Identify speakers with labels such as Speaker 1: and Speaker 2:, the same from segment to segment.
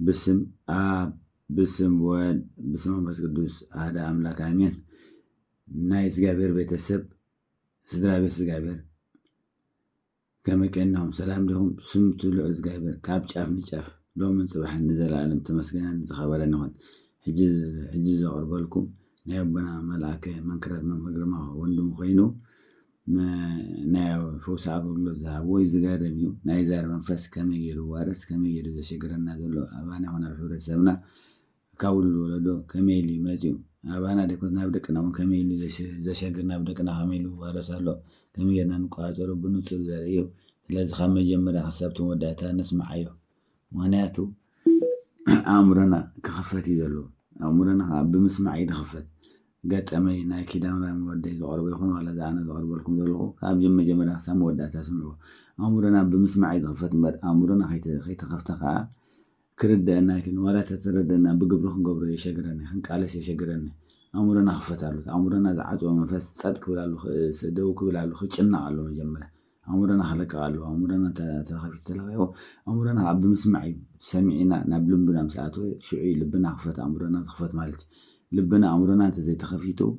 Speaker 1: بسم آب بسم واد بسم منفس قدوس هذا أملاك آمين نايس جابر بيتسب سدرا بس جابر كما كأنهم سلام لهم سمتوا لعز جابر كاب شاف نشاف لو من صباح النزل العالم تمسكنا نزخبر نهون حجز أقرب لكم نيبنا ملاك منكرات من مجرمه وندم خينو نايو فوس عقل ذهب ويزداد ربيو نايزار منفس كما يجرو وارس كما يجرو ذا شجرنا ذلو أبانا هنا بحور السمنة كاول ولدو كما يلي ماتيو أبانا دكتور نبدأ ناون كما يلي ذا شجر نبدأ نعمله وارس هلو كما يجرنا نقاطر بنوصل زاريو لازم خم جمرة حسبتم ودعتها نسمع أيوه ماناتو أمرنا كخفتي ذلو أمرنا بمسمع عيد خفت قد أمي ناكي دامنا مودي زغرب يخون ولا زعنا زغرب لكم ذلو كاب جمرة حسام ودعتها سمعوا أمرنا بمسمع عيد خفت بعد أمرنا خيت خفتها كرد أناكن ولا تترد أن بقبرهم قبر يشجرني خنك على شيء يشجرني أمرنا خفت على أمرنا زعت ومنفس صدق ولا له سدوك ولا له خشنا على جمرة أمرنا خلق على أمرنا تخفت له أمرنا عبد مسمعي سمعنا نبلم بنا مساعته شعي لبنا خفت أمرنا خفت مالك لبنا أمرنا تزي تخفيته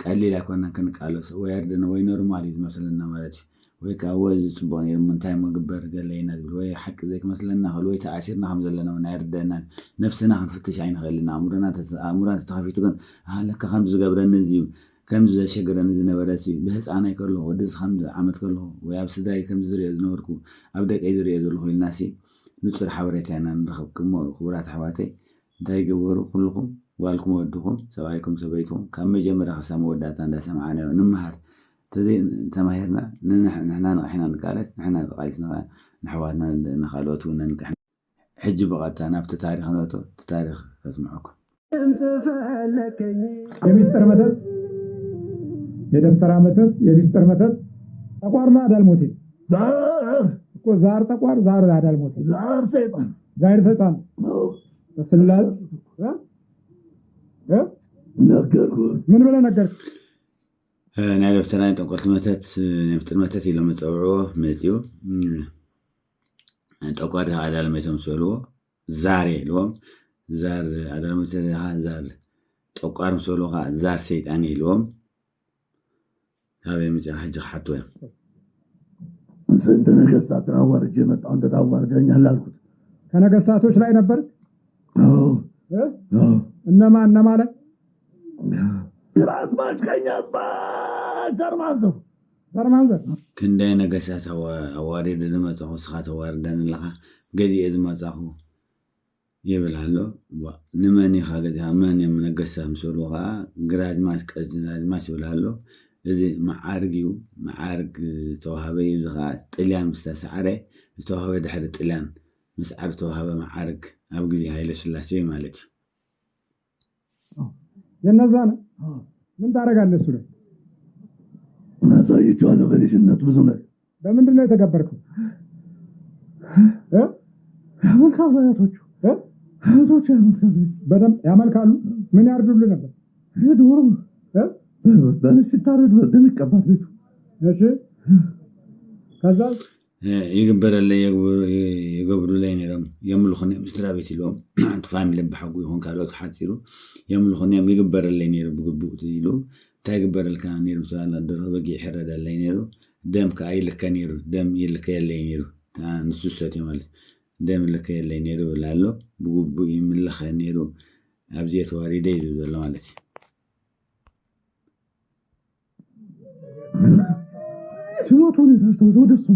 Speaker 1: قال لي لك وانا كنك على ويردنا وينورماليز مثلا مالتي ويكاوز سبوني المنتهي مقبر قال لي نازل وي حق زيك مثلا هلوي تأثيرنا حمد لنا ونردنا نفسنا نفتش عين غلنا أمرنا تخفيته كان لك خمس قبر النزيو كم زي شجرة نزنا براسي بحس أنا كله ودز خمس عمد كله ويابس داي كم زري نوركو أبدأ أيدري يدله الناسي نصر حوارتي أنا نرخب كم خبرات حواتي داي جبروا كلكم والكم ودكم سوايكم سبيتهم كم جمرة خسام ودات عند سمعنا نمهر تزي تماهرنا نحن إحنا نقالت نحن قايسنا نحواتنا نخالوتنا نكحن حج بقتنا بتاريخ نوتو تاريخ اسمعكم
Speaker 2: የሚስጥር መተት የደብተራ መተት የሚስጥር መተት ተቋርና አዳልሞቴ እኮ ዛር ተቋር ዛር አዳልሞቴ ዛር ሰይጣን ተስላል
Speaker 1: ነገርኩ
Speaker 2: ምን ብለህ ነገርክ
Speaker 1: ናይ ደብተራ ተቋርት መተት የምስጥር መተት ኢሎም መጽውዖ መጽዮ ተቋር አዳልሞቴ መስልዎ ዛሬ ሎም ዛር አዳልሞቴ ዛር ተቋር መስልዎ ዛር ሰይጣን ኢሎም هذا يمشي حاجة حتوه.
Speaker 3: أنت نجستات نوار جمت عند دوار جاني هلا الكل.
Speaker 2: كان نجستاتوش لا ينبر؟ إنما لا.
Speaker 3: يراس ماش كاين ياسبان زار مانزو.
Speaker 1: كندي نجستات أوارد لما تأخذ سخات أواردن لها جدي إذا ما تأخذ يبلعلو ونماني خاجتها ماني من نجستها مسولوها جراد ماش بلعلو إذا معارج توهبي زغاء طليان مستسعره توهبي دحر طليان مسعر توهبي معارج أبغي هاي لسلاسي مالتي
Speaker 2: ينزانا من دارك على السورة
Speaker 3: أنا سايجوا على غريش النت بزمن
Speaker 2: بمن دلنا يتكبركم
Speaker 3: عمل كابلا يا توجو توجو
Speaker 2: بدم يعمل كالو من يعرضوا لنا
Speaker 3: يدورم بس ستارد بدم كبار بيتو
Speaker 2: ماشي كذا
Speaker 1: يقبر اللي يقبروا لين يوم يملخني مسترا بيت اليوم تفهم لب حقو يكون كالوت حاتيرو يملخني يقبر اللي ينيرو بقبوت يلو تاقبر الكان يرو سؤال الدرو بقي حرد اللي ينيرو دم كاي لك ينيرو دم يلك اللي ينيرو نسوساتي مالت دم لك اللي ينيرو لالو بقبو يملخ ينيرو ابزيت واردي زلو مالتي
Speaker 3: سمعتوني تستوزو دسو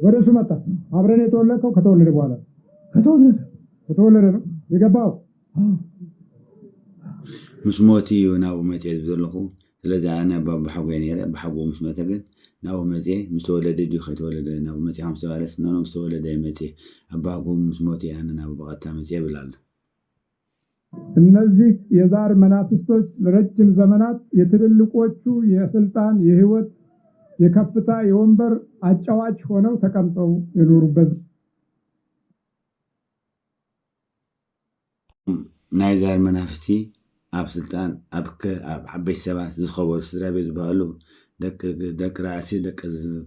Speaker 2: ወደሱ መጣ አብረን የተወለከው ከተወለደ በኋላ ከተወለደ ነው የገባው
Speaker 1: مسموتي وناو متي زلخو ስለዚህ أنا بحقوين يلا بحقو مسمته ግን ናው መቴ ምስተወለደ ዲ ከተወለደ ናው መቴ 50 ነው ምስተወለደ መቴ አባቁ መስሞቴ ያንን አባታ መቴ ብላል
Speaker 2: እነዚህ የዛር መናፍስቶች ለረጅም ዘመናት የትልልቆቹ የስልጣን የህይወት የከፍታ የወንበር አጫዋች ሆነው ተቀምጠው የኖሩበት
Speaker 1: ናይዛር መናፍስቲ አብ ስልጣን አብከ አበይ ሰባት ዝኸበሩ ስድራ ቤት ባሉ ደቅ ራእሲ ደቅ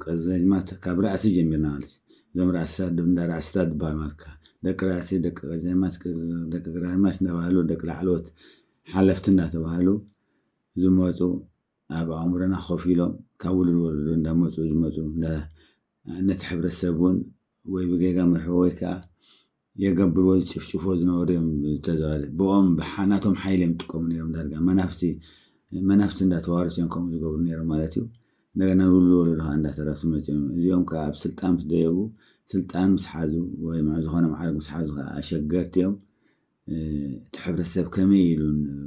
Speaker 1: ቀዘኝማ ካብ ራእሲ ጀሚርና ማለት ዞም ራእሲ እንዳራእስታት ባል ማልካ ደቂ ራሲ ደቂ ቀዘማት ደቂ ግራማት ነባሉ ደቂ ላዕሎት ሓለፍትና ተባሃሉ ዝመፁ ኣብ ኣእምሮና ኮፍ ኢሎም ካብ ውሉድ ወለዶ እንዳመፁ ዝመፁ ነቲ ሕብረተሰብ እውን ወይ ብጌጋ መርሑ ወይ ከዓ የገብርዎ ዝጭፍጭፎ ዝነበሩ እዮም ተዛዋሪ ብኦም ብሓናቶም ሓይል እዮም ጥቀሙ ነይሮም ዳርጋ መናፍቲ እንዳተዋርሱ እዮም ከምኡ ዝገብሩ ነይሮም ማለት እዩ እንደገና ውሉድ ወለዶ ከዓ እንዳተረሱ መፅኦም እዚኦም ከዓ ኣብ ስልጣን ምስ ደየቡ ስልጣን ምስ ሓዙ ወይ ዝኾነ መዓርግ ምስ ሓዙ ከዓ ኣሸገርቲ እዮም እቲ ሕብረተሰብ ከመይ ኢሉ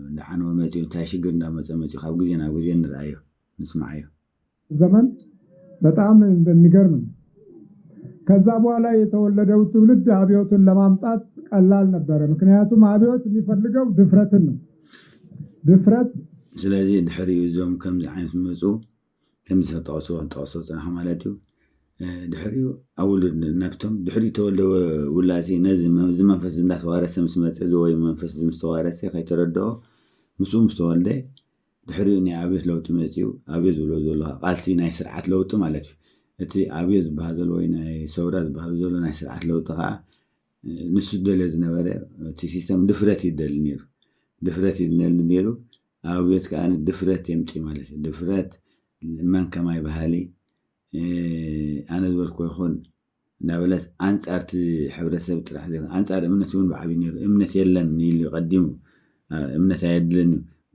Speaker 1: እንዳዓነወ መፅኡ እንታይ ሽግር እንዳመፀ መፅኡ ካብ ጊዜ ናብ ጊዜ ንርአዮ ንስማዓዮ
Speaker 2: ዘመን በጣም እንደሚገርም ነው። ከዛ በኋላ የተወለደው ትውልድ አብዮትን ለማምጣት ቀላል ነበረ። ምክንያቱም አብዮት የሚፈልገው ድፍረትን ነው። ድፍረት
Speaker 1: ስለዚህ ድሕሪኡ እዞም ከምዚ ዓይነት መፁ ከምዚ ተጠቅሶ ፅናሕ ማለት እዩ ድሕሪኡ ኣብ ውሉድ ናብቶም ድሕሪኡ ተወልደ ውላሲ ነዚ መንፈስ እንዳተዋረሰ ምስ መፀ ወይ መንፈስ ምስ ተዋረሰ ከይተረድኦ ምስኡ ምስ ተወልደ ድሕሪኡ ናይ ኣብዮት ለውጢ መፅኡ ኣብዮት ዝብሎ ዘሎ ቃልሲ ናይ ስርዓት ለውጢ ማለት እዩ እቲ ኣብዮት ዝበሃል ዘሎ ወይ ናይ ሰውራ ዝበሃል ዘሎ ናይ ስርዓት ለውጢ ከዓ ንሱ ዝደልዮ ዝነበረ እቲ ሲስተም ድፍረት ይደሊ ነይሩ ድፍረት ይደሊ ነይሩ ኣብዮት ከዓ ድፍረት የምፂ ማለት እዩ ድፍረት መን ከማይ ባህሊ ኣነ ዝበልኮ ይኹን ናበለስ ኣንጻርቲ ሕብረተሰብ ጥራሕ ዘይኮነ ኣንጻር እምነት እውን ብዓብዪ ነይሩ እምነት የለን ኢሉ ቀዲሙ እምነት ኣየድልን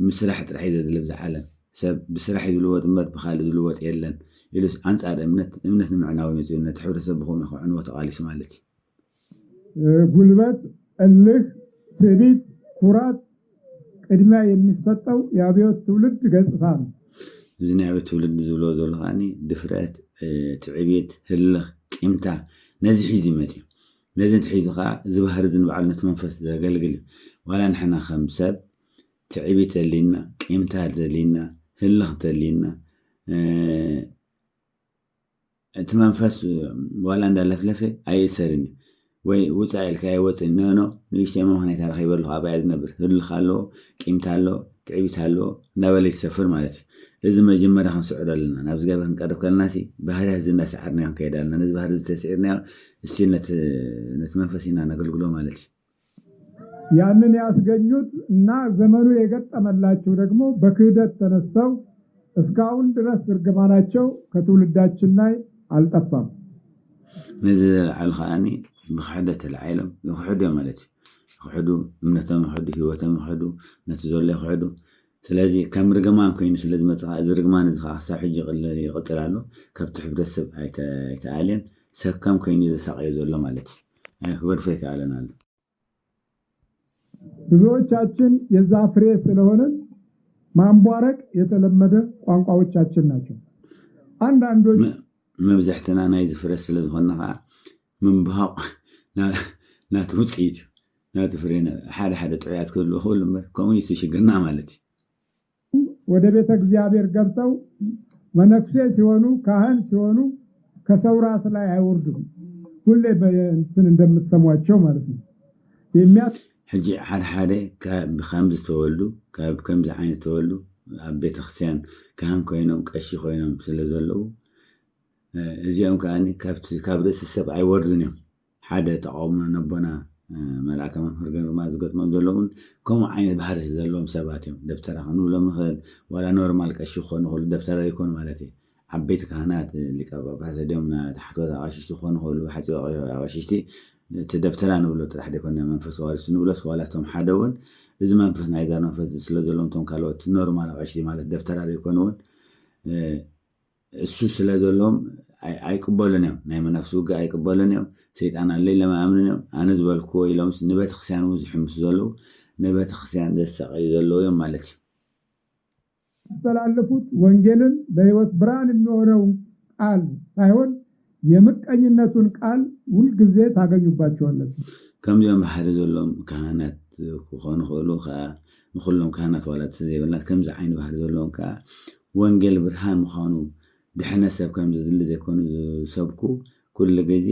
Speaker 1: ምስራሕ ጥራሕ እዩ ዘድሊ ኣብዚ ዓለም ሰብ ብስራሕ እዩ ዝልወጥ እምበር ብካልእ ዝልወጥ የለን ኢሉ ኣንጻር እምነት ንምዕናዊ መፅኡ ነቲ ሕብረተሰብ ብኸመይ ክዕንዎ ተቃሊሱ ማለት እዩ
Speaker 2: ጉልበት እልህ ትዕቢት ኩራት ቅድሚያ የሚሰጠው የአብዮት ትውልድ ገጽታ ነው።
Speaker 1: እዚ ናይ ኣብዮት ትውልድ ዝብሎ ዘሎ ከዓኒ ድፍረት ትዕቢት ህልኽ ቂምታ ነዚ ሒዙ ይመፅ እዩ ነዚ ትሒዙ ከዓ ዝበሃር ዝንበዓሉ ነቲ መንፈስ ዘገልግል እዩ ዋላ ንሕና ከም ሰብ ትዕቢት ተሊና ቂምታ ተሊና ህልኽ ተሊና እቲ መንፈስ ዋላ እንዳለፍለፈ ኣይእሰርን እዩ ወይ ውፃእ ኢልካ ኣይወፅን ኖ ንእሽተይ ምክንያት ረኺበሉ ኣብያ ዝነብር ህልኽ ኣለዎ ቂምታ ኣለዎ ትዕቢት ኣለዎ እናበለ ይሰፍር ማለት እዩ እዚ መጀመርያ ክንስዕዶ ኣለና ናብ እግዚኣብሔር ክንቀርብ ከለና ባህርያት እዚ እንዳሰዓርና ክንከይድ ኣለና ነዚ ባህሪ ዝተስዒርናዮ እስቲ ነቲ መንፈስ ኢና ነገልግሎ ማለት እዩ
Speaker 2: ያንን ያስገኙት እና ዘመኑ የገጠመላቸው ደግሞ በክህደት ተነስተው እስካሁን ድረስ እርግማናቸው ከትውልዳችን ላይ አልጠፋም።
Speaker 1: ነዚ ለዓሉ ከዓኒ ብክሕደት ተላዒሎም ይክሕዱ እዮም ማለት እዩ ይክሕዱ እምነቶም ይክሕዱ ሂወቶም ይክሕዱ ነቲ ዘሎ ይክሕዱ ስለዚ ከም ርግማን ኮይኑ ስለዝመፅእ ከዓ እዚ ርግማን እዚ ከዓ ክሳብ ሕጂ ይቕፅል ኣሎ ካብቲ ሕብረተሰብ ኣይተኣልየን ሰብ ከም ኮይኑ ዘሳቀዮ ዘሎ ማለት እዩ ክገድፎ ይከኣለን ኣሎ
Speaker 2: ብዙዎቻችን የዛ ፍሬ ስለሆነ ማንቧረቅ የተለመደ ቋንቋዎቻችን ናቸው። አንዳንዶች
Speaker 1: መብዛሕትና ናይ ዝፍረ ስለዝኾነ ከዓ ምንባቕ ናቲ ውፅኢት ናቲ ፍሬ ሓደ ጥዑያት ክህልዎ ክብሉ እምበር ኮሚኒቲ ሽግርና ማለት እዩ
Speaker 2: ወደ ቤተ እግዚአብሔር ገብተው መነኩሴ ሲሆኑ ካህን ሲሆኑ ከሰው ራስ ላይ አይወርዱም። ሁሌ በእንትን እንደምትሰሟቸው ማለት ነው።
Speaker 1: ሕጂ ሓደ ብከምዚ ተወልዱ ካብ ከምዚ ዓይነት ተወልዱ ኣብ ቤተክርስትያን ካህን ኮይኖም ቀሺ ኮይኖም ስለ ዘለዉ እዚኦም ከዓኒ ካብ ርእሲ ሰብ ኣይወርዱን እዮም ሓደ ተቃውሞ ነቦና መልኣከ መምህር ግርማ ዝገጥሞም ዘለውን ከምኡ ዓይነት ባህሪ ዘለዎም ሰባት እዮም ደብተራ ክንብሎም ንኽእል ዋላ ኖርማል ቀሺ ክኾኑ ይኽእሉ ደብተራ ይኮኑ ማለት እዩ ዓበይቲ ካህናት ሊቀ ጳጳሳት ድዮም ታሕተዎት ኣቃሽሽቲ ክኾኑ ይኽእሉ ሓፂ ኣቃሽሽቲ እቲ ደብተራ ንብሎ ጥራሕ ደይኮነ መንፈስ ዋሪሱ ንብሎስ ዋላቶም ሓደ እውን እዚ መንፈስ ናይ ዛር መንፈስ ስለ ዘለዎም ቶም ካልኦት ኖርማል ኣቃሽቲ ማለት ደብተራ ዘይኮኑ እውን እሱ ስለ ዘለዎም ኣይቅበሉን እዮም ናይ መናፍሲ ውግእ ኣይቅበሉን እዮም ሰይጣን ኣለይ ለማኣምንን እዮም ኣነ ዝበልክዎ ኢሎም ንቤተክርስትያን እውን ዝሕምሱ ዘለዉ ንቤተክርስትያን ዘሳቀዩ ዘለዉ እዮም ማለት እዩ
Speaker 2: ያስተላለፉት ወንጌልን በሕይወት ብርሃን የሚሆነውን ቃል ሳይሆን የምቀኝነቱን ቃል ሁልጊዜ ታገኙባቸዋላችሁ።
Speaker 1: ከምዚኦም ባህሪ ዘለዎም ካህናት ክኾኑ ይኽእሉ ከዓ ንኩሎም ካህናት ዋላት ዘይበላት ከምዚ ዓይነት ባህሪ ዘለዎም ከዓ ወንጌል ብርሃን ምዃኑ ድሕነት ሰብ ከምዚ ዝድሊ ዘይኮኑ ዝሰብኩ ኩሉ ግዜ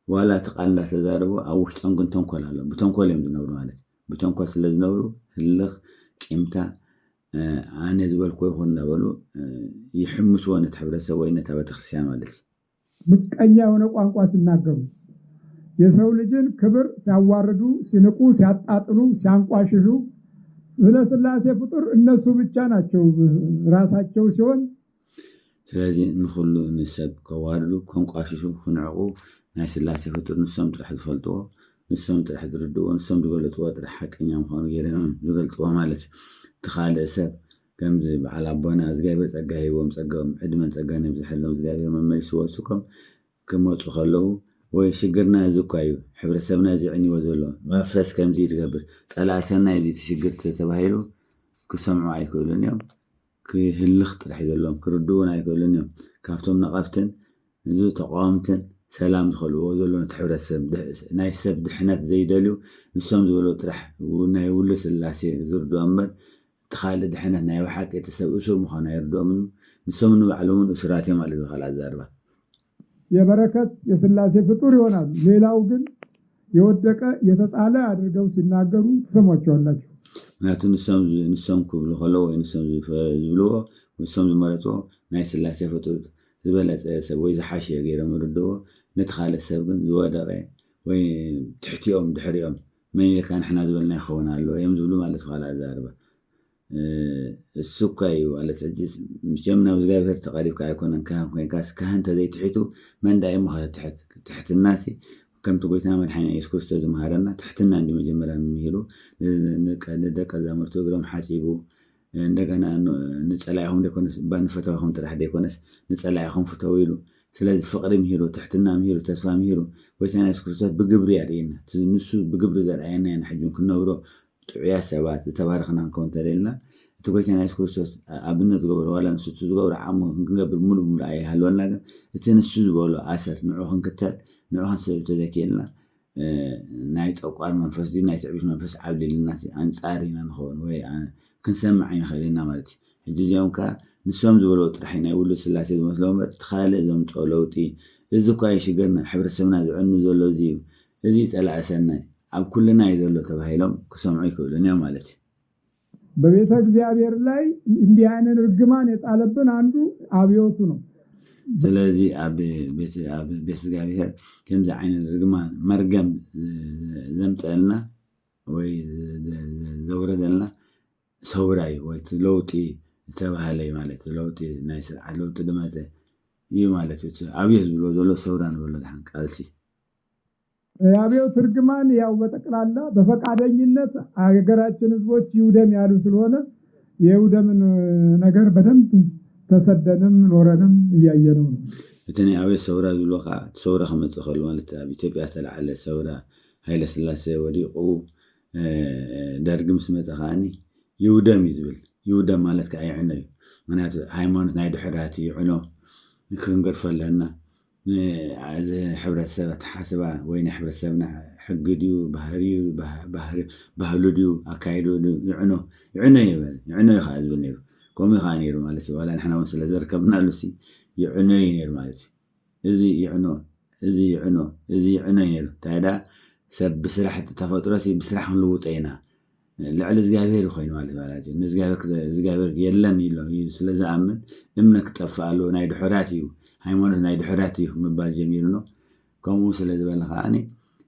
Speaker 1: ዋላ እቲ ቃል እንዳተዛረቡ ኣብ ውሽጦም ግን ተንኮል ኣሎ ብተንኮል እዮም ዝነብሩ ማለት ብተንኮል ስለ ዝነብሩ ህልኽ ቂምታ ኣነ ዝበልኮ ይኹን እናበሉ ይሕምስዎ ነቲ ሕብረተሰብ ወይ ነታ ቤተክርስትያን ማለት እዩ
Speaker 2: ምቀኛ የሆነ ቋንቋ ሲናገሩ የሰው ልጅን ክብር ሲያዋርዱ፣ ሲንቁ፣ ሲያጣጥሉ፣ ሲያንቋሽሹ ስለ ሥላሴ ፍጡር እነሱ ብቻ ናቸው ራሳቸው ሲሆን
Speaker 1: ስለዚህ ንኹሉ ንሰብ ከዋርዱ ከንቋሽሹ ክንዕቁ ናይ ሥላሴ ፍጡር ንሶም ጥራሕ ዝፈልጥዎ ንሶም ጥራሕ ዝርድዎ ንሶም ዝገለፅዎ ጥራሕ ሓቀኛ ምዃኑ ገይሮም ዝገልፅዎ ማለት እቲ ካልእ ሰብ ከምዚ በዓል ኣቦና እግዚኣብሔር ፀጋ ሂቦም ፀጋኦም ዕድመን ፀጋ ነብዝሐሎም እግዚኣብሔር መመሊስዎ ወስኮም ክመፁ ከለዉ ወይ ሽግርና እዚ እኳ እዩ ሕብረተሰብና እዚ ዕንይዎ ዘሎ መንፈስ ከምዚ ዝገብር ፀላእሰና እዚ ሽግር ተባሂሉ ክሰምዑ ኣይክእሉን እዮም ክህልኽ ጥራሕ ዘለዎም ክርድውን ኣይክእሉን እዮም ካብቶም ነቐፍትን እዚ ተቃወምትን ሰላም ዝኸልዎ ዘሎ ነቲ ሕብረተሰብ ናይ ሰብ ድሕነት ዘይደልዩ ንሶም ዝበሎ ጥራሕ ናይ ውሉ ሥላሴ ዝርድኦ እምበር እቲ ካልእ ድሕነት ናይ ብሓቂ እቲ ሰብ እሱር ምዃኑ ኣይርድኦም ንሶም ንባዕሎምን እሱራት እዮም ማለት ዝኸል ኣዛርባ
Speaker 2: የበረከት የሥላሴ ፍጡር ይሆናሉ። ሌላው ግን የወደቀ የተጣለ አድርገው ሲናገሩ ትሰሟቸዋላችሁ።
Speaker 1: ምክንያቱ ንሶም ክብሉ ከለዎ ወይ ንሶም ዝብልዎ ንሶም ዝመረፅዎ ናይ ሥላሴ ፍጡር ዝበለፀ ሰብ ወይ ዝሓሸ ገይሮም ይርድዎ ነቲ ካልእ ሰብ ግን ዝወደቀ ወይ ትሕቲኦም ድሕሪኦም መን ኢልካ ንሕና ዝበልና ይኸውን ኣሎ እዮም ዝብሉ ማለት ዝኸል ኣዛርባ እሱ እኳ እዩ ማለት ሕጂ ምቸም ናብ እግዚኣብሔር ተቐሪብካ ኣይኮነን ካህን ኮይንካስ ካህን ተዘይትሕቱ መንዳ እሞ ትሕትናሲ ከምቲ ጎይታና መድሓኒና ኢየሱስ ክርስቶስ ዝምሃረና ትሕትና እንዲ መጀመርያ ምሂሉ ንደቀ መዛሙርቱ እግሮም ሓፂቡ እንደገና ንፀላኢኹም ደይኮነስ ንፈተዋኹም ጥራሕ ደይኮነስ ንፀላኢኹም ፍተው ኢሉ ስለዚ ፍቅሪ ምሂሩ ትሕትና ምሂሩ ተስፋ ምሂሩ ጎይታና ኢየሱስ ክርስቶስ ብግብሪ የርእየና ንሱ ብግብሪ ዘርአየና ኢና ሕጂ ክንነብሮ ጥዑያት ሰባት ዝተባረኽና ክንከውን ተደልና እቲ ጎይታና ኢየሱስ ክርስቶስ ኣብነት ዝገበሮ ዋላ ንሱ ዝገበሮ ዓሞ ክንገብር ሙሉእ ሙሉእ ኣይሃልወና ግን እቲ ንሱ ዝበሎ ኣሰር ንዑ ክንክተል ንዑ ክንሰብ ተዘኪልና ናይ ጠቋር መንፈስ ናይ ትዕቢት መንፈስ ዓብሊልና ኣንፃር ኢና ንኸውን ወይ ክንሰምዕ ኣይንኽእል ኢና ማለት እዩ ሕጂ እዚኦም ከዓ ንሶም ዝበልዎ ጥራሕ ናይ ውሉድ ሥላሴ ዝመስሎ እምበር እቲ ካልእ ዘምፅኦ ለውጢ እዚ እኳ ሽግርና ሕብረተሰብና ዝዕኑ ዘሎ እዚ እዩ እዚ ፀላእሰና ኣብ ኩልና እዩ ዘሎ ተባሂሎም ክሰምዑ ይክእሉን እዮም ማለት እዩ
Speaker 2: በቤተ እግዚአብሔር ላይ እንዲህ አይነት ርግማን የጣለብን አንዱ አብዮቱ ነው።
Speaker 1: ስለዚህ ኣብ ቤተ እግዚአብሔር ከምዚ ዓይነት ርግማን መርገም ዘምፀልና ወይ ዘውረደልና ሰውራይ ወይ ለውጢ ዝተባሃለ ማለት ለውጢ ናይ ስርዓት ለውጢ ድመፀ እዩ ማለት እዩ ኣብየት ብሎ ዘሎ ሰውራ ንበሎ ድሓን ቃልሲ
Speaker 2: የአብዮት ርግማን ያው በጠቅላላ በፈቃደኝነት አገራችን ህዝቦች ይውደም ያሉ ስለሆነ የውደምን ነገር በደንብ ተሰደንም ኖረንም እያየነው ነው።
Speaker 1: እተኒ አብዮት ሰውራ ዝሎኻ ሰውራ ከመጽእ ከሎ ማለት ኣብ ኢትዮጵያ ተላዓለ ሰውራ ኃይለ ሥላሴ ወዲቁ ደርግ ምስ መጸ ኸኣኒ ይውደም ይዝብል ይውደም ማለት ከዓ ይዕኖ እዩ ምክንያቱ ሃይማኖት ናይ ድሕረት ይዕኖ ክንገድፈለና از ሕብረተሰብ ተሓስባ ወይ ናይ ሕብረተሰብና ሕጊ ድዩ ባህሉ ድዩ ኣካይዱ ይዕኖ ይበል ይዕኖ ይኻ ዝብል ነይሩ ከምኡ ይኻ ነይሩ ማለት እዩ ዋላ ንሕና እውን ስለ ዘርከብናሉ ይዕኖ ነይሩ ማለት እዩ እዚ ይዕኖ ነይሩ ታዳ ሰብ ብስራሕ ተፈጥሮ ብስራሕ ክንልውጦ ኢና ልዕሊ እግዚአብሔር ኮይኑ ማለት እዩ ንእግዚአብሔር የለን ኢሎ ስለ ዝኣምን እምነ ክጠፍእ ኣለዎ ናይ ድሕረት እዩ ሃይማኖት ናይ ድሕረት እዩ ምባል ጀሚሩ ነው ከምኡ ስለ ዝበለ ከኣኒ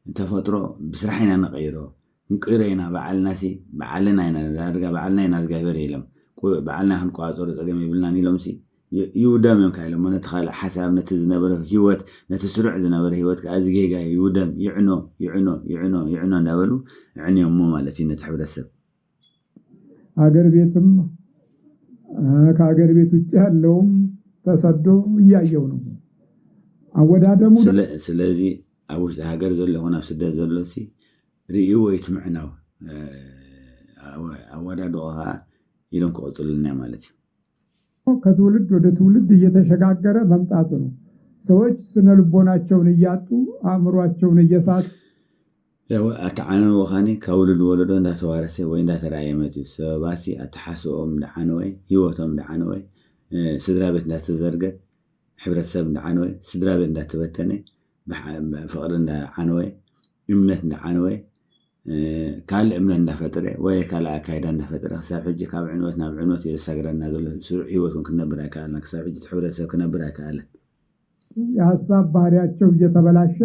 Speaker 1: ተፈጥሮ ብስራሕ ኢና ነቀይሮ ንቀይሮ ኢና በዓልና ኢና ዳርጋ በዓልና ኢና እግዚአብሔር የለም በዓልና ክንቋፀሮ ፀገም ይብልናን ኢሎም ይውደም እዮም ካኢሎም ነቲ ካልእ ሓሳብ ነቲ ዝነበረ ህይወት ነቲ ስሩዕ ዝነበረ ህይወት ከዓ እዚ ጌጋ ይውደም ይዕኖ እንዳበሉ ዕንዮሞ ማለት እዩ ነቲ ሕብረተሰብ
Speaker 2: አገር ቤትም ከአገር ቤት ውጭ ያለውም ተሰዶ እያየው ነው አወዳደሙ
Speaker 1: ስለዚህ ኣብ ውሽጢ ሃገር ዘሎ ሆነ ኣብ ስደት ዘሎ ርእዩ ወይ ትምዕናው አወዳድቆ ኢሎም ከቆፅሉልና ማለት እዩ
Speaker 2: ከትውልድ ወደ ትውልድ እየተሸጋገረ መምጣቱ ነው ሰዎች ስነ ልቦናቸውን እያጡ አእምሯቸውን እየሳቱ
Speaker 1: ያው አታዓነ ወኻኒ ከውልድ ወለዶ እንዳተዋረሰ ወይ እንዳተራየመት ሰባሲ አተሐስኦም ዳዓነ ወይ ህይወቶም ዳዓነ ወይ ስድራ ቤት እንዳተዘርገት ሕብረተሰብ እንዳዓነ ወይ ስድራ ቤት እንዳተበተነ ፍቅሪ እንዳዓነ ወይ እምነት እንዳዓነ ወይ ካል እምነት እንዳፈጠረ ወይ ካል አካይዳ እንዳፈጠረ ክሳብ ሕጂ ካብ ዕንወት ናብ ዕንወት የሳገረና ዘሎ ስሩዕ ህይወቱን ክነብር አይካልና ክሳብ ሕጂ ሕብረተሰብ ክነብር አይካለን
Speaker 2: የሐሳብ ባህሪያቸው እየተበላሸ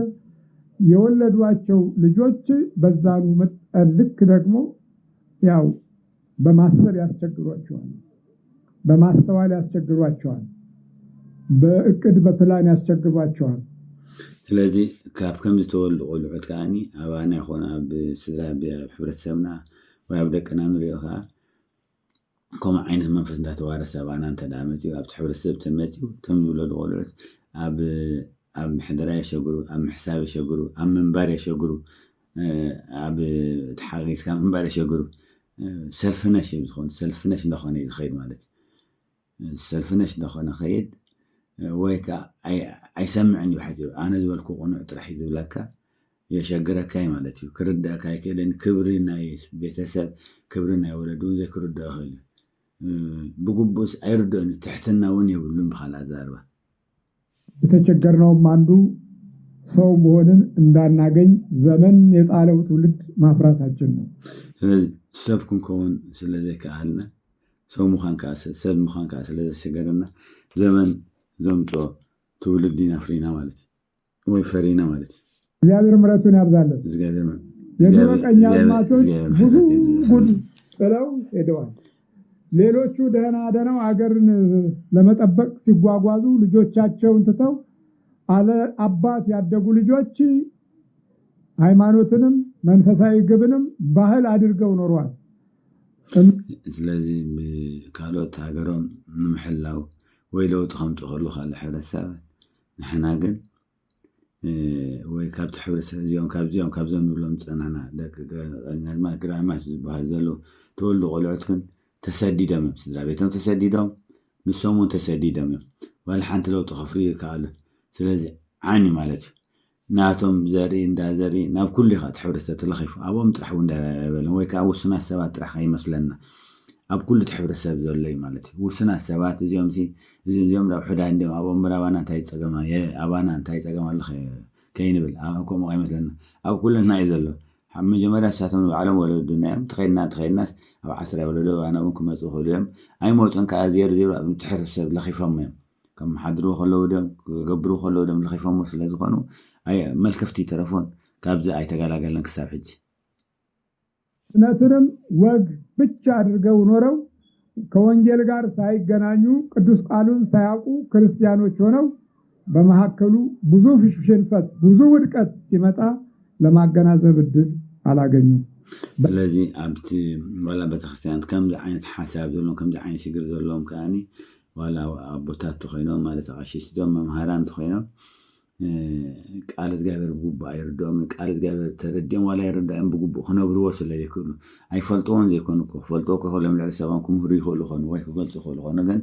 Speaker 2: የወለዷቸው ልጆች በዛኑ መጠን ልክ ደግሞ ያው በማሰብ ያስቸግሯቸዋል፣ በማስተዋል ያስቸግሯቸዋል፣ በእቅድ በፕላን ያስቸግሯቸዋል።
Speaker 1: ስለዚህ ካብ ከም ዝተወልዱ ቆልዑት ከዓኒ ኣባና ይኾነ ኣብ ስድራ ሕብረተሰብና ወይ ኣብ ደቅና ንሪኦ ከዓ ከምኡ ዓይነት መንፈስ እንዳተዋረሰ ኣባና እንተደኣ መፅኡ ኣብቲ ሕብረተሰብ ተመፅኡ እቶም ዝውለዱ ቆልዑት ኣብ ምሕደራ የሸግሩ፣ ኣብ ምሕሳብ የሸግሩ፣ ኣብ ምንባር የሸግሩ፣ ኣብ ተሓጊዝካ ምንባር የሸግሩ። ሰልፍነሽ እዩ ዝኾኑ። ሰልፍነሽ እንዳኾነ እዩ ዝኸይድ ማለት እዩ። ሰልፍነሽ እንዳኾነ ኸይድ ወይ ከዓ ኣይሰምዕን እዩ ሓቲሩ ኣነ ዝበልኩ ቁኑዕ ጥራሕ እዩ ዝብለካ የሸግረካ ማለት እዩ። ክርዳእካ ኣይክእልን። ክብሪ ናይ ቤተሰብ ክብሪ ናይ ወለዱ ዘይክርዳእ ይኽእል እዩ። ብግቡእስ ኣይርድኦን እዩ። ትሕትና እውን የብሉን ብካልእ ኣዛርባ።
Speaker 2: የተቸገርነውም አንዱ ሰው መሆንን እንዳናገኝ ዘመን የጣለው ትውልድ ማፍራታችን ነው።
Speaker 1: ስለዚህ ሰብ ክንከውን ስለዘይከኣልና ሰው ምዃን ከዓ ሰብ ምዃን ከዓ ስለዘሸገረና ዘመን ዘምጦ ትውልድ ይናፍሪና ማለት ወይ ፈሪና ማለት።
Speaker 2: እግዚአብሔር ምሕረቱን ያብዛለን። የድሮ ቀኝ አዝማቾች ብዙ ጉድ ጥለው ሄደዋል። ሌሎቹ ደህና ደህናው አገርን ለመጠበቅ ሲጓጓዙ ልጆቻቸውን ትተው አለ አባት ያደጉ ልጆች ሃይማኖትንም መንፈሳዊ ግብንም ባህል አድርገው ኖረዋል።
Speaker 1: ስለዚህ ካልኦት ሃገሮም ንምሕላው ወይ ለውጥ ከምጡ ከሉ ካለ ሕብረተሰብ ንሕና ግን ወይ ካብቲ ሕብረተሰብ እዚኦም ካብዞም ንብሎም ፀናሕና ግራማት ዝበሃል ዘሎ ተወልዱ ቆልዑት ግን ተሰዲዶም እዮም። ስድራ ቤቶም ተሰዲዶም ንሶም እውን ተሰዲዶም እዮም። ዋላ ሓንቲ ለውጢ ከፍርዩ ይከኣሉ። ስለዚ ዓኒ ማለት እዩ ናቶም ዘርኢ እንዳዘርኢ ናብ ኩሉ ኢኻ እቲ ሕብረተሰብ ተለኺፉ ኣብኦም ጥራሕ እውን እንዳበለን ወይ ከዓ ውሱናት ሰባት ጥራሕ ከይመስለና ኣብ ኩሉ እቲ ሕብረተሰብ ዘሎ እዩ ማለት እዩ። ውሱናት ሰባት እዚኦም ዳብ ሕዳ እንዲኦም ኣብኦም ኣባና እንታይ ፀገማ ኣባና እንታይ ፀገማ ኣሎ ከይንብል ከምኡ ከይመስለና ኣብ ኩለትና እዩ ዘሎ። መጀመርያ ንሳቶም ንባዕሎም ወለዱና እዮም። ተኸይድናስ ኣብ 10 ወለዶ ኣነ እውን ክመፁ ክእሉ እዮም። ኣይመፁን ከዓ ዜሮ ኣብ እቲ ሕብረተሰብ ለኺፎም እዮም። ከም ሓድሩ ከለዉ ዶም ክገብሩ ከለዉ ዶም ለኺፎም ስለዝኾኑ መልከፍቲ ተረፎን ካብዚ ኣይተገላገለን ክሳብ ሕጂ።
Speaker 2: እምነትንም ወግ ብቻ አድርገው ኖረው ከወንጌል ጋር ሳይገናኙ ቅዱስ ቃሉን ሳያውቁ ክርስቲያኖች ሆነው በመካከሉ ብዙ ሽንፈት ብዙ ውድቀት ሲመጣ ለማገናዘብ እድል አላገኙም።
Speaker 1: ስለዚህ ኣብቲ ዋላ ቤተክርስትያን ከምዚ ዓይነት ሓሳብ ዘለዎም ከምዚ ዓይነት ሽግር ዘለዎም ከዓኒ ዋላ ኣቦታት ኮይኖም ማለት ቀሺስቶም መምሃራን ኮይኖም ቃል እግዚአብሔር ብግቡእ ኣይርድኦም። ቃል እግዚአብሔር ተረዲኦም ዋላ ይርዳኦም ብግቡእ ክነብርዎ ስለዘይክእሉ ኣይፈልጥዎን ዘይኮኑ ክፈልጥዎ ከሎም ልዕሊ ሰባም ክምህሩ ይኽእሉ ኾኑ ወይ ክገልፁ ይኽእሉ ኾኑ ግን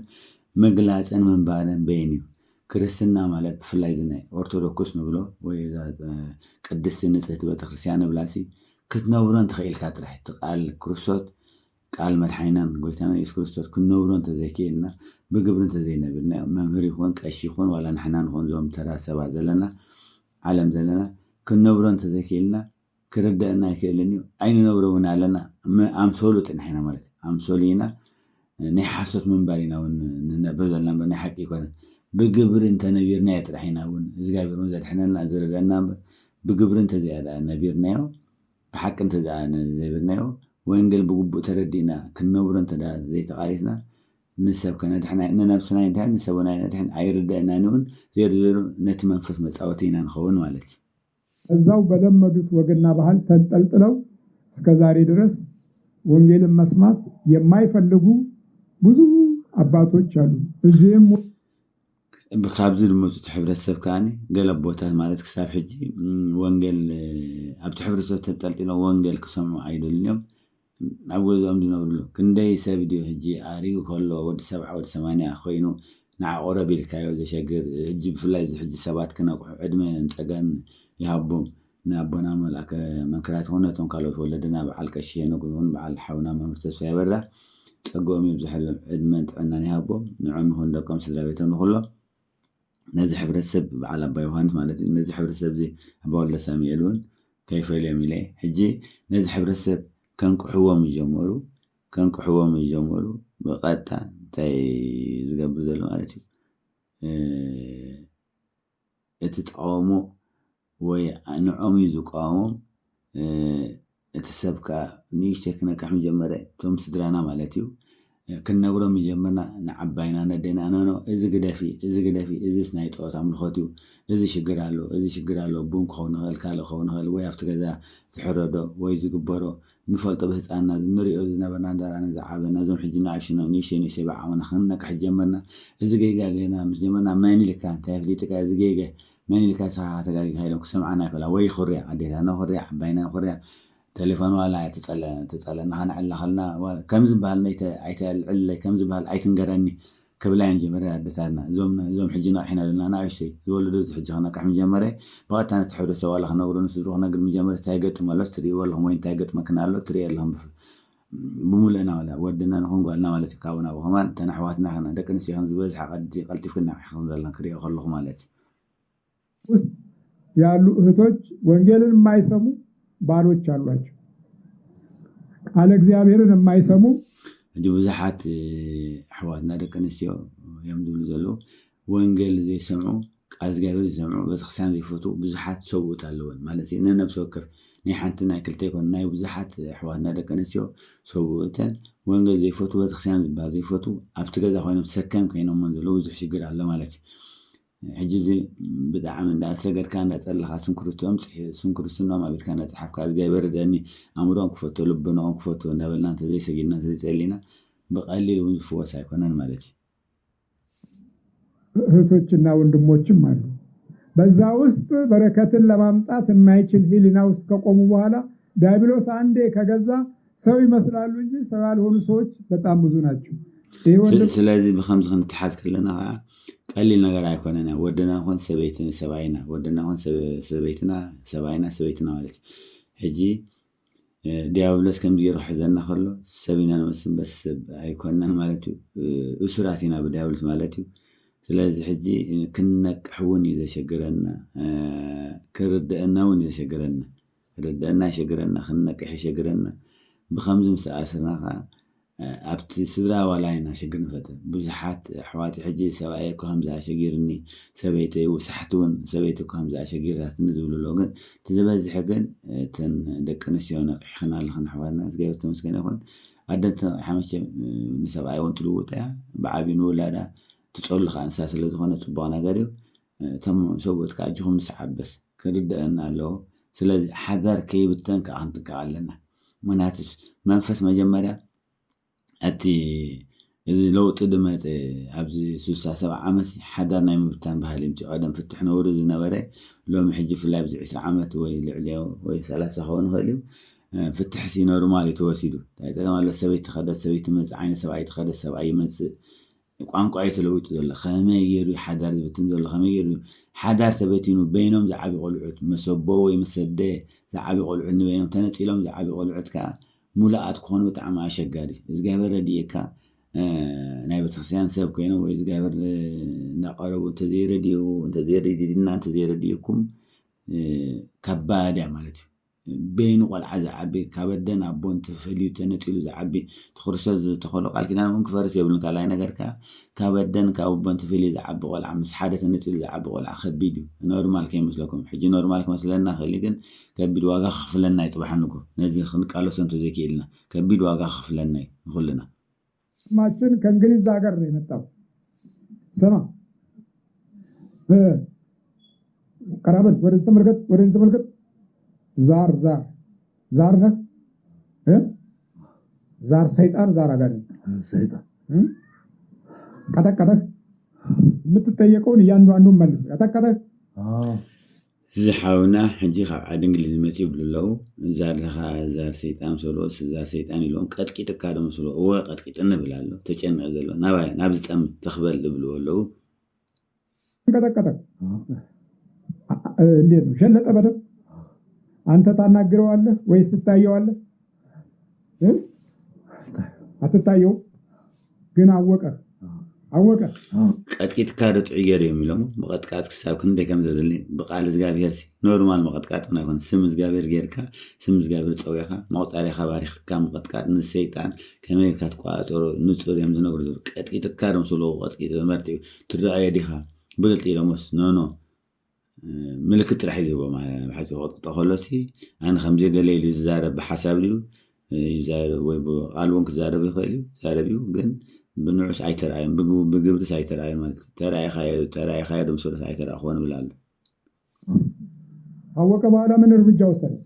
Speaker 1: ምግላፅን ምንባርን በይን እዩ። ክርስትና ማለት ብፍላይ ዝናይ ኦርቶዶክስ ንብሎ ወይ ቅድስቲ ንፅሕቲ ቤተክርስትያን ንብላሲ ክትነብሮ እንተኽኢልካ ጥራሕ ቃል ክርስቶስ ቃል መድሓኒናን ጎይታና ኢየሱስ ክርስቶስ ክንነብሮ እንተዘይክኢልና ብግብሪ እንተዘይነብርና መምህር ይኹን ቀሺ ይኹን ዋላ ንሕና ንኾን ዞም ተራ ሰባት ዘለና ዓለም ዘለና ክንነብሮ እንተዘይክኢልና ክርዳእና ኣይክእልን እዩ። ኣይንነብሮ እውን ኣለና ኣምሰሉ ጥንሒና ማለት ኣምሰሉ ኢና ናይ ሓሶት ምንባር ኢና እውን ንነብር ዘለና እምበር ናይ ሓቂ ይኮነን። ብግብሪ እንተነቢርና ጥራሕ ኢና እውን እግዚኣብሔር እውን ዘድሕነና ዝረዳእና እምበር ብግብሪ እንተዘይነቢርናዮ ብሓቂ እንተዘይነቢርናዮ ወንጌል ብግቡእ ተረዲእና ክንነብሮ እንተዳ ዘይተቃሊስና ንሰብ ከነድሕና ንነብስና ይድሕን ንሰብና ይነድሕን ኣይርዳእናን እውን ዜሮ ነቲ መንፈስ መፃወቲ ኢና ንኸውን ማለት እዩ።
Speaker 2: እዛው በለመዱት ወግና ባህል ተንጠልጥለው እስከዛሬ ድረስ ወንጌልን መስማት የማይፈልጉ ብዙ አባቶች አሉ። እዚህም
Speaker 1: ካብዚ ዝመፁት ሕብረተሰብ ከዓኒ ገለ ቦታት ማለት ክሳብ ሕጂ ወንጌል ኣብቲ ሕብረተሰብ ተንጠልጢሎም ወንጌል ክሰምዑ ኣይደልን እዮም። ኣብ ገዝኦም ዝነብሩሉ ክንደይ ሰብ ድዩ ሕጂ ኣርዩ ከሎ ወዲ 70 ወዲ 80 ኮይኑ ንዓቆረ ቤልካዮ ዘሸግር ሕጂ ብፍላይ ሕጂ ሰባት ክነቁሑ ዕድመ ፀገም ይሃቦም ንኣቦና መልኣከ መንክራት ሆነ እቶም ካልኦት ወለድና በዓል ቀሺ ሄኖክ ይኹን በዓል ሓውና መምህር ተስፋ ይበራ ፀጎኦም ይብዝሐሎም ዕድመን ጥዕናን ይሃቦም ንዖም ይኹን ደቆም ስድራ ቤቶም ንኩሎም ነዚ ሕብረተሰብ በዓል ኣባ ዮሃንስ ማለት እዩ ነዚ ሕብረተሰብ እዚ ኣባ ወልደ ሳሙኤል እውን ከይፈልዮም ኢለ ሕጂ ነዚ ሕብረተሰብ ከንቅሕዎም ይጀመሩ ብቐጥታ እንታይ ዝገብር ዘሎ ማለት እዩ እቲ ተቃውሞ ونعومي زقامهم اتسبك نيش تكنكح مجمرة توم سدرانا مالتيو كنا نقولهم مجمرنا نعباينا ندينا أنا إذا قدافي إذا سنايت أو تعمل خاطيو إذا شجرالو بوم خونه الكالو خونه ويافت كذا زحرده ويزقبره نفلت بس أنا نري أذنا بنادر أنا زعبنا زم حجنا عشنا نيشي سبعة ونخلنا كحجمرنا إذا جيجا مجمرنا ماني لكان تهفليتك إذا جيجا ماني لكان ساعة تجاري هاي لو سمعنا كلا وي خريع عديها أنا خريع عباينا خريع تليفون ولا تسأل نحن علا خلنا كم زبال نيت عيت العلة كم زبال عيت نجرني كبلين جمرة عدتنا زوم حجنا إحنا لنا نعيشي يولدوا حجنا كحم جمرة بقت أنا تحول سوالة خنا نقول نسروح نقول مجمرة تاجت ما لستري ولا هم وين تاجت ما كنا له تري لهم بمولنا ولا ودنا نخون قالنا ولا تكاونا وهمان تنحواتنا خنا ده كنا شيء خنزبز قلت فينا خنزلنا كريه خلهم مالتي
Speaker 2: يا لوهتوج وانجيلن ما يسمو ባሮች አሏቸው ቃለ እግዚአብሔርን የማይሰሙ
Speaker 1: እንጂ ብዙሓት አሕዋትና ደቂ ኣንስትዮ የምድሉ ዘሎ ወንጌል ዘይሰምዑ ቃል እግዚአብሔር ዘይሰምዑ ቤተክርስትያን ዘይፈቱ ብዙሓት ሰውት ኣለውን ማለት እዩ ነፍሲ ወከፍ ናይ ሓንቲ ናይ ክልተ ይኮን ናይ ብዙሓት ኣሕዋትና ደቂ ኣንስትዮ ሰውእተን ወንጌል ዘይፈቱ ቤተክርስትያን ዝበሃል ዘይፈቱ ኣብቲ ገዛ ኮይኖም ሰከም ኮይኖም ዘሎ ብዙሕ ሽግር ኣሎ ማለት እዩ حجزي بدعم من السجر كان أتألق على سنكرتهم ما بيت كان أتحف كأزجاي برد أني أمرهم كفتوا لبنا كفتوا نبلنا تزي سجلنا تزي سألينا بقليل ونفوا سايكونان مالتي
Speaker 2: እህቶችና ወንድሞችም አሉ በዛ ውስጥ በረከትን ለማምጣት የማይችል ህሊና ውስጥ ከቆሙ በኋላ ዲያብሎስ አንዴ ከገዛ ሰው ይመስላሉ እንጂ ሰው ያልሆኑ ሰዎች በጣም ብዙ ናቸው
Speaker 1: ስለዚህ በخمس ክንተሓዝ ከለና ቀሊል ነገር አይኮነና ወደና ሆን ሰበይትና ሰባይና ወደና ሆን ሰበይትና ሰባይና ሰበይትና ማለት እጂ ዲያብሎስ ከም ዲሮ ሕዘና ከሎ ሰቢና መስበስ አይኮነን ማለት እስራቲና በዲያብሎስ ማለት ስለዚህ ሕጂ ክንነቅሕውን ይዘሸግረና ክርደእናውን ይዘሸግረና ክርደእና ይሸግረና ክንነቅሕ ይሸግረና بخمس مسأسرنا أبت سدرا ولاينا شجر نفته بزحات حواتي حجي سواء كهمزة شجرني سبيته وسحتون سبيته كهمزة شجرات نزول اللوجن تزبز حجن تن دكنسيون خنا لخن حوالنا زجاج تمسكين أخون عدت حمش نسبعي وانتلوتها بعابين ولا لا تقول لك عن أساس اللي تخونه تبغانا قريو تم سوت كأجهم نسحب بس كرد أن له سلذ حذر كي بتنك عن تكعلنا مناتس منفس مجمرة أتي إذا لو تدمت أبزي سوسة 7 عمس حدا نايم بتان بهالمتي عدم فتحنا ورزنا وري لو محجي في اللابز 10 عمت ويلعليو وي 3 خون غليو فتح سي نورمالي توسيدو تايتما لو سويت خدت سويت مز عين 7 خدت 7 مز ቋንቋ የተለውጥ ዘሎ ከመይ ገይሩ ሓዳር ዝብትን ዘሎ ከመይ ገይሩ ሓዳር ተበቲኑ በይኖም ዝዓቢ ቆልዑት መሰቦ ወይ መሰደ ዝዓቢ ቆልዑት ንበይኖም ተነፂሎም ዝዓቢ ቆልዑት ከዓ ሙላኣት ክኾኑ ብጣዕሚ ኣሸጋሪ እግዚኣብሔር ረድኤካ ናይ ቤተክርስትያን ሰብ ኮይኖም ወይ እግዚኣብሔር እናቐረቡ እንተዘይረድዩኩም ከባድ እያ ማለት እዩ بين قلعة زعبي كابدنا أبون تفليو تنتيلو زعبي تخرسز تخلق على كنا ممكن فرس يبلون كلاي نجارك كابدنا كأبون تفلي زعبي قلعة مسحادة تنتيلو زعبي قلعة خبيدو نورمال كي مثلكم حجي نورمال كمثلنا خليكن كبيد واقع خفلنا يتبحنكم نزل خنق على سنتو زكي لنا كبيد واقع خفلنا نقولنا
Speaker 2: ماشين كإنجليز داعر لي نتاو سما كرامل ورد تملكت زار نه زار سيطان زار أغاني
Speaker 3: سيطان
Speaker 2: كتك متتيقون ياندو عندهم ملس كتك
Speaker 1: زحاونا حجي عاد انجليز متي بلو زار لها زار سيطان سولو زار سيطان يلون قد كي تكادم سولو هو قد كي تنبلالو تጨነቅ ዘሎ ናባይ ናብ ዝጠም ተخبل ብልዎ ለው
Speaker 2: كتك እንዴት ነው ሸለጠ በደም አንተ ታናግረዋለህ ወይስ ትታየዋለህ አትታየው ግን አወቀ ቀጥቂት ካደት ዕየር የሚለው በቀጥቃት ክሳብ ክንደ ከም ዘደልኒ በቃል እግዚአብሔር ኖርማል መቀጥቃት ነው ስም እግዚአብሔር ጌርካ ስም እግዚአብሔር ጸውያካ ማውጣሪያ ከባሪክ ካም መቀጥቃት ንሰይጣን ከመልካ ተቋጥሮ ንጹር የምዝነግሩ ዘር ቀጥቂት ካደም ስለ ቀጥቂት መርጥ ትራአየ ዲኻ ብልጥ ይለምስ ኖ
Speaker 1: ملكت رح يجيبه مع حسب خط خلصي أنا خمسة قليل يزارب بحساب ليه يزارب وقالون كزارب يخيلي زاربيو جن بنعش أي ترى بجبر أي ترى ما ترى خير مسؤول أي ترى أخوان بالله
Speaker 2: هو كمان من الرجال وصل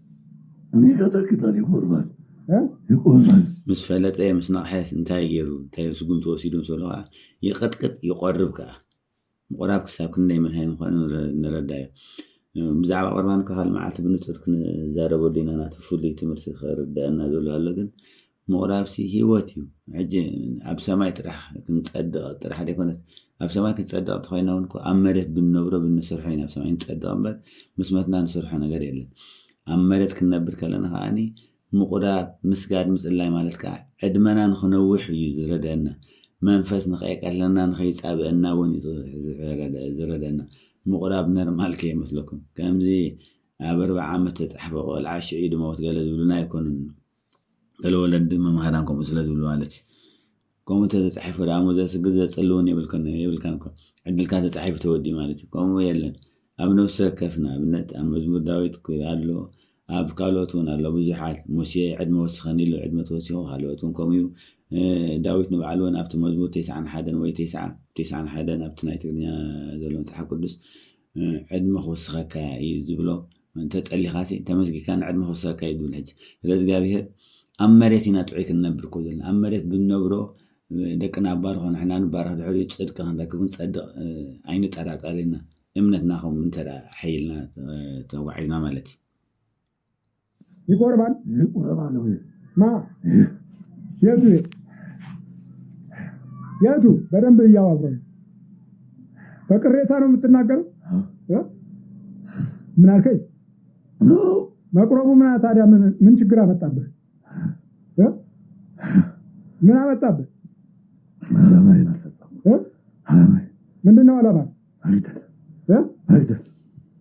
Speaker 3: نيجاتك كتاني قربان يقربان
Speaker 1: مش فلت أي مش ناحية انتهي يرو انتهي سجون توسيدون سولها يقطقط يقربك مقربك ساكن دايما هاي مخان نردايا بزعب قربان كهال معات بنصر كن زاربو دينا ناتفولي تمرس خير دانا دول هلقن مقرب سي هيواتيو عجي أب سماي ترح كنت تصدق ترح دي كنت أب سماي كنت تصدق تخينا ونكو أمرت بالنبرة بالنسرحين أب سماي تصدق أمبر مسمتنا نسرحنا غير أمرت كنا بركلنا هاني مقرب مسجد مثل الله مالك عدمنا نخنوح يزردنا منفس نخيك لنا نخيس أبنا وني زردنا مقرب نرمال كي مثلكم كم زي أبربع عامة تحبوا العاش عيد موت قال لنا يكون الولد ما مهرانكم مثل الوالد كم تتحفر عمو زي سجد تسألوني بالكنكم عدل كانت تحفر تودي مالتي كم يلن أبنو سكفنا بنت أم مزمور داويد قال له أب قالوتون الله بزحات موسى عد موسخني له عد متوسخه قالوتون كميو داويد نبعلون أبت مزمور 9 حدا وي 9 حدا أبت نايتنيا زلون تحق قدس عد مخوسخك يزبلو أنت تسألي خاسي تمسكي كان عد مخوسخك يدول الحج لازم قابيه أمريتنا تعيك النبر كودل أمريت بالنبرو دكنا بارهون إحنا نباره دعوري تصدق هندكون تصدق عين ترات علينا إمنتنا هم من ترى حيلنا توعينا مالتي
Speaker 2: يقربان
Speaker 3: يقربان
Speaker 2: ما يدو بدن بياوابرو فكريتا ነው የምትናገረው ምን አልከኝ መቅረቡ ምን ታዲያ ምን ችግር አመጣብህ ምን አመጣብህ
Speaker 3: አላማዬ አልፈጸምኩም አላማዬ
Speaker 2: ምንድነው አላማ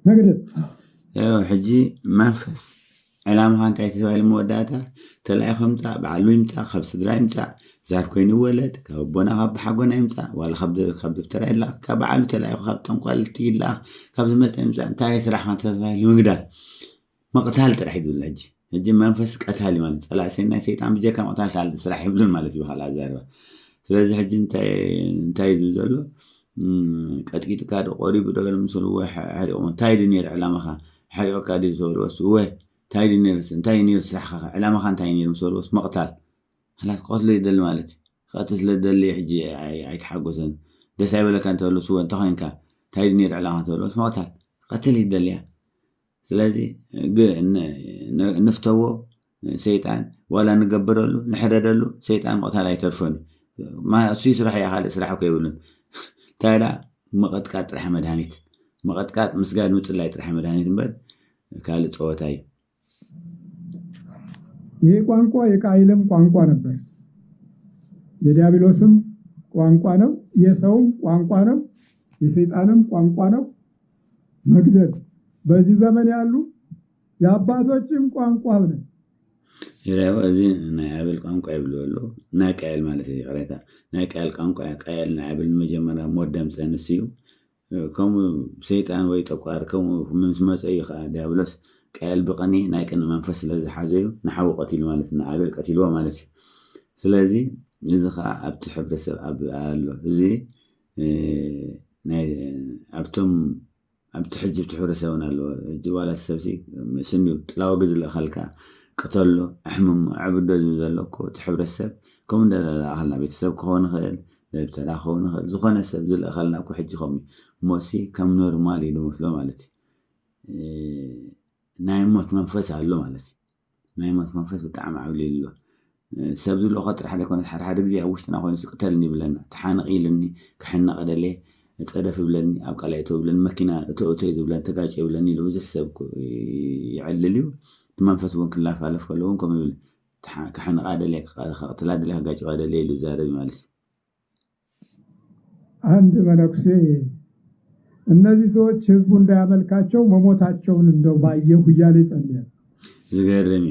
Speaker 3: መግደል
Speaker 1: حجي منفس علامة أنت تبغى الموداتها تلاقي خمسة بعلو يمتى خبز درا يمتى زاف كوين ولد كبونا خب حقنا يمتى ولا خبز بترى لا كبعلو تلاقي خبز قالتي لا خبز مثلا يمتى أنت يسرح ما تفهم المقدار ما قتال ترى حيد ولا جي الجيم منفس قتال مالت لا سينا سيتام بيجي كم قتال قال سرح يبلون مالت بحال زاربة ስለዚህ ሕጂ እንታይ ዝብዘሎ ቀጥቂጥ ካደ ቆሪቡ ደገል ምስሉ ወይ ሓሪቆም እንታይ ድንየር ዕላማኻ ሓሪቆ ካዲ ዝብለወስ ወይ እንታይ ድንየር እንታይ ኒር ስራሕኻ ዕላማኻ እንታይ ኒር ምስልወስ መቕታል ሓላት ቆትሎ ይደሊ ማለት ቀትል ስለደሊ ሕጂ ኣይተሓጎሰን ደስ ኣይበለካ እንተበለስ ወይ እንተኾይንካ እንታይ ድንየር ዕላማኻ እንተበለወስ መቕታል ቀትል ይደልያ ስለዚ ንፍተዎ ሰይጣን ዋላ ንገብረሉ ንሕረደሉ ሰይጣን መቕታል ኣይተርፈን ما أسوي سرح يا خالد سرح وكيبلون تالا مقدكات رح مدهانيت مقدكات مسجد مثل لا يترح مدهانيت بد خالد صوتاي
Speaker 2: ይሄ ቋንቋ የቃይልም ቋንቋ ነበር የዲያብሎስም ቋንቋ ነው የሰውም ቋንቋ ነው የሰይጣንም ቋንቋ ነው መግደል በዚህ ዘመን ያሉ የአባቶችም ቋንቋ ነው
Speaker 1: يراو أزين نعابل قانقا يبلولو ناكايل مالتي قريتا ناكايل قانقا قايل نعابل مجمرة مودم سانسيو كم سيطان ويتقار كم من سماس أي ديابلس قايل بقني ناكن منفس لذي حازيو نحو قتيل مالتي نعابل قتيلوا مالتي سلازي لذخا أبتحب رسب أبقالو زي أبتم أبتحجب تحورسونا له جوالات السبسي سنيو تلاو قزل خلقا قتلوا أحمم عبده زلوا كو تحبر السب كم ده أهلنا بيت السب كون خيل لبتنا خون خيل زخنا السب زل أهلنا كو حج خمي موسي كم نور مالي لو مثله مالتي نايمات منفس على مالتي نايمات منفس بتعم عولي له السب زل أخطر حدا كون حد دي أوش تنا خون قتلني بلنا تحانق إلني كحنا قدلي تصدف بلني أبقى لقيته بلن مكينة تأتيت بلن تقاش بلني لو زح سب يعلليو منفس بون كلا فالف كلهم كم يقول كحن قاعد لك قتلاد لك قاعد قاعد لي لزارب مالس
Speaker 2: አንድ መነኩሴ እነዚህ ሰዎች ህዝቡ እንዳያመልካቸው መሞታቸውን እንደው ባየሁ እያለ ይጸልያል
Speaker 1: ዝገረም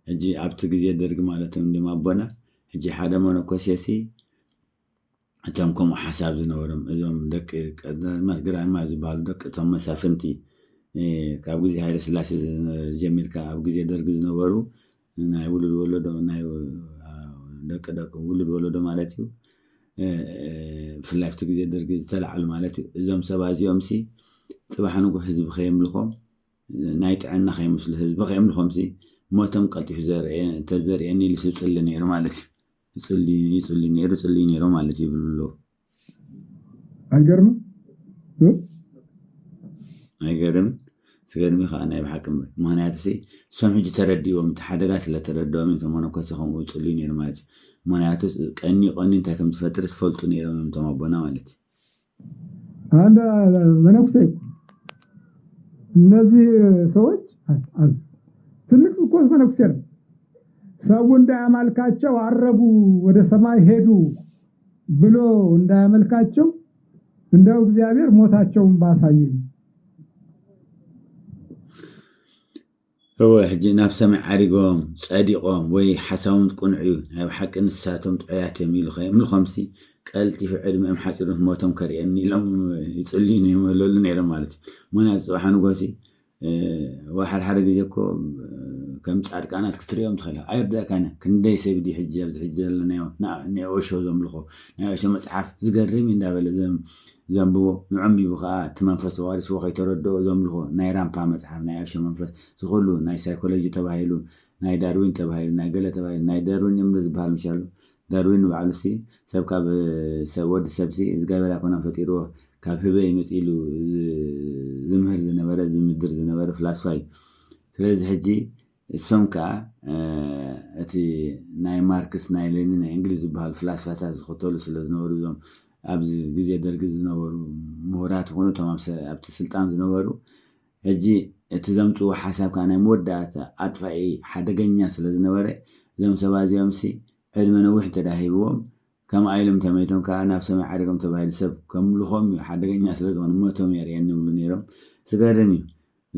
Speaker 1: ሕጂ ኣብቲ ግዜ ደርግ ማለት እንደማቦና ሕጂ ሓደ መነኮሴ እቶም ከምኡ ሓሳብ ዝነበሮም እዞም ደቂ ግራማ ዝበሃሉ ደቂ እቶም መሳፍንቲ ካብ ግዜ ሃይለ ስላሴ ጀሚርካ ኣብ ግዜ ደርጊ ዝነበሩ ናይ ውሉድ ወለዶ ናይ ደቂ ውሉድ ወለዶ ማለት እዩ ብፍላይ ኣብቲ ግዜ ደርጊ ዝተላዓሉ ማለት እዩ እዞም ሰባት እዚኦም ፅባሕ ንጉህ ህዝቢ ከየምልኾም ናይ ጥዕና ከይመስሉ ህዝቢ ከየምልኾም ሞቶም ቀልጢፉ ተዘርእየኒ ኢሉ ይፅሊ ነይሩ ማለት እዩ ይፅሊ ነይሩ ማለት ይብሉ ኣይገርምን ስገድሚ ከዓ ናይ ብሓቂ ምክንያቱ እሶም ሕጂ ተረዲዎም እቲ ሓደጋ ስለተረድኦም እቶም መነኮሴ ከምኡ ይፅልዩ ነይሩ ማለት እዩ ምክንያቱ ቀኒ እንታይ ከም ዝፈጥር ዝፈልጡ ነይሮም እቶም ኣቦና ማለት
Speaker 2: እዩ አንድ መነኩሴ እነዚህ ሰዎች ትልቅ እኮ መነኩሴ ነው ሰው እንዳያመልካቸው አረጉ ወደ ሰማይ ሄዱ ብሎ እንዳያመልካቸው እንደው እግዚአብሔር ሞታቸውን ባሳየኝ
Speaker 1: هو حجي ناب سمع عريقهم صديقهم وي حساهم قنعيو هاي حق نساتهم طعيات يميلو خيم الخمسي قالتي في علم ام حسرهم موتهم كرياني لهم يصليني يملولن يرا مالتي مناز وحنو غسي واحد حرق يجيكو كم صادقانات كتريوم تخلا ايردا كان كندي سيبدي حجي ابز حجي لنا نا وشو زملخو نا وشو مصحف زغرمي اندابل زنبو نعمبي بخا تمنفس وارث وخي تردو زملخو ناي رامبا مصحف ناي وشو منفس زخلو ناي سايكولوجي تباهيلو ناي داروين تباهيلو ناي غلا تباهيلو ناي داروين يمز بحال مشالو داروين وعلوسي سبكا سود سبسي زغابلا كنا فطيرو كاب هبي مصيلو زمهر زنبره زمدر زنبره فلاسفاي ስለዚህ ሕጂ እሶም ከዓ እቲ ናይ ማርክስ ናይ ሌኒን ናይ እንግሊዝ ዝበሃል ፍላስፋታት ዝኽተሉ ስለ ዝነበሩ እዞም ኣብዚ ግዜ ደርጊ ዝነበሩ ምሁራት ኮኑ እቶም ኣብቲ ስልጣን ዝነበሩ ሕጂ እቲ ዘምፅዎ ሓሳብ ከዓ ናይ መወዳእታ ኣጥፋኢ ሓደገኛ ስለ ዝነበረ እዞም ሰባት እዚኦም ዕድመ ነዊሕ ተዳሂብዎም ከም ኣይሎም ተመይቶም ከዓ ናብ ሰማይ ዓሪጎም ተባሂሉ ሰብ ከምልኾም ሓደገኛ ስለ ዝኾነ ሞቶም የርእየኒ ይብሉ ነይሮም ዝገርም እዩ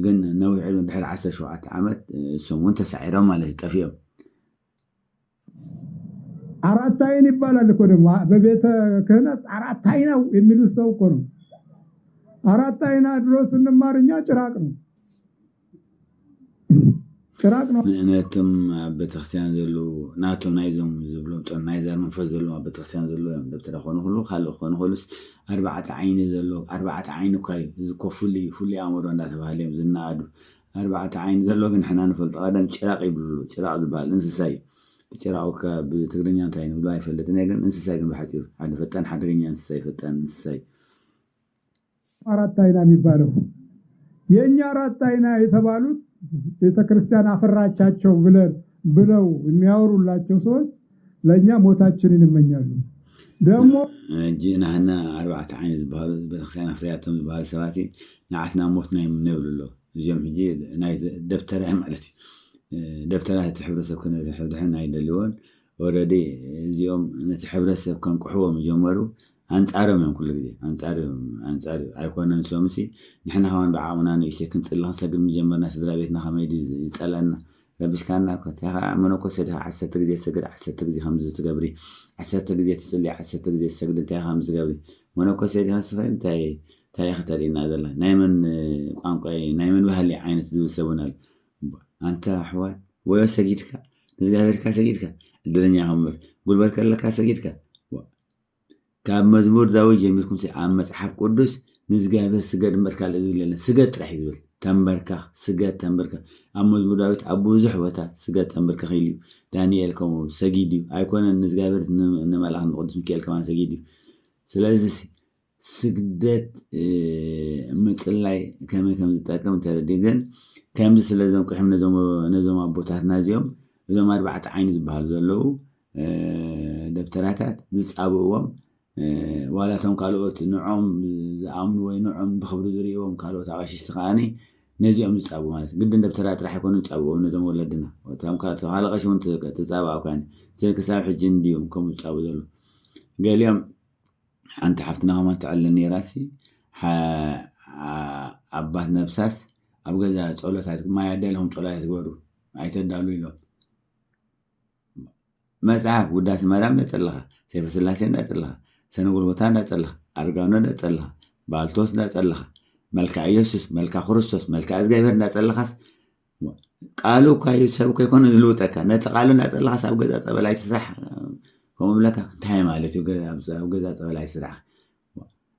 Speaker 1: ግን ነዊሕ ዕድመ ድሕሪ 17 ዓመት እሶም እውን ተሳዒሮም ማለት ጠፊኦም
Speaker 2: አራት አይን ይባላል እኮ ደግሞ በቤተ ክህነት አራት አይናው የሚሉ ሰው እኮ ነው አራት አይና ድሮ ስንማርኛ ጭራቅ ነው
Speaker 1: ነቶም ቤተክርስቲያን ዘሎ ናቶም ናይዞም ዝብሎም ጦር ናይዘር መንፈስ ዘሎ ቤተክርስቲያን ዘሎ ደብተራ ኮኑ ሁሉ ካልኦ ኮኑ ሁሉስ ኣርባዕተ ዓይኒ ዘሎ ኣርባዕተ ዓይኒ ካዩ ዝኮፍሉ ፍሉ ኣእምሮ እንዳተባሃለ እዮም ዝናኣዱ ኣርባዕተ ዓይኒ ዘሎ ግን ሕና ንፈልጦ ቀደም ጭራቅ ይብሉ ጭራቅ ዝበሃል እንስሳ እዩ ጭራቅ ብትግርኛ እንታይ ንብሎ ኣይፈልጥን ግን እንስሳ ግን ብሓፂሩ ሓደ ፈጣን ሓደገኛ እንስሳ ይፈጣን እንስሳ
Speaker 2: አራት አይና የሚባለው የኛ አራት አይና የተባሉት ቤተክርስቲያን አፈራቻቸው ብለው የሚያወሩላቸው ሰዎች ለኛ ሞታችንን ይመኛሉ ደግሞ
Speaker 1: ጂናና አርባዕተ ዓይኒ ዝበሃሉ ቤተክርስቲያን አፍራያቶም ዝበሃሉ ሰባቲ ንዓትና ሞትና የምንብልሎ እዚኦም ሕጂ ናይ ደብተራ ማለት ደብተራ እቲ ሕብረተሰብ ክነዝሕድሕን ኣይደልዎን ኦልሬዲ እዚኦም ነቲ ሕብረተሰብ ከንቁሕዎም ጀመሩ አንጻሮም ያን ኩሉ ግዜ አንጻር አይኮነን ሶምሲ ንሕና ኸማን በዓሙና ንእሽተይ ክንፅልኽን ሰግድ ምጀመርና ስድራ ቤትና ከመይድ ይፀለአና ረቢሽካና ኮታ መነኮሴ ድኻ 10 ግዜ ሰግድ 10 ግዜ ከምዚ ትገብሪ 10 ግዜ ትፅሊ 10 ግዜ ሰግድ እንታይ ከምዚ ትገብሪ መነኮሴ ድኻ እንታይ ተሪእና ዘላ ናይ መን ቋንቋ ናይ መን ባህሊ ዓይነት ዝብል ሰብን ኣሎ አንተ ኣሕዋት ወዮ ሰጊድካ ንእግዚኣብሔርካ ሰጊድካ እድለኛ ከምር ጉልበት ከለካ ሰጊድካ ካብ መዝሙር ዳዊት ጀሚርኩም ኣብ መጽሓፍ ቅዱስ ንእግዚኣብሔር ስገድ እምበር ካልእ ዝብል የለን ስገድ ጥራሕ ዝብል ተንበርካ ስገድ ተንበርካ ኣብ መዝሙር ዳዊት ኣብ ብዙሕ ቦታ ስገድ ተንበርካ ኢሉ ዳንኤል ከምኡ ሰጊድ እዩ ኣይኮነን ንእግዚኣብሔር ንመልኣክ ንቅዱስ ሚካኤል ከማን ሰጊድ እዩ ስለዚ ስግደት ምፅላይ ከመይ ከም ዝጠቅም ተረዲ ግን ከምዚ ስለዞም ቅሕም ነዞም ኣቦታትና እዚኦም እዞም ኣርባዕተ ዓይኒ ዝበሃሉ ዘለዉ ደብተራታት ዝፃብእዎም ዋላቶም ካልኦት ንዖም ዝኣምኑ ወይ ንዖም ብክብሪ ዝርእዎም ካልኦት ኣቐሽሽቲ ከዓኒ ነዚኦም ዝፃብኡ ማለት ግድን ደብተራ ጥራሕ ኣይኮኑ ዝፃብእዎም ነዞም ወለድና እቶም ካልእ ቀሺ እውን ተፃብኣውካኒ ስለ ክሳብ ሕጂ እንድዮም ከምኡ ዝፃብኡ ዘሎ ገሊኦም ሓንቲ ሓፍትና ከማ ትዕለን ነይራሲ ኣባት ነብሳስ ኣብ ገዛ ፀሎታት ማይ ኣዳልዮም ፀሎታት ዝገበሩ ኣይተዳሉ ኢሎም መጽሐፍ ውዳሴ ማርያም እንዳጠለኻ ሰይፈ ስላሴ እንዳጠለኻ ሰነጉልቦታ እንዳጸለኻ ኣርጋኖ እንዳጸለኻ ባልቶስ እንዳጸለኻ መልካ ኢየሱስ መልካ ክርስቶስ መልካ እግዚአብሔር እንዳጸለኻስ ቃሉ ካዩ ሰብ ከይኮነ ዝልውጠካ ነቲ ቃሉ እንዳጸለኻስ ኣብ ገዛ ጸበላይ ትስራሕ ከምኡ ብለካ እንታይ ማለት እዩ ኣብ ገዛ ጸበላይ ትስራሕ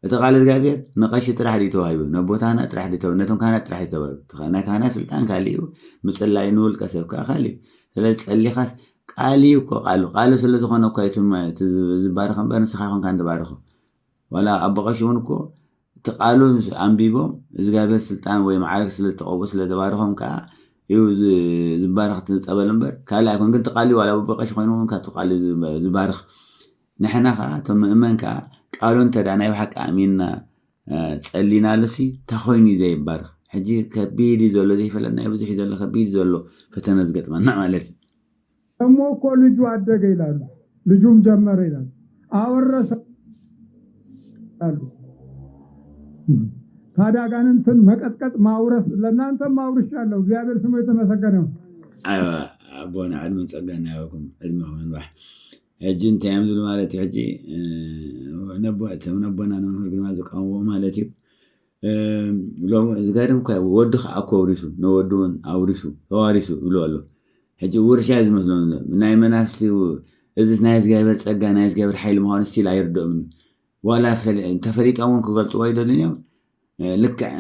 Speaker 1: እቲ ቃል እግዚአብሔር ንቀሺ ጥራሕ ዲ ተዋሂቡ ነቦታና ጥራሕ ዲ ተዋሂቡ ነቶም ካህናት ጥራሕ ዲ ተዋሂቡ ናይ ካህናት ስልጣን ካሊኡ ምጽላይ ንውልቀ ሰብካ ካሊኡ ስለዚ ጸሊኻስ ቃልዩ እኮ ቃሉ ስለ ዝኾነ እኳ ዝባርኽ እምበር ንስኻ ይኹንካ እንትባርኹ ዋላ ኣቦ ቀሺ እውን እኮ እቲ ቃሉ ኣንቢቦም እግዚአብሔር ስልጣን ወይ ማዕረግ ስለተቐብኡ ስለተባርኾም ከዓ እዩ ዝባርኽ ጸበል እምበር ካልእ ኣይኮን ግን ተቃልዩ ዋላ ኣቦ ቀሺ ኮይኑ እውን ካብቲ ቃልዩ ዝባርኽ ንሕና ከዓ እቶም ምእመን ከዓ ቃሉ እንተዳ ናይ ብሓቂ ኣሚንና ጸሊናሉሲ ተኾይኑ እዩ ዘይባርኽ ሕጂ ከቢድ እዩ ዘሎ ዘይፈለጥ ናይ ብዙሕ እዩ ዘሎ ከቢድ ዘሎ ፈተነ ዝገጥመና ማለት እዩ
Speaker 2: እሞ እኮ ልጁ አደገ ይላሉ ልጁም ጀመረ ይላሉ አወረሰ አሉ ታዲያ ጋንንትን መቀጥቀጥ ማውረስ ለእናንተም ማውርሻለሁ እግዚአብሔር ስሙ የተመሰገነ ይሁን
Speaker 1: አቦና ዓድመን ጸጋና ያወኩም ዕድሜኹም ንባሕ ሕጂ እንታይ እዮም ዝብሉ ማለት እዩ ሕጂ ነቦና ንመምህር ግርማ ዝቃወምዎ ማለት እዩ ዝገርም እኳ ወዲ ከዓ እኮ ኣውሪሱ ንወዲ እውን ኣውሪሱ ተዋሪሱ ይብሉ ኣሎ ሕጂ ውርሻ እዩ ዝመስሎም ናይ መናፍስቲ እዚ ናይ እግዚኣብሔር ጸጋ ናይ እግዚኣብሔር ሓይሊ ምዃኑ ስቲል ኣይርድኦም ዋላ ተፈሊጦም እውን ክገልጽዎ ይደልን እዮም ልክዕ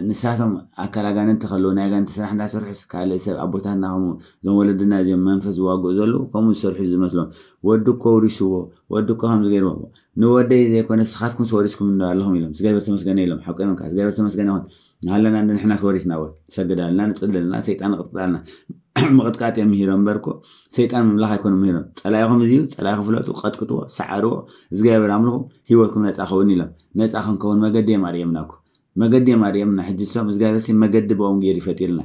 Speaker 1: ንሳቶም ኣካል ኣጋንንቲ ከለዉ ናይ ኣጋንንቲ ስራሕ እንዳሰርሑስ ካልእ ሰብ ኣቦታትና ከምኡ እዞም ወለድና እዚኦም መንፈስ ዝዋግኡ ዘለዉ ከምኡ ዝሰርሑ ዝመስሎም ወዲ እኮ ውሪስዎ ወዲ እኮ ከምዚ ገይርዎ ንወደይ ዘይኮነ ስኻትኩም ወሪስኩም ኣለኹም ኢሎም እግዚኣብሔር ተመስገነ ኢሎም ሓቆም ከዓ እግዚኣብሔር ተመስገነ ይኹን ሃለና ንሕና ወሪስና ወ ሰግዳልና ንጽልልና ሰይጣን ቅጥቅጣልና ምቅጥቃጥ እዮም ምሂሮም እምበርኮ ሰይጣን ምምላኽ ኣይኮኑ ምሂሮም ጸላይኹም እዚዩ ጸላይ ክፍለጡ ቀጥቅጥዎ ሰዓርዎ እግዚኣብሔር ኣምልኹ ሂወትኩም ነፃ ኸውን ኢሎም ነፃ ክንከውን መገዲ እዮም ኣርየምናኩ መገዲ እዮም ኣርየምና ሕጂ ሶም እግዚኣብሔር መገዲ ብኦም ገይሩ ይፈጢርልና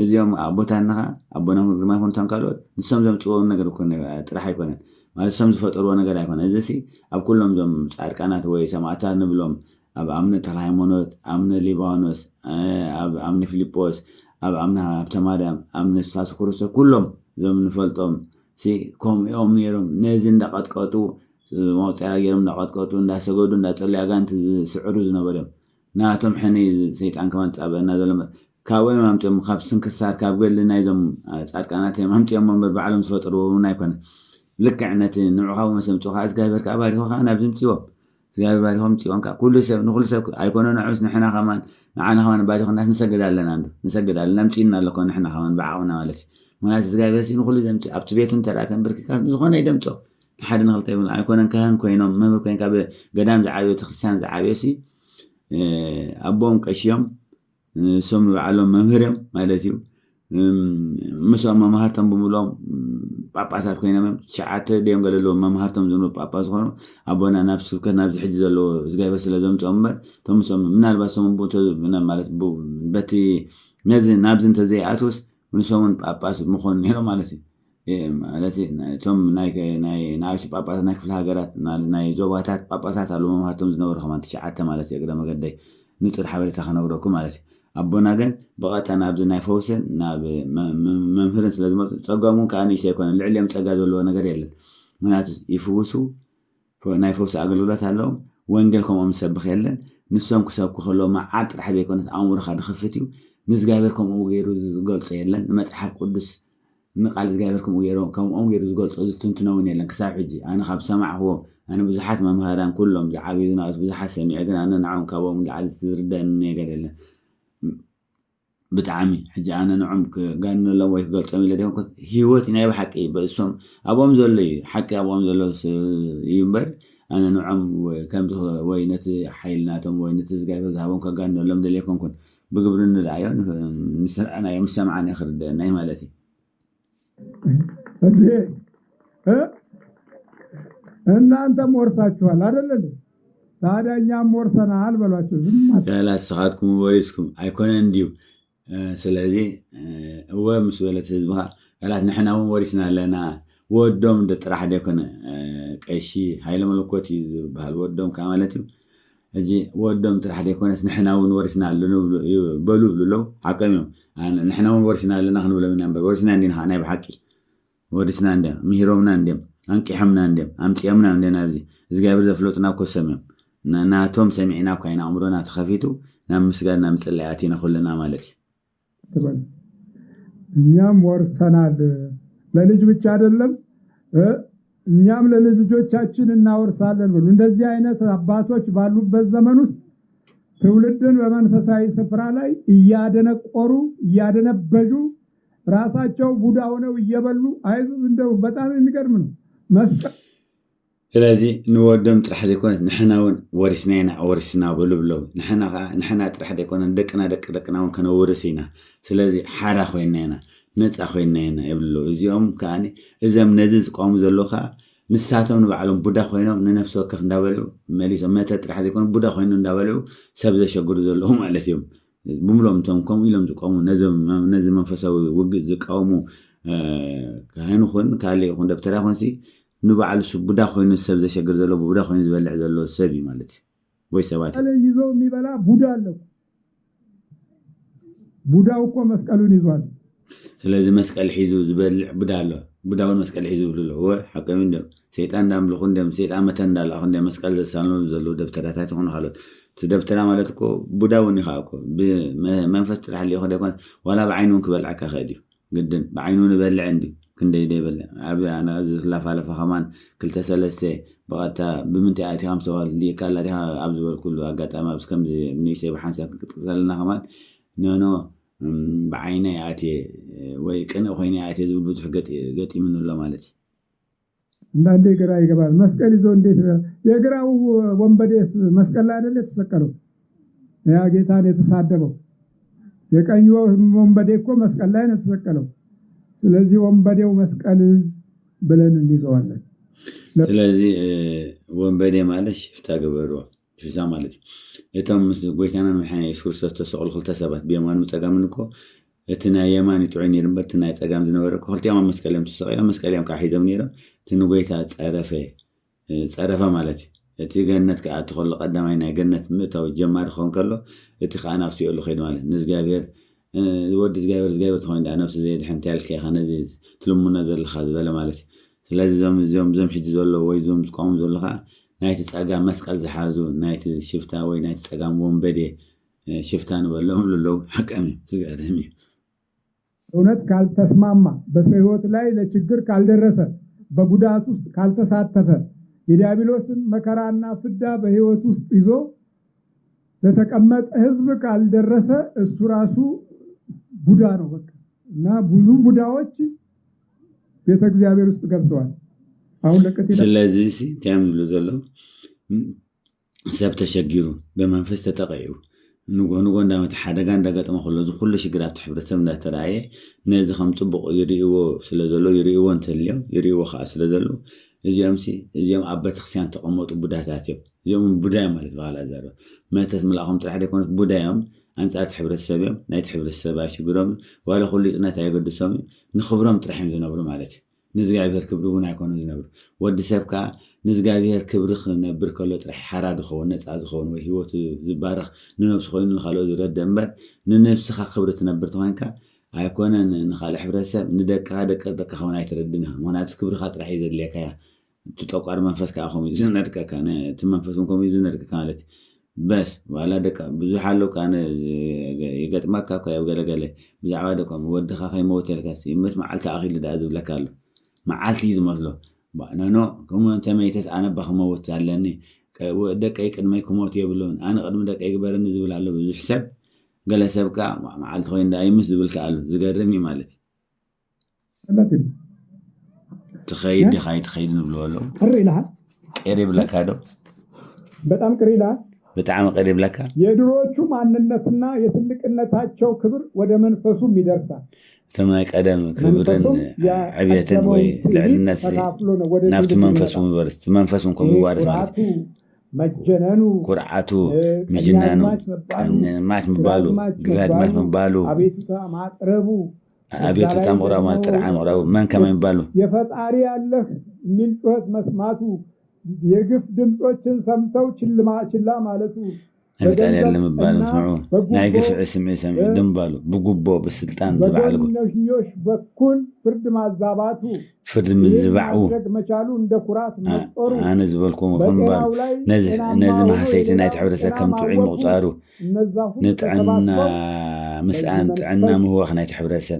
Speaker 1: እዚኦም ኣቦታና ኣቦና ግርማ ይኹን እቶም ካልኦት ንሶም ዘምፅዎ ነገር እኮ ጥራሕ ኣይኮነን ማለት ሶም ዝፈጠርዎ ነገር ኣይኮነ እዚ ሲ ኣብ ኩሎም ዞም ጻድቃናት ወይ ሰማዕታት ንብሎም ኣብ ኣምነ ተክለ ሃይማኖት ኣምነ ሊባኖስ ኣብ ኣምነ ፊልጶስ ኣብ ኣምነ ሃብተ ማርያም ኣምነ ስፋስ ክርስቶስ ኩሎም ዞም ንፈልጦም ከምኦም ነይሮም ነዚ እንዳቐጥቀጡ መውፅራ ገይሮም እንዳቐጥቀጡ እንዳሰገዱ እንዳጸለዩ ኣጋንንቲ ዝስዕሩ ዝነበሮም ናቶም ሕኒ ሰይጣን ከመንጻእ በአና ዘሎ ካብኦም ኣምጥኦም ካብ ስንክሳር ካብ ገድሊ ናይዞም ጻድቃናት እዮም ኣምጥኦም እምበር ባዕሎም ዝፈጠርዎ እውን ኣይኮነ ልክዕ ነቲ ንዑኻዊ መሰምፅኡ ከዓ እግዚኣብሔር ከዓ ባሪኹ ከዓ ናብዚ ምፅዎም እግዚአብሔር ባሪኾም ምፅኦም ከዓ ኩሉ ሰብ ንኩሉ ሰብ ኣይኮነ ንዑስ ንሕና ከማን ንዓና ከማን ባሪኹናት ንሰግድ ኣለና ንሰግድ ኣለና ምፅኢና ኣለኮ ንሕና ከማን ብዓቕና ማለት እዩ ምክንያቱ እግዚኣብሔር ንኩሉ ዘምፅእ ኣብቲ ቤቱ እንተዳ ተንብርክካ ዝኾነ ይደምፆ ንሓደ ንክልተ ይብሉ ኣይኮነን ካህን ኮይኖም መምህር ኮይንካ ብገዳም ዝዓበዩ ቤተክርስትያን ዝዓበየሲ ኣቦም ቀሺዮም ንሶም ንባዕሎም መምህር እዮም ማለት እዩ ምስኦም መምሃርቶም ብምሎም ጳጳሳት ኮይኖም ሸዓተ ድዮም ገለለዎም መምሃርቶም ዝንብሉ ጳጳስ ዝኾኑ ኣቦና ናብ ስብከት ናብዚ ሕጂ ዘለዎ እግዚኣብሔር ስለ ዘምፅኦም እምበር እቶም ምስኦም ምናልባት ሶም ማለት በቲ ነዚ ናብዚ እንተዘይኣትውስ ንሶምን ጳጳስ ምኾኑ ነይሮም ማለት እዩ ማለት እቶም ናይ ጳጳሳት ናይ ክፍለ ሃገራት ናይ ዞባታት ጳጳሳት ኣለዉ መምሃርቶም ዝነበሩ ከማን ሸዓተ ማለት እዩ እግረ መገደይ ንፁር ሓበሬታ ከነግረኩም ማለት እዩ ኣቦና ግን ብቐጥታ ናብዚ ናይ ፈውስን ናብ መምህርን ስለ ዝመፁ ፀጋም እውን ከዓ ንእሽተይ ኣይኮነን ልዕልዮም ፀጋ ዘለዎ ነገር የለን ምክንያቱ ይፍውሱ ናይ ፈውሲ ኣገልግሎት ኣለዎም ወንጌል ከምኦም ዝሰብኽ የለን ንሶም ክሰብኩ ከለዎ መዓል ጥራሕ ዘይኮነት ኣእምሮኻ ድኽፍት እዩ ንእግዚኣብሔር ከምኡ ገይሩ ዝገልፆ የለን ንመፅሓፍ ቅዱስ ንቃል እግዚኣብሔር ከምኦም ገይሩ ዝገልፆ ዝትንትኖ እውን የለን ክሳብ ሕጂ ኣነ ካብ ሰማዕኽዎ ኣነ ብዙሓት መምሃራን ኩሎም ዝዓበዩ ዝናኣሱ ብዙሓት ሰሚዐ ግን ኣነ ንዖም ካብኦም ላዕሊ ዝርዳእኒ ነገር የለን ብጣዕሚ ሕጂ ኣነ ንዖም ክጋንነሎም ወይ ክገልፆም ኢለ ዲኹም ሂወት ናይ ብሓቂ በእሶም ኣብኦም ዘሎ እዩ ሓቂ ኣብኦም ዘሎ እዩ እምበር ኣነ ንዖም ከምዚ ወይ ነቲ ሓይሊ ናቶም ወይ ነቲ እግዚኣብሔር ዝሃቦም ከጋንነሎም ደልየ ኮንኩን ብግብሪ ንርኣዮ ንሰምዓናዮ ምስ ሰምዓናዮ ክርድአና እዩ ማለት እዩ
Speaker 2: እናንተም ወርሳችኋል አይደል ታዲያ እኛም ወርሰናል በሏቸው ዝም
Speaker 1: ያላ ስኻትኩም ወሪስኩም ኣይኮነ እንዲሁ ስለዚ እወ ምስ በለት ህዝብኻ ካላት ንሕና እውን ወሪስና ኣለና ወዶም ጥራሕ ደይኮነ ቀሺ ሃይለ መለኮት እዩ ዝበሃል ወዶም ከዓ ማለት እዩ ሕጂ ወዶም ጥራሕ ደይኮነስ ንሕና እውን ወሪስና ኣለና በሉ ብሉለው ሓቆም እዮም ንሕና እውን ወሪስና ኣለና ክንብሎም ኢና እምበር ወሪስና እንዲና ናይ ብሓቂ ወሪስና እንዲያ ምሂሮምና እንዲም أنك حمنا عندهم أمشيمنا عندنا بزي زجابر زفلوتنا كوسمهم ناتهم سمعنا كاين عمرنا تخفيتو نام مسجدنا مسلعاتنا كلنا مالك
Speaker 2: እኛም ወርሰናል ለልጅ ብቻ አይደለም እኛም ለልጆቻችን እናወርሳለን ብሎ እንደዚህ አይነት አባቶች ባሉበት ዘመን ውስጥ ትውልድን በመንፈሳዊ ስፍራ ላይ እያደነቆሩ እያደነበጁ ራሳቸው ቡዳ ሆነው እየበሉ አይዙ እንደው በጣም የሚገርም ነው መስቀል
Speaker 1: ስለዚህ ንወደም ጥራሕ ዘይኮነ ንሕናውን ወሪስና ብለው ንሕና ጥራሕ ዘይኮነ ደቅናውን ከነወርሲና ስለዚ ሓዳ ኮይና ኢና ነፃ ኮይና ኢና ይብሉ እዚኦም ከዓኒ እዞም ነዚ ዝቆሙ ዘለካ ንሳቶም ንባዕሎም ቡዳ ኮይኖም ንነፍሲ ወከፍ እንዳበልዑ መሊሶም መተ ጥራሕ ዘይኮነ ቡዳ ኮይኑ እንዳበልዑ ሰብ ዘሸግሩ ዘለዉ ማለት እዮም ብምሎም እቶም ከምኡ ኢሎም ዝቆሙ ነዚ መንፈሳዊ ውግእ ዝቃወሙ ካህኑ ኹን ካልእ ኹን ደብተራ ኹንሲ ንባዕሉ ቡዳ ኮይኑ ሰብ ዘሸግር ዘሎ ቡዳ ኮይኑ ዝበልዕ ዘሎ ሰብ እዩ ማለት እዩ ወይ ሰባት
Speaker 2: ይዞ የሚበላ ቡዳ አለው ቡዳው እኮ መስቀሉን ይዟል
Speaker 1: ስለዚህ መስቀል ሒዙ ዝበልዕ ቡዳ አለ ቡዳውን መስቀል ሒዙ ብሎ ወይ ሐቀም እንደ ሰይጣን እንዳምልኹ እንደም ሰይጣን መተ እንዳልኹ እንደ መስቀል ዘሳልኑ ዘሎ ደብተራታት ሆነ ካሎት ደብተራ ማለት እኮ ቡዳውን ይኻኮ መንፈስ ጥራሕ ሊሆ ደኮን ወላ በዓይኑን ክበልዓካ ኸዲ ግድን በዓይኑን በልዕ እንዲ ክንደይ ደይበል ኣብ ኣና ዝላፋለፈ ኸማን ክልተ ሰለስተ በቃታ ብምንታይ ኣቲኻም ሰዋል ሊካላ ዲኻ ኣብ ዝበል ኩሉ ኣጋጣሚ ኣብስ ከም ንእሽተይ ብሓንሳብ ክትቅፅልና ኸማን ኖ بعيني آتي ويكن أخويني آتي ذو بتوح قتي منه الله مالتي.
Speaker 2: عندي قراءة قبل مسكلي زون ديت يقرأ ومبديس مسكلا هذا اللي تسكره يا جيتاني تصادبه يكأنيو ومبديكو مسكلا هنا تسكره سلزي ومبدي ومسكال بلن اللي زوالك.
Speaker 1: سلزي ومبدي معلش افتاق بروح في زمالتي. يتم قويتنا نحن يسكرسة تسأل خلطة سبت بيمان متقام منكو اتنا يماني تعيني رمبر تنا يتقام زنوركو خلط يوم مسكاليم تسأل مسكاليم كاحيدة منيرا تنو قويتها تعرفة مالتي اتي قنت كأتخل قدامينا قنت متى وجمار خون كله اتي خا نفسي يقول له خيد مالي نزقابير ود زقابير تخوين دا نفس زي دحين تالكي خانا زي تلمونا زي الخاذ بلا مالتي سلازي زوم حيجي زولو ويزوم سقوم زولو نايت تساقا مسقل زحازو نايت شفتا وي نايت تساقا ومبدي شفتان ولهم لولو حكمي سقادمي
Speaker 2: እውነት ካልተስማማ በሰይወት ላይ ለችግር ካልደረሰ በጉዳት ውስጥ ካልተሳተፈ የዲያብሎስን መከራና ፍዳ በህይወት ውስጥ ይዞ ለተቀመጠ ህዝብ ካልደረሰ እሱ ራሱ ቡዳ ነው በቃ እና ብዙ ቡዳዎች ቤተ እግዚአብሔር ውስጥ ገብተዋል አሁን ለቀት ይላል
Speaker 1: ስለዚህ ሲታምሉ ዘለው ሰብ ተሸጊሩ በመንፈስ ተጠቀዩ ንጎ እንዳመት ሓደጋ እንዳገጠመ ኩሉ ሽግራት ሕብረተሰብ እንዳተራየ ነዚ ከም ጽቡቕ ይሪእዎ ስለዘሎ ይሪእዎ እንተልዮም ይሪእዎ ከዓ ስለዘሎ እዚኦም ኣብ ቤተክርስትያን ተቐመጡ ቡዳታት እዮም እዚኦም ቡዳይ ማለት በኋላ ዘረ መተት ምላኹም ጥራሕ ደይኮነት ቡዳዮም አንጻት ሕብረተሰብ እዮም ናይቲ ሕብረተሰብ ሽግሮም ዋላ ኩሉ ጥናት ኣይገድሶም ንኽብሮም ጥራሕ እዮም ዝነብሩ ማለት ንዝጋብሔር ክብሪ እውን ኣይኮኑን ዝነብሩ ወዲ ሰብካ ንዝጋብሔር ክብሪ ክነብር ከሎ ጥራሕ ሓራድ ዝኸውን ነፃ ዝኸውን ወይ ህይወቱ ዝባረኽ ንነብሲ ኮይኑ ንኻልኦ ዝረድእ እምበር ንነብስኻ ክብሪ ትነብር ተኮይንካ ኣይኮነን ንኻልእ ሕብረተሰብ ንደቅኻ ደቅኻ እውን ኣይትረድእን ኢኻ ምክንያቱ ክብሪኻ ጥራሕ እዩ ዘድልየካ እያ ትጠቋር መንፈስ ከዓ ከምኡ ዝነድቀካ እቲ መንፈስ እውን ከምኡ ዝነድቀካ ማለት በስ ዋላ ደቃ ብዙሕ ኣለውካ ይገጥመካ እኮ ኣብ ገለገለ ብዛዕባ ደቆም ወድኻ ከይመውት የልካስ ይመት መዓልቲ ኣኺሉ ዳ ዝብለካ ኣሎ መዓልቲ ዝመስሎ ባእነኖ ከምኡ እንተመይተስ ኣነ ባክመውት ኣለኒ ደቀይ ቅድመይ ክሞት የብሉን ኣነ ቅድሚ ደቀይ ግበረኒ ዝብል ኣሎ ብዙሕ ሰብ ገለ ሰብ ከዓ መዓልቲ ኮይኑ ይምስ ዝብልካ ኣሎ ዝገርም እዩ ማለት እዩ ትኸይድ ዲኻ ይትኸይድ ንብሎ ኣለዉ ቀሪብ ለካ ዶ
Speaker 2: በጣም ቅሪላል
Speaker 1: በጣም ቀሪብ ለካ
Speaker 2: የድሮቹ ማንነትና የትልቅነታቸው ክብር ወደ መንፈሱም ይደርሳል
Speaker 1: ተማይ ቀደም ክብርን ዕብየትን ወይ ልዕልነት ናብቲ መንፈሱን ከም ይዋርድ ማለት
Speaker 2: መጀነኑ
Speaker 1: ኩርዓቱ ምጅናኑ ማት ምባሉ ግራት ማት ምባሉ
Speaker 2: አቤቱታ ማቅረቡ
Speaker 1: አቤቱታ ምቅራብ ማለት ጥርዓ ምቅራቡ ማን ከመይ ምባሉ
Speaker 2: የፈጣሪ ያለህ የሚል ጩኸት መስማቱ የግፍ ድምጾችን ሰምተው ችላ ማለቱ
Speaker 1: نبتال يلم بالو سمعوا نايقف اسمعي سمعي دنبالو بقبو بالسلطان زبعلقو
Speaker 2: በጎንዮሽ በኩል ፍርድ ማዛባቱ
Speaker 1: فرد من زبعو
Speaker 2: ማድረግ መቻሉ እንደ ኩራት መቆሩ
Speaker 1: أنا زبالكم وكم بالو نزي ما حسيت نايت حورتها كم تعين مقصارو نتعنا مسأن تعنا مهوخ نايت حورتها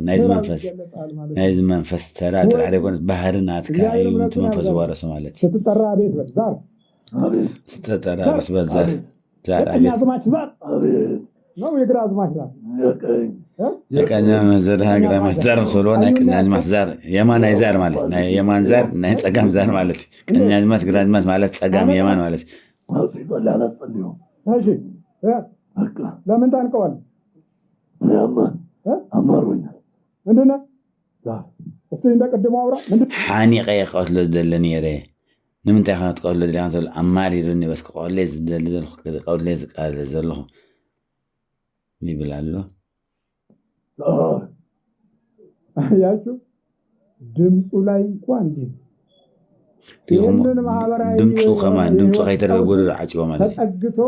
Speaker 1: نايز منفس ترات العربون بحرنا تكاي وانت منفس وارسو مالتي
Speaker 2: ስትጠራ ቤት በዛር
Speaker 1: ستترى بس بزار
Speaker 2: ቀኝ አዝማች ዛር ነው የግራ አዝማች ዛር
Speaker 1: የቀኛ መዘር ሀገራ ማዛር ስለሆነ ቀኛ አዝማች ዛር የማን አይዛር ማለት ነው የማን ዛር ናይ ጸጋም ዛር ማለት ቀኛ አዝማች ግራ አዝማች ማለት ጸጋም የማን ማለት
Speaker 2: እሺ ለምን ታንቀዋል
Speaker 3: አማሩኝ
Speaker 2: ምንድን ነው እስቲ እንደቀድሞ አውራ ምንድን
Speaker 1: ሓኒቀ ይቀትሎ ዘለኒ የረ ንምንታይ ኸ ትቀትሎ ዘለኒ ተል አማሪሩኒ በስ ቆለ ዝደል ዘለኹ ቆለ ዝቃለ ዘለኹ ይብላል
Speaker 2: አያችሁ ድምፁ ላይ እንኳን እንዴ ይሄንን ማህበራዊ
Speaker 1: ድምፁ ከማን ድምፁ ከይተረጎደ አጭው ማለት
Speaker 2: ተጠግቶ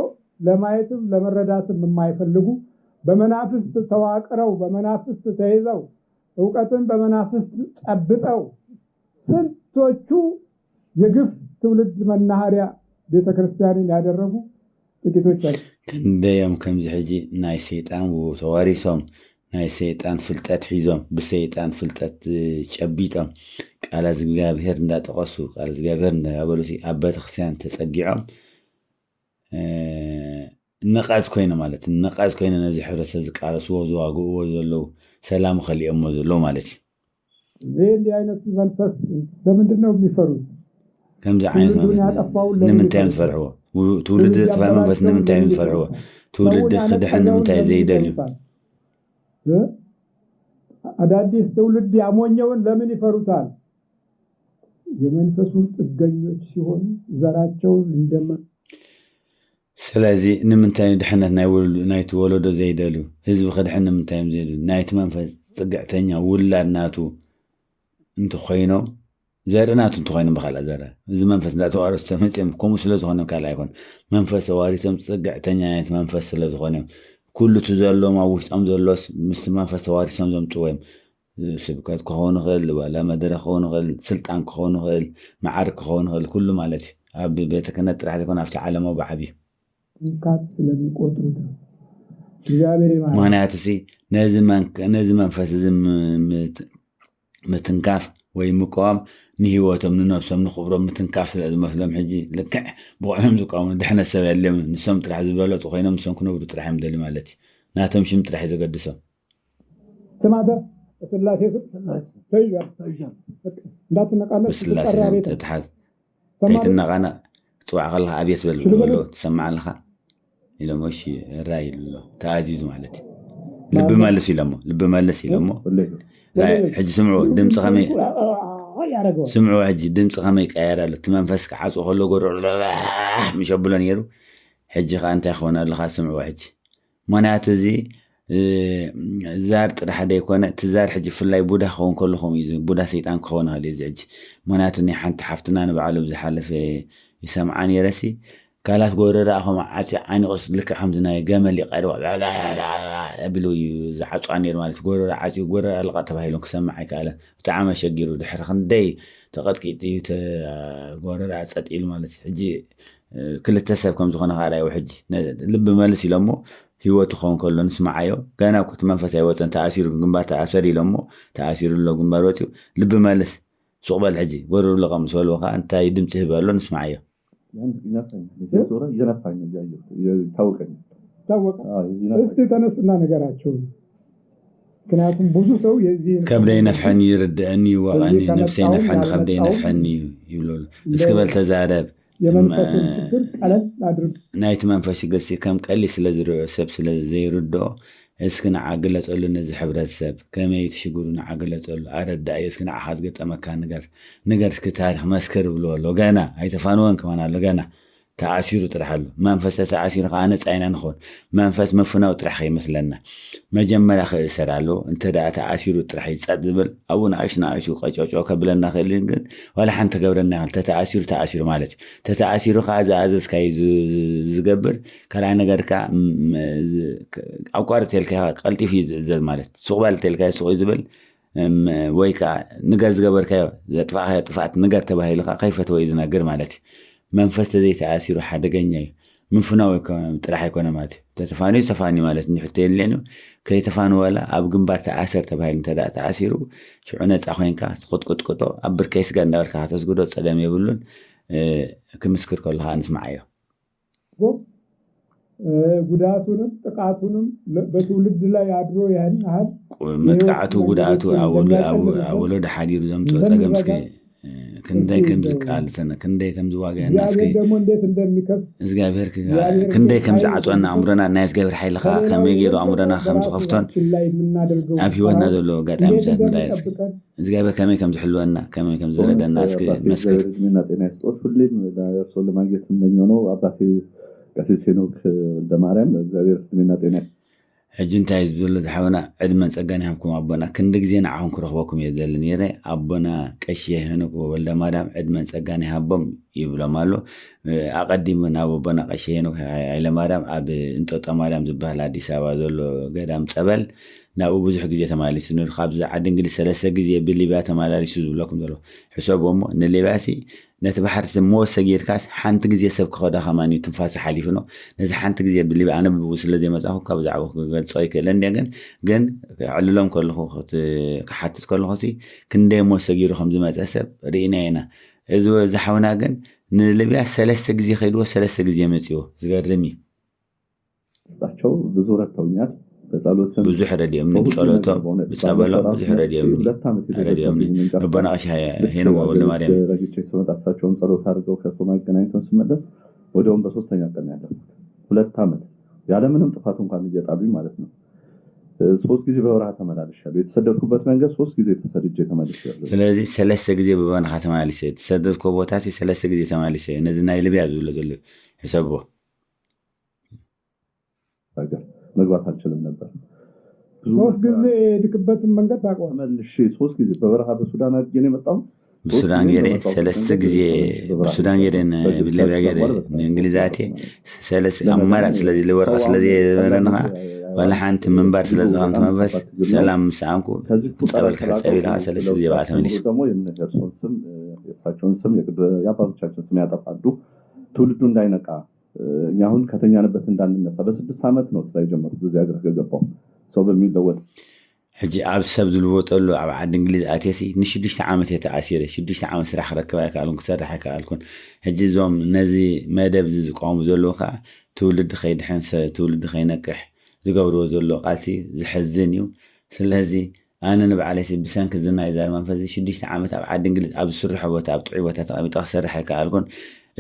Speaker 2: ለማየትም ለመረዳትም የማይፈልጉ በመናፍስት ተዋቅረው በመናፍስት ተይዘው ዕውቀትን በመናፍስት ጨብጠው ስንቶቹ የግፍ ትውልድ መናኸሪያ ቤተክርስቲያንን ያደረጉ ጥቂቶች አሉ
Speaker 1: ክንደየም ከምዚ ሕጂ ናይ ሰይጣን ተዋሪሶም ናይ ሰይጣን ፍልጠት ሒዞም ብሰይጣን ፍልጠት ጨቢጦም ቃል እግዚአብሔር እንዳጠቀሱ ቃል እግዚአብሔር እንዳበሉሲ ኣብ ቤተክርስቲያን ተጸጊዖም ነቃዝ ኮይነ ማለት ነቃዝ ኮይነ ነዚ ሕብረተሰብ ዝቃለስዎ ዝዋግእዎ ዘለው ሰላም ከሊኦሞ ዘሎ ማለት
Speaker 2: እዩ እንዲህ አይነት መንፈስ በምንድን ነው የሚፈሩት
Speaker 1: ከምዚ ዓይነት ንምንታይ ምትፈርሕዎ ትውልድ ዝጥፋእ መንፈስ ንምንታይ ምትፈርሕዎ ትውልድ ክድሕን ንምንታይ ዘይደልዩ አዳዲስ ትውልድ ያሞኘውን ለምን ይፈሩታል የመንፈሱ ጥገኞች ሲሆኑ ዘራቸውን እንደማ ስለዚህ ንምንታይ ድሕነት ናይ ትወለዶ ዘይደልዩ ህዝቢ ክድሕን ንምንታይ ዘይደልዩ ናይቲ መንፈስ ጽግዕተኛ ውላድናቱ እንተ ኮይኖም ዘርናቱ እንተ ኮይኖም ብኻልእ ዘረ እዚ መንፈስ እንዳተዋረሱ ተመፅኦም ከምኡ ስለ ዝኾነ ካልእ ኣይኮን መንፈስ ተዋሪሶም ጽግዕተኛ ናይቲ መንፈስ ስለ ዝኾነ ኩሉ እቲ ዘሎም ኣብ ውሽጦም ዘሎስ ምስቲ መንፈስ ተዋሪሶም ዘምፅዎ እዮም ስብከት ክኸውን ይኽእል ዋላ መደረ ክኸውን ይኽእል ስልጣን ክኸውን ይኽእል መዓርግ ክኸውን ይኽእል ኩሉ ማለት እዩ ኣብ ቤተ ክህነት ጥራሕ ዘይኮነ ኣብቲ ዓለማዊ ብዓብዩ
Speaker 2: እንካት ስለሚቆጥሩት ነው እግዚአብሔር ይማር
Speaker 1: ምክንያቱ ነዚ መንፈስ እዚ ምትንካፍ ወይ ምቋም ንህይወቶም ንነብሶም ንኽብሮም ምትንካፍ ስለ ዝመስሎም ሕጂ ልክዕ ብቑዕም ዝቃወሙ ድሕነት ሰብ የለም ንሶም ጥራሕ ዝበለፁ ኮይኖም ንሶም ክነብሩ ጥራሕ እዮም ደልዩ ማለት እዩ ናቶም ሽም ጥራሕ እዩ ዘገድሶም
Speaker 2: ስማተ ስላሴ እንዳትነቃነቅ
Speaker 1: ስላሴ ተተሓዝ ከይትነቃና ትዋዕ ከለካ ኣብየት በሎ ትሰማዕ ኣለካ ኢሎሞ እሺ ራይ ኢሉ ተኣዚዙ ማለት እዩ ልቢ መልስ ኢሎሞ ሕጂ ስምዑ ድምፂ ከመይ ስምዑ ሕጂ ድምፂ ከመይ ይቀየር ኣሎ እቲ መንፈስ ክዓፅኦ ከሎ ጎርዑ ምሸብሎ ነይሩ ሕጂ ከዓ እንታይ ክኾን ኣለካ ስምዑ ሕጂ ምክንያቱ እዚ ዛር ጥራሕ ደይኮነ እቲ ዛር ሕጂ ፍላይ ቡዳ ክኸውን ከሎ ከምኡ እዩ ቡዳ ሰይጣን ክኸውን ይኽእል እዩ እዚ ሕጂ ምክንያቱ ናይ ሓንቲ ሓፍትና ንባዕሉ ብዝሓለፈ ይሰምዓ ነይረሲ ካላት ጎረዳ ኣኸም ዓኒቆስ ልክዕ ከምዚ ናይ ገመል ይቀርቦ ኣቢሉ እዩ ዝዓፅዋ ነይሩ ማለት ጎረዳ ዓፅዩ ጎረዳ ኣልቃ ተባሂሎም ክሰማዕ ኣይከኣለ ብጣዕሚ ኣሸጊሩ ድሕሪ ክንደይ ተቐጥቂጡ እዩ ጎረዳ ፀጥ ኢሉ ማለት እዩ ሕጂ ክልተ ሰብ ከም ዝኾነ ካርኣዩ ሕጂ ልቢ መልስ ኢሎሞ ህይወቱ ክኸውን ከሎ ንስማዓዮ ገና እቲ መንፈስ ኣይወፀን ተኣሲሩ ግንባር ተኣሰር ኢሎሞ ተኣሲሩ ኣሎ ግንባር ወፅዩ ልቢ መልስ ሱቕበል ሕጂ ጎረዱ ለቐምስ በልዎ ከዓ እንታይ ድምፂ ህብ ኣሎ ንስማዓዮ
Speaker 2: እስቲ ተነስና ነገራቸው ምክንያቱም ብዙ ሰው የዚህ
Speaker 1: ከብደይ ነፍሐኒ ይርድአኒ ወቀኒ ነፍሰይ ነፍሐኒ ከብደይ ነፍሐኒ ይብሎ እስኪ በል ተዛረብ
Speaker 2: የመንፈስን ችግር ቀለል አድርግ
Speaker 1: ናይቲ መንፈስ ገሲ ከም ቀሊ ስለዝርኦ ሰብ ስለዘይርድኦ እስኪ ንዓ ግለፀሉ ነዚ ሕብረተሰብ ከመይ ትሽግሩ ንዓ ግለፀሉ ኣረዳእዩ እስኪ ንዓኻ ዝገጠመካ ነገር እስኪ ታሪክ መስክር ብሎ ኣሎ ገና ኣይተፋንወን ክኾን ኣሎ ገና ተኣሲሩ ጥራሕ ኣሎ መንፈስ ተኣሲሩ ከዓ ነፃ ኢና ንኾን መንፈስ ምፍናው ጥራሕ ከይመስለና መጀመርያ ክእሰር ኣሎ እንተ ደኣ ተኣሲሩ ጥራሕ ይፀጥ ዝብል ኣብኡ ንኣሽናኣሹ ቀጮጮ ከብለና ክእልን ግን ዋላ ሓንቲ ገብረና ይኽእል ተኣሲሩ ማለት እዩ ተተኣሲሩ ከዓ ዝኣዘዝካዩ ዝገብር ካልኣይ ነገር ከዓ ኣቋርጥ ተልካ ቀልጢፍ እዩ ዝእዘዝ ማለት ሱቕባል ተልካ ሱቕ ዝብል ወይ ከዓ ንገር ዝገበርካዮ ዘጥፋእካዮ ጥፋኣት ንገር ተባሂሉ ከዓ ከይፈተወ እዩ ዝነግር ማለት እዩ መንፈስ ተዘይተኣሲሩ ሓደገኛ እዩ ምንፍናው ጥራሕ ኣይኮነ ማለት እዩ ተተፋንዩ ተፋንዩ ማለት ንሕቶ የለን ከይተፋኑ ወላ ኣብ ግንባር ተኣሰር ተባሂሉ እንተ ደኣ ተኣሲሩ ሽዑ ነፃ ኮይንካ ትቁጥቁጥቁጦ ኣብ ብርከይ ስጋ እንዳበልካ ተስጉዶ ፀገም የብሉን ክምስክር ከለካ ንስማዕ እዮ
Speaker 2: ጉዳቱንም ጥቃቱንም በትውልድ ላይ አድሮ ያን ያህል
Speaker 1: መጥቃዕቱ ጉዳቱ አወሎ ደሓዲሩ ዘምጦ ፀገም እስኪ ክንደይ ከም ዝቃልተና ክንደይ ከም ዝዋጋየና እስኪ
Speaker 2: ደግሞ እንዴት እንደሚከፍ
Speaker 1: እግዚአብሔር ክንደይ ከም ዝዓፅወና ኣእምሮና ናይ እግዚአብሔር ሓይልካ ከመይ ገይሩ ኣእምሮና ከም ዝኸፍቶን ኣብ ሂወትና ዘሎ ጋጣሚታት ንዳይ እግዚአብሔር ከመይ ከም ዝሕልወና ከመይ ከም ዝረደና እስኪ መስክር
Speaker 3: ጤና ይስጦት ሁሌም ለእርሶ ለማግኘት እመኘው ነው አባቴ ቀሲስ ሄኖክ ወልደማርያም እግዚአብሔር እድሜና ጤና ሕጂ እንታይ ዝብሉ ዝሓውና ዕድመን ፀጋን ይሃብኩም ኣቦና ክንዲ ግዜ ንዓኹም ክረኽበኩም እየ ዘለ ነይረ ኣቦና ቀሺ ሄኖክ ወልደማርያም ዕድመን ፀጋን ይሃቦም ይብሎም ኣሎ ኣቐዲሙ ናብ ኣቦና ቀሺ ሄኖክ ሃይለማርያም ኣብ እንጦጦ ማርያም ዝበሃል ኣዲስ ኣበባ ዘሎ ገዳም ፀበል ናብኡ ብዙሕ ግዜ ተመላሊሱ ነይሩ ካብዚ ዓዲ እንግሊዝ 3 ግዜ ብሊብያ ተመላሊሱ ዝብለኩም ዘሎ ሕሰቦ እሞ ንሊብያሲ ነቲ ባሕርቲ መወሰ ጌርካስ ሓንቲ ግዜ ሰብ ክኸዳ ከማኒ ትንፋሱ ሓሊፉ ነው ነዚ ሓንቲ ግዜ ብሊብያ ኣነ ብኡ ስለዘይመፃኹ ካብ ዛዕባ ክገልፆ ይክእለኒ ግን ዕልሎም ከለኹ ክሓትት ከለኹሲ ክንደይ መወሰ ገይሩ ከም ዝመፀ ሰብ ርኢና ኢና እዚ ዝሓውና ግን ንሊብያ 3 ግዜ ከይድዎ 3 ግዜ መፅዎ ዝገርም እዩ እሳቸው ብዙ ረድተውኛል በጸሎትም
Speaker 1: ብዙሕ ረድኤምኒ ብጸሎቶም ብጸበሎም ብዙሕ ረድኤምኒ ረበና ቀሺ ሄኖክ ወልደማርያም
Speaker 3: ረግጬ ስመጣ እሳቸውን ጸሎት አድርገው ከእሱ ማገናኘቱን ስመለስ ወዲያውም በሶስተኛ ቀን ያለፉት 2 ዓመት ያለምንም ጥፋት እንኳን እየጣሉኝ ማለት ነው 3 ጊዜ በበረሃ ተመላልሻለሁ የተሰደድኩበት መንገድ 3 ጊዜ ተሰድጄ ተመልሻለሁ
Speaker 1: ስለዚህ 3 ጊዜ በበረሃ ተመላልሼ የተሰደድኩ ቦታሲ 3 ጊዜ ተመላልሼ እነዚህ ናይ ልብያ ዝብሎ ዘሎ ሕሰቦ
Speaker 3: መግባት አልችልም ነበር
Speaker 2: 3 ጊዜ ድክበትን መንገድ ታቆም
Speaker 3: መልሼ 3 ጊዜ በበረሃ በሱዳን አድርጌ ነው የመጣው
Speaker 1: በሱዳን ገሬ 3 ጊዜ በሱዳን ገሬን ብለብያ ገሬ እንግሊዛቴ 3 አማራጭ ስለዚህ ለወርቀ ስለዚህ በረና ወላ ሓንቲ መንባር ስለዛም ተመበስ ሰላም ሳንኩ ተቀበል ከጸቢላ 3 ጊዜ ባተ መልሽ
Speaker 3: ደግሞ የነርሶን ስም የሳቸውን ስም የአባቶቻችን ስም ያጠፋሉ ትውልዱ እንዳይነቃ ያሁን ከተኛንበት እንዳንነሳ በ6 ዓመት ነው ስራ የጀመርኩት እዚህ ሀገር ከገባው ሰው በሚለወጥ
Speaker 1: ሕጂ ኣብ ሰብ ዝልወጠሉ ኣብ ዓዲ እንግሊዝ ኣቴሲ ን6 ዓመት የተኣሲረ 6 ዓመት ስራሕ ክረክብ ኣይከኣሉን ክሰርሕ ኣይከኣልኩን ሕጂ እዞም ነዚ መደብ ዝቆሙ ዘለዉ ከዓ ትውልዲ ከይድሕን ትውልዲ ከይነቅሕ ዝገብርዎ ዘሎ ቃልሲ ዝሕዝን እዩ ስለዚ ኣነ ንባዕለይሲ ብሰንኪ ዝናይ ዛር መንፈስ 6 ዓመት ኣብ ዓዲ እንግሊዝ ኣብ ዝስርሖ ቦታ ኣብ ጥዑይ ቦታ ተቐሚጠ ክሰርሕ ኣይከኣልኩን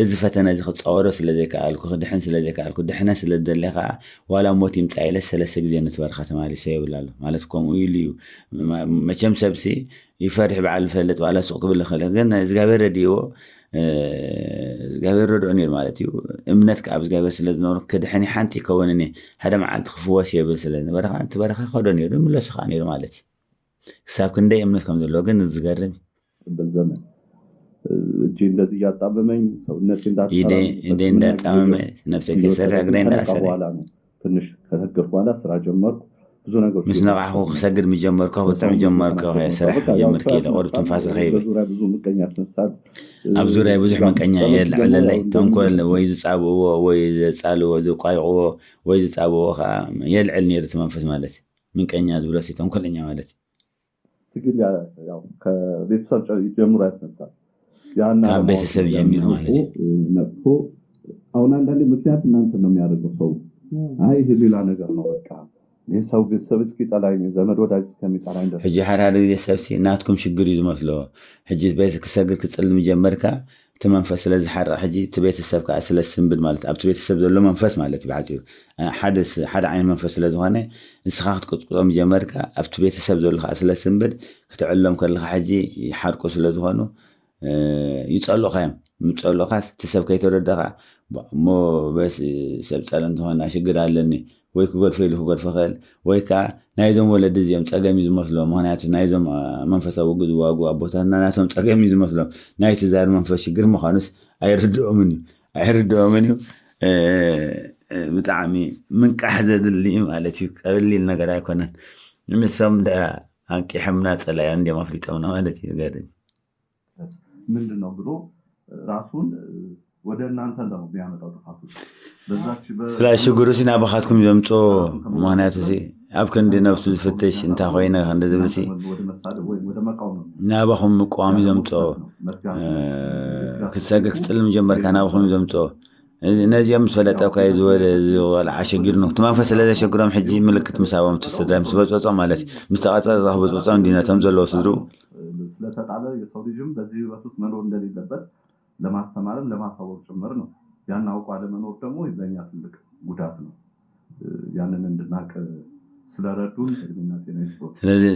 Speaker 1: እዚ ፈተነ እዚ ክፃወሮ ስለዘይከኣልኩ ክድሕን ስለዘይከኣልኩ ድሕነ ስለዝደለ ከዓ ዋላ ሞት ይምፃ ኢለ 3 ጊዜ ነትበርካ ተማሊሰ ይብል ኣሎ ማለት ከምኡ ኢሉ እዩ መቸም ሰብሲ ይፈርሕ በዓል ፈልጥ ዋላ ሱቅ ክብል ይኽእል ግን እግዚአብሔር ረድይዎ እግዚአብሔር ረድኦ ነይሩ ማለት እዩ እምነት ከዓ እግዚአብሔር ስለዝነበሩ ክድሕን ሓንቲ ይከውንኒ ሓደ መዓልቲ ክፍወስ የብል ስለዝነበረ ከዓ ትበረኻ ይኸዶ ነይሩ ምለሱ ከዓ ነይሩ ማለት እዩ ክሳብ ክንደይ እምነት ከም ዘለዎ ግን ዝገርም
Speaker 3: በዘመን እጂ እንደዚህ ያጣመመኝ ሰውነቴ
Speaker 1: እንዳጣመመ ነፍሴ ከሰራ እግሬ እንዳሰራ
Speaker 3: ትንሽ ከተገርኩ በኋላ ስራ ጀመርኩ ብዙ ነገሮች
Speaker 1: ምስ ነቃሁ ክሰግድ ምጀመርኩ ወጣም ጀመርኩ ስራሕ ጀመርኩ ለቆር ትንፋስ ረይበ
Speaker 3: ብዙ ምቀኛ ስንሳል
Speaker 1: ኣብ ዙርያ ብዙሕ ምቀኛ የልዓለለይ ተንኮል ወይ ዝጻብዎ ወይ ዝጻልዎ ዝቋይቅዎ ወይ ዝጻብዎ ከዓ የልዕል ነይሩ መንፈስ ማለት ምቀኛ ዝብሎ ተንኮለኛ ማለት
Speaker 3: ትግል ያው ከቤተሰብ ጀምሮ ያስነሳል
Speaker 1: ካብ ቤተሰብ ጀሚሩ ማለት
Speaker 3: ነጥፎ አሁን አንዳንዴ ምክንያት እናንተ ነው የሚያደርገው ሰው አይ ይሄ ሌላ ነገር ነው በቃ የሰው ቤተሰብ እስኪጠላኝ ዘመድ ወዳጅ እስከሚጠላኝ ድረስ
Speaker 1: ሕጂ ሓራድ ግዜ ሰብሲ ናትኩም ሽግር እዩ ዝመስሎ ሕጂ ቤት ክሰግድ ክፅልም ጀመርካ እቲ መንፈስ ስለዝሓርቕ ሕጂ እቲ ቤተሰብ ከዓ ስለዝስንብድ ማለት ኣብቲ ቤተሰብ ዘሎ መንፈስ ማለት እዩ ብሓፂሩ ሓደ ዓይነት መንፈስ ስለዝኾነ ንስኻ ክትቁጥቁጦም ጀመርካ ኣብቲ ቤተሰብ ዘሎ ከዓ ስለዝስንብድ ክትዕሎም ከለካ ሕጂ ይሓርቁ ስለዝኾኑ ይጸልኻዮም ምጸልኻስ ተሰብ ከይተረዳኻ ሞ በስ ሰብ ጸለን ተሆና ሽግር ኣለኒ ወይ ክጎድፈ ኢሉ ክጎድፈ ኽእል ወይ ከዓ ናይዞም ወለዲ እዚኦም ፀገም እዩ ዝመስሎም ምክንያቱ ናይዞም መንፈሳዊ ውግእ ዝዋግኡ ኣቦታትና ናቶም ፀገም እዩ ዝመስሎም ናይቲ ዛር መንፈስ ሽግር ምዃኑስ ኣይርድኦምን እዩ ብጣዕሚ ምንቃሕ ዘድሊ ማለት እዩ ቀሊል ነገር ኣይኮነን ንሶም አንቂሕምና ጸላያ እንዲያም አፍሊጠውና ማለት ይገርም
Speaker 3: ምንድነው ብሎ ራሱን ወደ እናንተ ነው የሚያመጣው ጥፋቱ
Speaker 1: ስለዚህ ሽግሩ ሲና ባኻትኩም ዘምጾ ምክንያቱ ኣብ ክንዲ ነብሱ ዝፍተሽ እንታይ ኮይነ እንደ ዝብልሲ ናባኹም ምቋሚ ዘምጾ ክሰግር ክትጥልም ጀመርካ ናባኹም ዘምጾ ነዚኦም ዝፈለጠካ ዝወልዓ ሸጊር ነው ትማንፈስ ስለዘሸግሮም ሕጂ ምልክት ምሳቦም ትወስዳ ምስ በፅፆም ማለት ምስ ተቐፀለ በፅፆም እንዲነቶም ዘለዎ ስድሩ
Speaker 3: ስለተጣለ የሰው ልጅም በዚህ ህይወት ውስጥ መኖር እንደሌለበት ለማስተማርም ለማሳወቅ ጭምር ነው ያን አውቆ አለመኖር ደግሞ የዛኛ ትልቅ ጉዳት ነው ያንን እንድናቅ ስለረዱን እድሜና ጤና ይስጥ
Speaker 1: ስለዚህ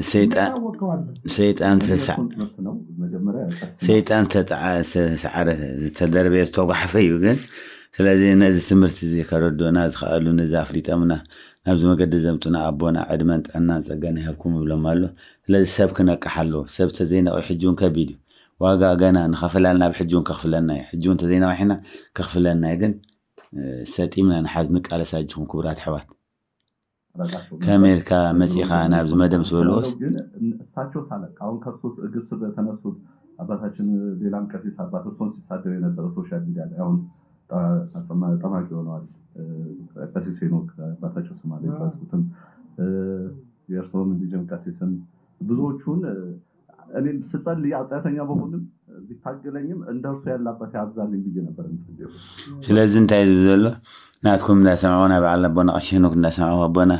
Speaker 1: ሰይጣን ተሰዓረ ተደርቤር ተጓሕፈ እዩ ግን ስለዚህ ነዚ ትምህርቲ እዚ ከረዶና ዝኽኣሉ ነዚ ኣፍሊጠምና ናብዚ መገዲ ዘምፅና ኣቦና ዕድመን ጥዕናን ፀጋን ይሃብኩም ይብሎም ኣሎ ስለዚ ሰብ ክነቅሕ ኣለዎ ሰብ ተዘይነቂሑ ሕጂ እውን ከቢድ እዩ ዋጋ ገና ንኸፍላልና ናብ ሕጂ እውን ከኽፍለና እዩ ሕጂ እውን ተዘይነቂሕና ከኽፍለና እዩ ግን ሰጢምና ንሓዝ ንቃለሳ እጅኹም ክቡራት ኣሕዋት ከመይርካ መፂኻ ናብዚ መደም ዝበልዎስ
Speaker 3: እሳቸው ሳለቅ አሁን ከርሶስ እግር ስር ተነሱት አባታችን ሌላም ቀሲስ አባት እርሶን ሲሳደው የነበረ ሶሻል ሚዲያ ላይ አሁን ጠማቂ ሆነዋል ቀሲስ ሄኖክ አባታቸው ስም አለ ይሳሱትም የእርሶም እንዲጀም ቀሲስም ብዙዎቹን እኔ ስጸልይ አጻተኛ በሆንም ቢታገለኝም እንደርሱ ያላበት ያብዛልኝ ብዬ ነበር እንጽልይ
Speaker 1: ስለዚህ እንታይ ዘሎ ናትኩም እንዳሰማዑና በዓል አቦና ቀሺ ሄኖክ እንዳሰማዑ አቦና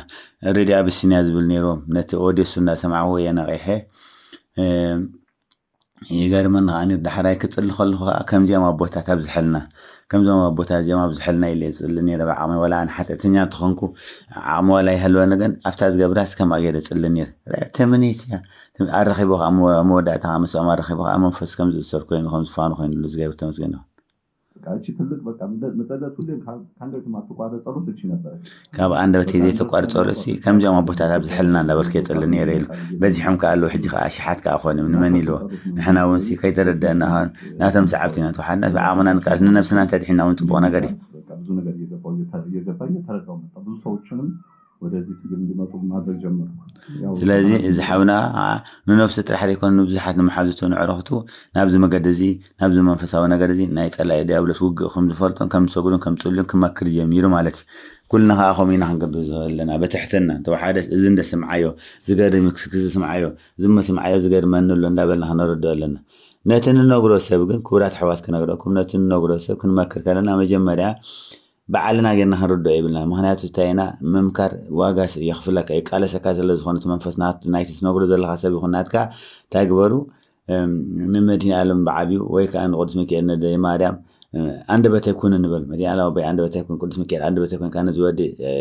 Speaker 1: ሬዲ አብሲኒያ ዝብል ነይሮም ነቲ ኦዲሱ እንዳሰማዑ የነቂሐ ይገርመን ኣነ ድሕራይ ክጽሊ ከለኹ ከምዚኦም ኣቦታት ኣብ ዝሕልና ከምዞም ኣቦታት እዚኦም ኣብ ዝሕልና ኢለ ይጽሊ ነይረ ብዓቕሚ ወላ ንሓጢእተኛ እንትኾንኩ ዓቕሚ ወላ ይህልወኒ ግን ኣብታ ዝገብራስ ከምኣ ገይረ ይጽሊ ነይረ ተመኒት እያ ኣረኺቦ ከዓ መወዳእታ ምስኦም ኣረኺቦ ከዓ መንፈስ ከም ዝእሰር ኮይኑ ከም ዝፋኑ ኮይኑሉ ዝገብር ተመስገን
Speaker 3: እቺ ትልቅ በቃ መጸለቱ ሁሌም ካንደት ማጥቋረ ጸሎት እቺ ነበር
Speaker 1: ካብ አንደበት ዘይተቋር ጸሎት ከምዚኦም ኣቦታት ኣብ ዝሕልና እንዳበልከ ይጽሊ ነይረ ኢሉ በዚሕም ከኣለው ሕጂ ከዓ ሽሓት ከዓ ኾነ ንመን ኢልዎ ንሕና እውን ከይተረዳእና ናቶም ሰዓብቲና ተዋሓድና ብዓቕምና ንቃል ንነብስና ተድሒና እውን ጽቡቕ ነገር እዩ
Speaker 3: ብዙ ነገር እየገባኝ ተረዳው መጣ ብዙ ሰዎችንም ወደዚህ ትግል እንዲመጡ ማድረግ ጀመርኩ
Speaker 1: ስለዚህ እዚ ሓውና ንነፍሲ ጥራሕ ዘይኮነ ብዙሓት ንመሓዝቱ ንዕረኽቱ ናብዚ መገዲ እዚ ናብዚ መንፈሳዊ ነገር እዚ ናይ ጸላኢ ዲያብሎስ ውግእ ከም ዝፈልጦን ከም ዝሰጉዱን ከም ዝጽልዩን ክመክር ጀሚሩ ማለት እዩ ኩልና ከዓ ከምኡ ኢና ክንገብር ዘለና በትሕትና ተዋሓደስ እዚ እንደስምዓዮ ዝገርም ክስክስ ስምዓዮ ዝመስምዓዮ ዝገርመኒ ኣሎ እንዳበልና ክንረድኦ ኣለና ነቲ ንነግሮ ሰብ ግን ክቡራት ኣሕዋት ክነግረኩም ነቲ ንነግሮ ሰብ ክንመክር ከለና መጀመርያ بعلنا جينا هنرد أيبلنا مهنات تاينا ممكر واجس يخفلك أي قال سكاز اللي زخنت منفسنات نايت نقول ذا اللي حسب يخونات كا تجبروا من مدينة عالم بعبي ويكأن قدس مكان ده ما دام عند بتكون النبل مدينة عالم بي عند بتكون قدس مكان عند بتكون كان زود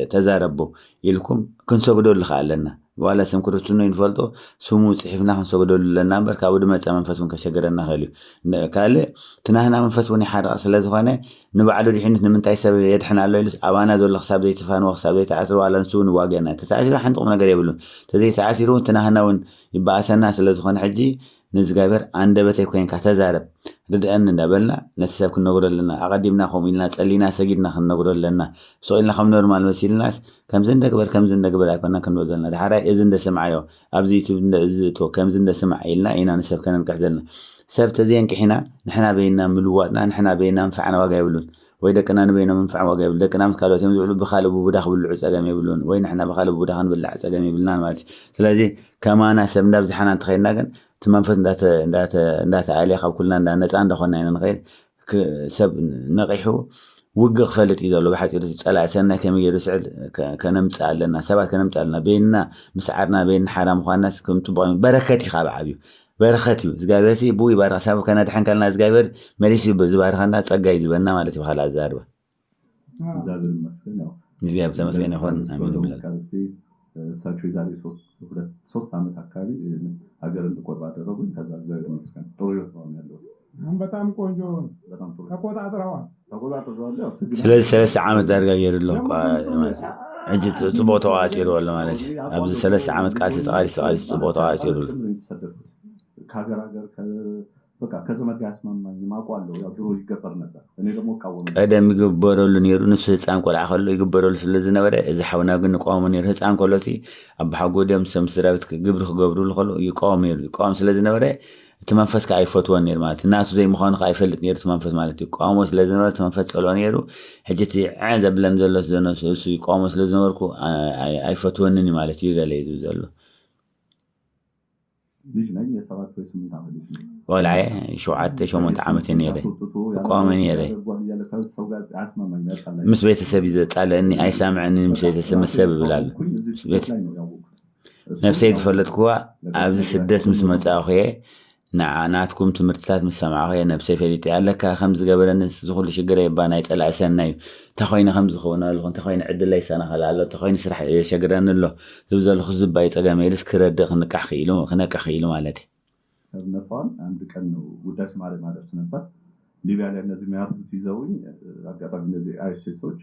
Speaker 1: تزاربوا يلكم كن سقدوا اللي خالنا ولا سم كرتونو ينفلتو سمو صحفنا خن سقدوا لنا نمبر كابد ما تسمى منفسون كشجرنا خالي قال تناهنا منفسون حار أصل زخانة نبعدو الحين نمنتعي سبب يدحنا على الليل أوانا ذول الخساب ذي تفان وخساب ذي تعثروا على نسون واجنا تتعثر حين قمنا قريبلون تذي تعثرون تناهنا ون يبقى أسنا أصل زخانة حجي نزجابر عند بتكون كتزارب رد أن نبلنا نتساب كنا نقول لنا أقدمنا خميلنا تقلينا سجدنا خن نقول لنا سؤالنا خم نورمال مسيل الناس كم زند كبر كنا كنوزلنا ده حرا إذن ده سمعيه أبزي تو كم زند سمع إلنا إنا نساب كنا نكحدلنا سبت زين كحنا نحنا بيننا ملواتنا نحنا بيننا نفعنا واجايبلون وإذا كنا نبينا منفع واجايبلون إذا كنا مكالوت يمزعلوا بخالب وبداخل بالعز أجمع يبلون وين إحنا بخالب وبداخل بالعز أجمع يبلون مالتي ثلاثة كمان نسب نبز حنا تخيلنا كن تمنفذ دات عالية خب كلنا نت عند خلنا هنا غير سب نقيحه وقق فلت إذا لو بحث يسأل عسنا كم يرسل كنمت علينا سبعة كنمت علينا بيننا مسعرنا بين حرام خانات كم تبغون بركتي خاب عبيو بركتي زجاجتي بوي برا سبب كنا دحين كنا زجاجر مريسي بزبار خنا تسجى زبنا ما لتي بخلا زاربة
Speaker 3: زابر مسكين
Speaker 1: نجيب مسكين هون أمين بالله
Speaker 3: ساتشي زاري صوت عم تحكي أجر القربات الرجل كذا زابر مسكين طريق ما يلو
Speaker 2: በጣም ቆንጆ ተቆጣጥረዋል።
Speaker 1: ስለዚህ 3 ዓመት ዳርጋ ገይርሎ እጅ ጽቦ ተዋጭሩ ወለ ማለት ኣብዚ 3 ዓመት ቃል ተቃሊስ ጽቦ ተዋጭሩ
Speaker 3: ከሀገር በቃ ከዘመድ ጋር ያስማማኝ ማቋለው ያው ድሮ ይገበር ነበር እኔ ደግሞ ቃወም
Speaker 1: ቀደም ይገበረሉ ነሩ ንሱ ህፃን ቆልዓ ከሎ ይገበረሉ ስለዚ ነበረ እዚ ሓውና ግን ቋወም ነሩ ህፃን ቆሎሲ ኣብ ሓጎደም ሰምስራብት ግብሪ ክገብሩሉ ከሎ ይቋወም ነሩ ይቋወም ስለዚ ነበረ እቲ መንፈስ ከ አይፈትወን ነሩ ማለት እናቱ ዘይምዃኑ ከ አይፈልጥ ነሩ እቲ መንፈስ ማለት ይቋወም ስለዚ ነበረ እቲ መንፈስ ጸልኦ ነሩ ሕጂቲ ዘብለን ዘሎ ዘነሱ እሱ ይቋወም ስለዚ ነበርኩ አይፈትወንን ማለት ይገለ ይዙ ዘሎ
Speaker 3: ልጅ ነኝ የ7 ወይ 8 ዓመት ልጅ ነኝ
Speaker 1: ወላሂ 7 ዓመት ነይረ ቆመን ነይረ ምስ ቤተሰብ ይዘጣለኒ አይሳምዕኒ ምስ ቤተሰብ መሰብ ብላል ነፍሰይ ተፈለጥኩዋ ኣብዚ ስደት ምስ መጻኸየ ናትኩም ትምህርትታት ምስ ሰማዓኸየ ነፍሰይ ፈሊጥ ያለካ ከም ዝገበረኒ ዝኹሉ ሽግረ ይባና ይጸላእሰናዩ ተኾይነ ከም ዝኸውን ኣለኹ ተኾይነ ዕድል ይሰናኸል ኣሎ ተኾይነ ስራሕ የሸግረኒ ኣሎ ዝብዘልኹ ዝባይ ጸገም ኢልስ ክረድእ ክነቃሕ ኢሉ ማለት
Speaker 3: ነፋን አንድ ቀን ነው ውዳሴ ማድረስ ነበር ሊቢያ ላይ እነዚህ የሚያርፉት ይዘውኝ አጋጣሚ እነዚህ አይሴቶች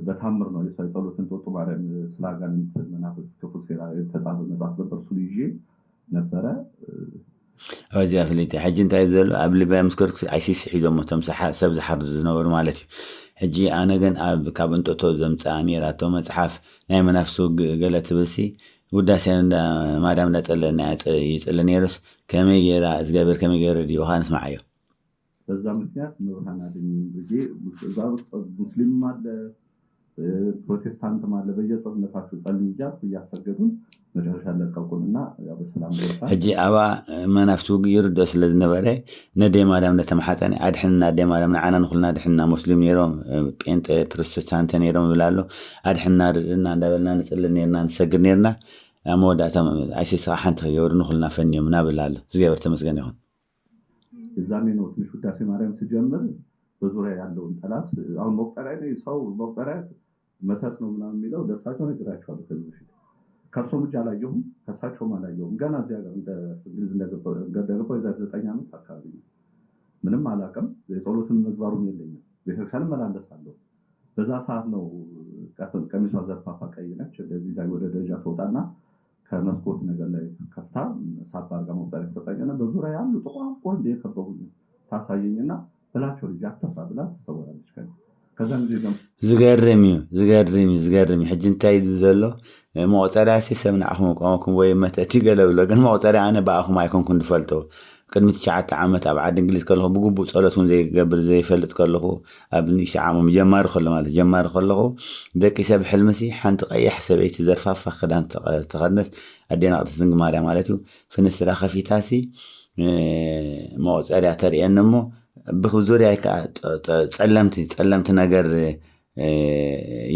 Speaker 3: በታምር ነው የሰው ጸሎትን ተወጡ ማርያም ስላጋንንት መናፍስ ክፉ ሴራ የተጻፈ መጽሐፍ ነበር እሱ ልጅ ነበረ
Speaker 1: أوزي أفليتي حجي انت يبذلو قبل بقى مسكرك عيسيس حيزو متمسح سبز حرز نور مالتي حجي أنا جن كاب انتو تو زمتاني راتو مصحف نايم نفسه قلت بسي وداسين ما دام نتقلن يتقلن يرس كم يجرا أزجابر كم يجرا يوحنس معايا
Speaker 3: በዛ ምክንያት ምርሃና ደኝ ብዬ ሙስሊም ማለ ፕሮቴስታንት ማለ በየጦርነታቸው ጸልዩጃ ያሰገዱን መጨረሻ ለቀቁንና ያው በሰላም ወጣ
Speaker 1: እጂ አባ መናፍቱ ይርዶ ስለዝነበረ ነዴ ማዳም ለተማሐጠኒ አድሕና ነዴ ማዳም ዓና ንኹልና አድሕና ሙስሊም ነሮም ጴንጤ ፕሮቴስታንት ነሮም ብላሎ አድሕና እና እንዳበልና ንጽልን ነርና ንሰግድ ነርና አሞዳተም አይሲሳ ሓንተ ይወር ንኹልና ፈንየምና ብላሎ ዝገበር ተመስገን ይሁን
Speaker 3: እዛኔ ነው ትንሽ ውዳሴ ማርያም ሲጀምር በዙሪያ ያለውን ጠላት አሁን መቁጠሪያ ላይ ሰው መቁጠሪያ መተት ነው ምናምን የሚለው ደሳቸው ነግራቸዋለሁ ከዚህ በፊት ከሶም ብቻ አላየሁም ከሳቸውም አላየሁም ገና እዚያ ጋር እንደ እንግሊዝ እንደገባው የዛሬ 9 ዓመት አካባቢ ምንም አላውቅም የጸሎትን ምግባሩም የለኝም ቤተክርስቲያንም መላለሳለሁ በዛ ሰዓት ነው ቀሚሷ ዘርፋፋ ቀይ ነች እንደዚህ ዛይ ወደ ደረጃ ተወጣና ከመስኮት ነገር ላይ ከፍታ ሳባ አርጋ መውጣት ተሰጣኝና በዙሪያ ያሉ ጥቋም ቆንጆ የከበቡኝ ታሳየኝና ብላቸው ልጅ አትፈራ ብላ ተሰወራለች ከዛም ዝገርም ሕጂ እንታይ ዘሎ መቁጠሪያ ሲሰምና አኹም ቆምኩም ወይ መተቲ ገለብሎ ግን መቁጠሪያ ኣነ በኣኹም ኣይኮንኩን ድፈልጦ ቅድሚ 9 ዓመት ኣብ ዓዲ እንግሊዝ ከለኹ ብግቡእ ጸሎት እውን ዘይገብር ዘይፈልጥ ከለኹ ኣብ ንእሽተ ዓሞም ጀማሪ ከለኹ ደቂ ሰብ ሕልምሲ ሓንቲ ቀያሕ ሰበይቲ ዘርፋፋ ክዳን ተኸድነት ኣዴና ቅድስት ድንግል ማርያም ማለት እዩ ፍንስራ ከፊታሲ መቁጠሪያ ተርእየኒ እሞ ብዙርያ ከዓ ጸለምቲ ነገር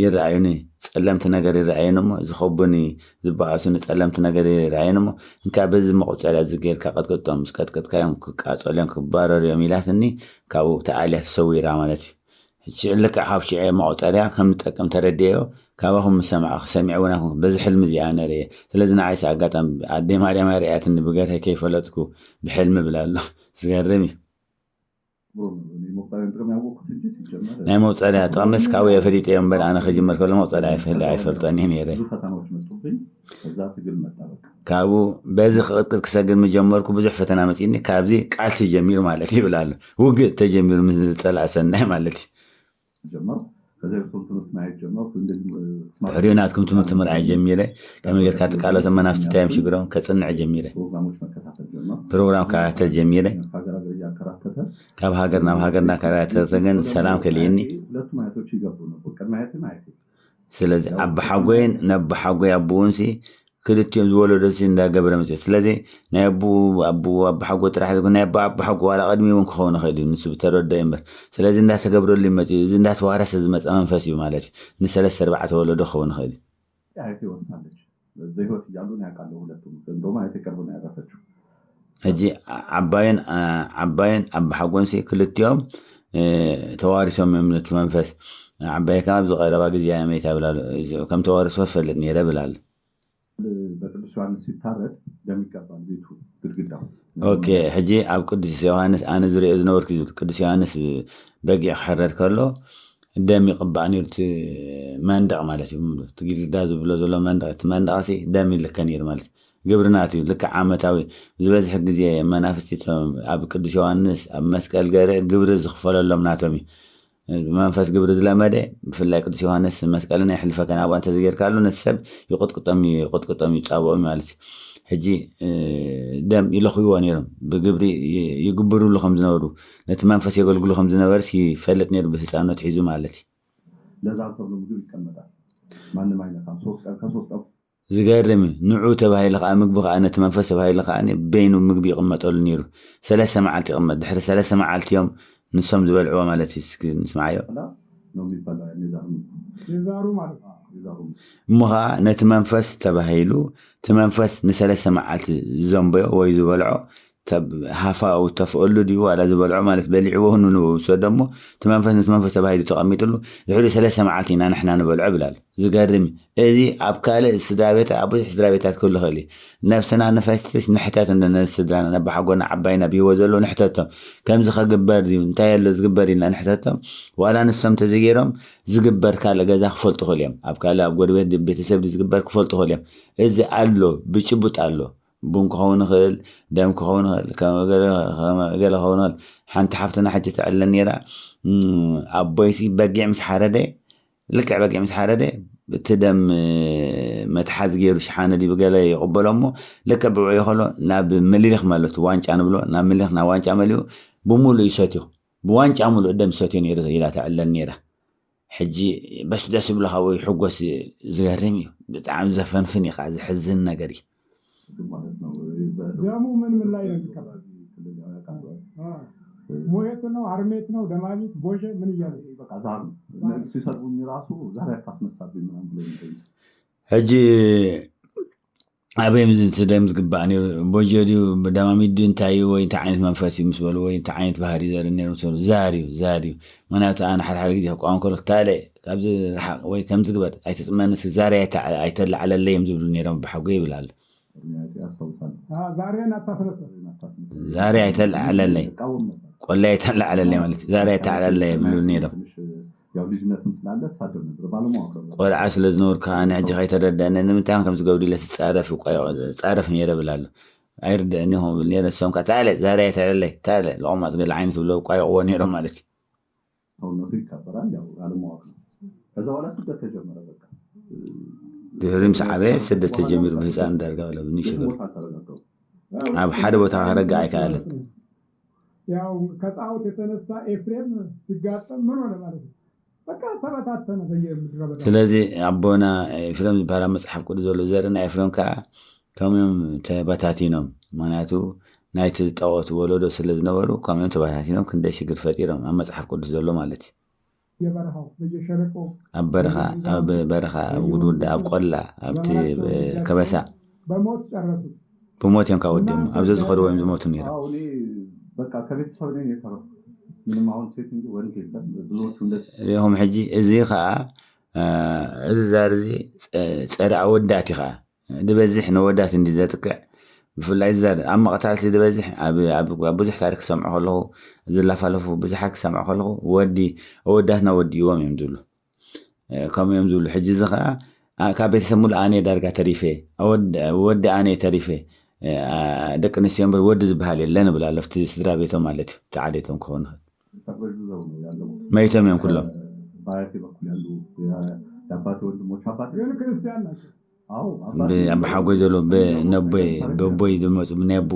Speaker 3: ይረአዩኒ ጸለምቲ ነገር ይረአዩኒ እሞ ዝኸቡኒ ዝበኣሱኒ ጸለምቲ ነገር ይረአዩኒ እሞ እንካ በዚ መቁጠሪያ ዝገይርካ ቀጥቅጦም ምስ ቀጥቅጥካዮም ክቃጸልዮም ክባረርዮም ኢላትኒ ካብኡ ተኣልያ ተሰዊራ ማለት እዩ ልክዕ ካብ ሽዑ መቁጠሪያ ከም ዝጠቅም ተረድዮ ካብኹም ሰሚዕ እውን በዚ ሕልሚ እዚኣ ነርየ ስለዚ ንዓይሲ ኣጋጣሚ ኣዴ ማርያም ርኣያትኒ ብገርሀ ከይፈለጥኩ ብሕልሚ ብላሎ ዝገርም እዩ ናይ መውፀሪያ ጥቕምስ ካብኡ የፈሊጠ እዮም እምበር ኣነ ክጅመር ከሎ መውፀሪያ ኣይፈልጦኒ ነይረ ካብኡ በዚ ክቅጥቅጥ ክሰግድ ምጀመርኩ ብዙሕ ፈተና መፂኒ ካብዚ ቃልሲ ጀሚሩ ማለት ይብላሎ ውግእ ተጀሚሩ ምስ ፀላእ ሰናይ ማለት እዩ ሕሪኡ ናትኩም ትምህርቲ ምርኣይ ጀሚረ ከመይ ጌርካ ትቃለሶ መናፍስቲ እንታይ እዮም ሽግሮም ከፅንዕ ጀሚረ ፕሮግራም ከታተል ጀሚረ ካብ ሃገር ናብ ሃገር እናከታተልኩ ግን ሰላም ከልየኒ ስለዚ ኣቦ ሓጎይን ነቦ ሓጎይ ኣቦውንሲ ክልቲኦም ዝወለዶሲ እንዳገበረ መፅእ ስለዚ ናይ ኣቦ ሓጎ ጥራሕ ዝኮነ ናይ ኣቦ ሓጎ ዋላ ቀድሚ እውን ክኸውን ይኽእል እዩ ንሱ ብተረድኦ እምበር ስለዚ እንዳተገብረሉ መፅኡ እዚ እንዳተዋረሰ ዝመፀ መንፈስ እዩ ማለት እዩ ንሰለስተ 4 ወለዶ ክኸውን ይኽእል እዩ ሕጂ ዓባይን ኣቦ ሓጎንሲ ክልቲኦም ተዋሪሶም እምነት መንፈስ ዓባይ ከዓ ብዝቐረባ ግዜ መይታ ብላሉ ከም ተዋርሶ ፈልጥ ነይረ ብላሉ በቅዱስ ዮሐንስ ሲታረድ ደም ይቀባል ቤቱ ግድግዳው
Speaker 1: اوكي حجي اب قدس يوحنس انا زري ازنور قدس يوحنس بقي خرر كله دم يقبعني مندق مالتي تجي دازو بلو زلو مندقسي دم لكنير مالتي قبرناتي لك عامتاوي زبزح غزي منافستي اب قدس يوحنس اب مسقال غير قبر زخفل لهم ناتومي منفس قبر زلمده بفلاي قدس يوحنس مسقالنا يحلفك انا ابو انت زغير كالو نسب يقطقطم يصابو مالتي حجي دم يلخيوا نيرم بقبري يقبروا له خمس نورو نتمنفس يقول له خمس نورس يفلت نير بهصانو تحيزو مالتي
Speaker 3: لازم تبلو مجب يكمل ማንም አይነካም 3 ቀን ከ3 ቀን
Speaker 1: ዝገርም ንዑ ተባሂለ ቃ ምግቢ ቃ ነቲ መንፈስ ተባሂለ ቃ በይኑ ምግቢ ይቕመጠሉ ነይሩ 3 መዓልቲ ይቕመጥ ድሕሪ 3 መዓልቲ እዮም ንሶም ዝበልዕዎ ማለት እስኪ ንስማዓዮ
Speaker 3: ነው የሚባለው
Speaker 2: የዛሩ ማለት
Speaker 1: እሙኻ ነቲ መንፈስ ተባሂሉ እቲ መንፈስ ንሰለስተ መዓልቲ ዘንበዮ ወይ ዝበልዖ ሃፋው ተፍዕሉ ዲዩ ዋላ ዝበልዖ ማለት በሊዕዎ ሁኑ ሰደሞ እቲ መንፈስ ተባሂሉ ተቐሚጥሉ ዝሕሉ ሰለስተ መዓልቲ ኢና ንሕና ንበልዖ ብላል ዝገርም እዚ ኣብ ካልእ ስድራ ቤት ኣብ ብዙሕ ስድራ ቤታት ክህሉ ይኽእል ነብስና ንፈስትሽ ንሕተት እንደነስድራና ነባሓጎና ዓባይና ብሂወ ዘሎ ንሕተቶም ከምዚ ከግበር ድዩ እንታይ ኣሎ ዝግበር ኢልና ንሕተቶም ዋላ ንሶም ተዘጊሮም ዝግበር ካልእ ገዛ ክፈልጡ ይኽእሉ እዮም ኣብ ካልእ ኣብ ጎረቤት ቤተሰብ ዝግበር ክፈልጡ ይኽእሉ እዮም እዚ ኣሎ ብጭቡጥ ኣሎ ቡን ክኸውን ይኽእል ደም ክኸውን ይኽእል ገለ ክኸውን ይኽእል ሓንቲ ሓፍትና ሕጂ ትዕለን ነይራ ኣቦይሲ በጊዕ ምስ ሓረደ ልክዕ በጊዕ ምስ ሓረደ እቲ ደም መትሓዝ ገይሩ ሸሓነ ዲቡ ገለ ይቕበሎ እሞ ልክዕ ብውዑ ይኸሎ ናብ መሊልኽ ማለት ዋንጫ ንብሎ ናብ መሊልኽ ናብ ዋንጫ መሊኡ ብሙሉእ ይሰትዮ ብዋንጫ ሙሉእ ደም ሰትዮ ነይሩ ኢላ ትዕለን ነይራ ሕጂ በስ ደስ ይብለኻ ወይ ሕጎስ ዝገርም እዩ ብጣዕሚ ዘፈንፍን እዩ ከዓ ዝሕዝን ነገር እዩ
Speaker 2: ደሙ ምን ላይ ነው የሚቀበል ሞየት ነው አርሜት ነው ደማሚት ቦጀ ምን ይያለ
Speaker 3: በቃ ዛሩ ሲሰጡኝ ራሱ ዛሬ አታስነሳብኝ ምናምን ብሎ ይጠይቅ
Speaker 1: ሕጂ ኣበይ ምዝን ትደም ዝግባእ ነይሩ ቦጀዲዩ ደማሚት ዱ እንታይ ወይ እንታይ ዓይነት መንፈስ እዩ ምስ በሉ ወይ እንታይ ዓይነት ባህሪ ዘርኢ ነይሩ ሰሉ ዛርዩ ምክንያቱ ኣነ ሓደ ግዜ ክቋም ከሎ ታለ ካብዚ ወይ ከም ዝግበር ኣይተፅመንስ ዛሬ ኣይተላዕለለይ እዮም ዝብሉ ነይሮም ብሓጎ ይብላሉ ዛሬ ኣይተላዕለለይ ቆላ ኣይተላዕለለይ ማለት ዛሬ ኣይተላዕለለይ ይብሉ ነይሮም
Speaker 3: ያው ልጅነትም ስላለ ሳደብ ነበር ባለማወቅ
Speaker 1: ቆልዓ ስለ ዝነበርካ ኣነ ሕጂ ከይተረድአኒ ንምንታይ ከም ዝገብሩ ኢለ ትፃረፍ ፃረፍ ነይረ ብላሉ ኣይርድአኒ ኹም ብል ነይረ ንሶም ከዓ ታለ ዛሬ ኣይተላዕለለይ ታለ ልቑማት ገለ ዓይነት ብለው ቋይቕዎ ነይሮም ማለት እዩ
Speaker 3: ሰውነቱ ይከበራል ያው ባለማወቅ ነው ከዛ በኋላ ስደት ተጀመረ በቃ
Speaker 1: ድሕሪ ምስ ዓበየ ስደት ተጀሚሩ ብህፃን ዳርጋ ወላ ብንሽገር ኣብ ሓደ ቦታ ክረግዕ ኣይከኣለን
Speaker 2: ያው ከጣዖት የተነሳ ኤፍሬም ሲጋጠም ምን ሆነ ማለት ነው በቃ ተበታተነ በየምድረበዳ
Speaker 1: ስለዚ ኣቦና ኤፍሬም ዝበሃል መፅሓፍ ቅዱስ ዘሎ ዘርእና ኤፍሬም ከዓ ከምኦም ተበታቲኖም ምክንያቱ ናይቲ ጣዖት ወለዶ ስለ ዝነበሩ ከምኦም ተበታቲኖም ክንደይ ሽግር ፈጢሮም ኣብ መፅሓፍ ቅዱስ ዘሎ ማለት እዩ
Speaker 2: የበረሃው በየሸለቆ
Speaker 1: ኣብ በረኻ ኣብ ጉድጉዳ ኣብ ቆላ ኣብቲ ከበሳ
Speaker 2: በሞት ጨረሱ
Speaker 1: ብሞት እዮም ካብ ወዲኦም ኣብዚ ዝኸዱ ወይም ዝሞቱ ነይሮም
Speaker 3: በቃ ከቤተሰብ ላይ የተረፉ ምንም አሁን ሴት እንጂ ወንድ የለም ብዙዎቹ እንደዚህ
Speaker 1: ይሁም ሕጂ እዚ ከዓ እዚ ዛር እዚ ፀረ ኣወዳት እዩ ከዓ ዝበዝሕ ንወዳት እንዲ ዘጥቅዕ ብፍላይ ዛር ኣብ መቕታልቲ ዝበዝሕ ኣብ ብዙሕ ታሪክ ክሰምዖ ከለኹ ዝላፋለፉ ብዙሓት ክሰምዖ ከለኹ ወዲ ኣወዳትና ወዲእዎም እዮም ዝብሉ ከምኡ እዮም ዝብሉ ሕጂ እዚ ከዓ ካብ ቤተሰብ ሙሉእ ኣነ ዳርጋ ተሪፈ ወዲ ኣነ ተሪፈ ደቂ ኣንስትዮ እምበር ወዲ ዝበሃል የለን ብላ ኣለፍቲ ስድራ ቤቶም ማለት እዩ ተዓደቶም ክኾኑ መይቶም እዮም ኩሎም
Speaker 3: ባያቴ በኩል ያሉ የአባቴ ወንድሞች አባቴ
Speaker 2: ክርስቲያን ናቸው
Speaker 1: ብሓጎይ ዘሎ በቦይ ዝመፁ ብናይ ኣቦ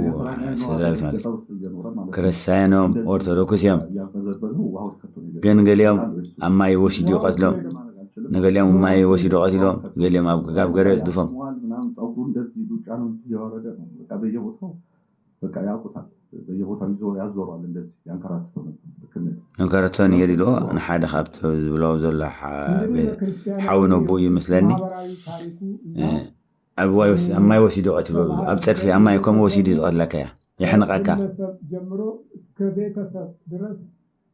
Speaker 1: ስድራ ቤት ማለት ክርስትያኖም ኦርቶዶክስ እዮም ግን ገሊኦም ኣብ ማይ ወሲዱ ይቐትሎም ንገሊኦም ማይ ወሲዱ ቀቲሎም ገሊኦም ኣብ ገረ ይፅድፎም ينكرتون يريدوا أنا حدا خابته بلو زلا حاولوا بو يمثلني أبوي أما يوسيدوا قتلوا أبصر في أما يكون وسيدي قتل يا يحنقك
Speaker 2: جمرو كبيتسب درس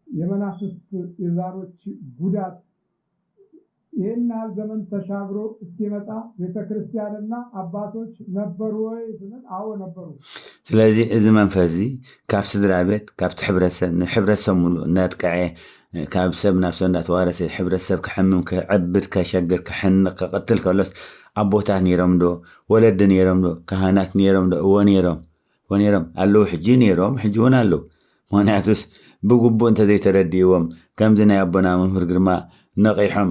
Speaker 2: የመናፍስት የዛሮች ጉዳት ይህን ያህል ዘመን ተሻግሮ እስኪመጣ ቤተክርስቲያንና አባቶች ነበሩ ወይ ስንል አዎ ነበሩ።
Speaker 1: ስለዚህ እዚ መንፈስ እዚ ካብ ስድራ ቤት ካብቲ ሕብረተሰብ ሙሉእ እናጥቅዐ ካብ ሰብ ናብ ሰብ እንዳተዋረሰ ሕብረተሰብ ክሕምም ክዕብድ ከሸግር ክሕንቕ ክቕትል ከሎስ ኣቦታት ነይሮም ዶ ወለዲ ነይሮም ዶ ካህናት ነይሮም ዶ እወ ነይሮም ኣለዉ ሕጂ ነይሮም ሕጂ እውን ኣለዉ ምክንያቱስ ብግቡእ እንተዘይተረዲእዎም ከምዚ ናይ ኣቦና መምህር ግርማ ነቂሖም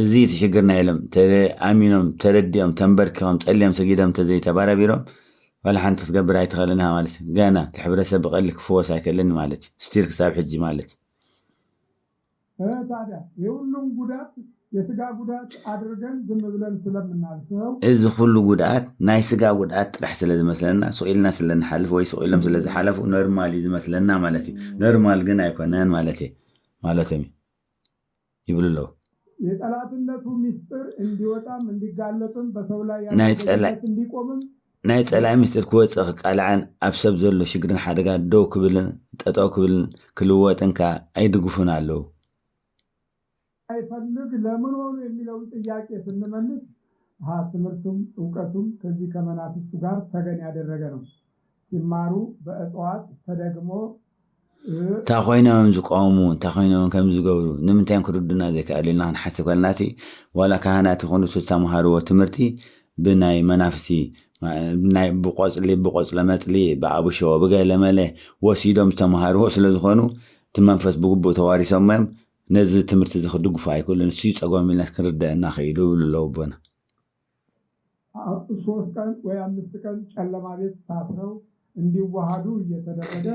Speaker 1: እዚ ትሽግርና ኢሎም ኣሚኖም ተረዲኦም ተንበርኪኾም ፀልዮም ሰጊዶም እንተዘይተባረቢሮም ወላ ሓንቲ ክትገብር ኣይትኽእልና ማለት እዩ ገና እቲ ሕብረተሰብ ብቐሊል ክፍወስ ኣይክእልን ማለት እዩ ስቲል ክሳብ ሕጂ ማለት
Speaker 2: እዩ ታዲያ የሁሉም ጉዳት የስጋ ጉዳት አድርገን ዝም ብለን ስለምናልፈው
Speaker 1: እዚ ሁሉ ጉዳት ናይ ስጋ ጉዳት ጥራሕ ስለ ዝመስለና ስኢልና ስለንሓልፍ ወይ ስኢሎም ስለ ዝሓለፉ ኖርማል እዩ ዝመስለና ማለት እዩ ኖርማል ግን ኣይኮነን ማለት እዩ ማለትም ይብሉ ኣለዉ
Speaker 2: የጠላትነቱ ሚስጥር እንዲወጣም እንዲጋለጥም በሰው ላይ እንዲቆምም
Speaker 1: ናይ ፀላይ ሚስጥር ክወፅእ ክቃልዓን ኣብ ሰብ ዘሎ ሽግርን ሓደጋ ደው ክብልን ጠጠው ክብልን ክልወጥንካ ኣይድግፉን ኣለዉ
Speaker 2: አይፈልግ ለምን ሆኖ የሚለውን ጥያቄ ስንመልስ ትምህርቱም እውቀቱም ከዚህ ከመናፍስቱ ጋር ተገን ያደረገ ነው። ሲማሩ በእጽዋት ተደግሞ
Speaker 1: ታኾይኖም ዝቆሙ ታኾይኖም ከም ዝገብሩ ንምንታይ ክርዱና ዘይከኣልና ክንሓስብ ከልናቲ ዋላ ካህናት ይኹኑ ዝተምሃርዎ ትምህርቲ ብናይ መናፍስቲ ናይ ብቆፅለ መፅሊ ብኣቡሾ ብገለመለ ወሲዶም ዝተምሃርዎ ስለ ዝኾኑ እቲ መንፈስ ብግቡእ ተዋሪሶም እዮም ነዚ ትምህርቲ እዚ ክድግፉ ኣይክእሉን እሱ ፀጎም ኢልና ክንርዳእና ኸይዱ ይብሉ ኣለዉ ኣቦና
Speaker 2: 3 ቀን ወይ 5 ቀን ጨለማ ቤት ታስረው እንዲዋሃዱ እየተደረገ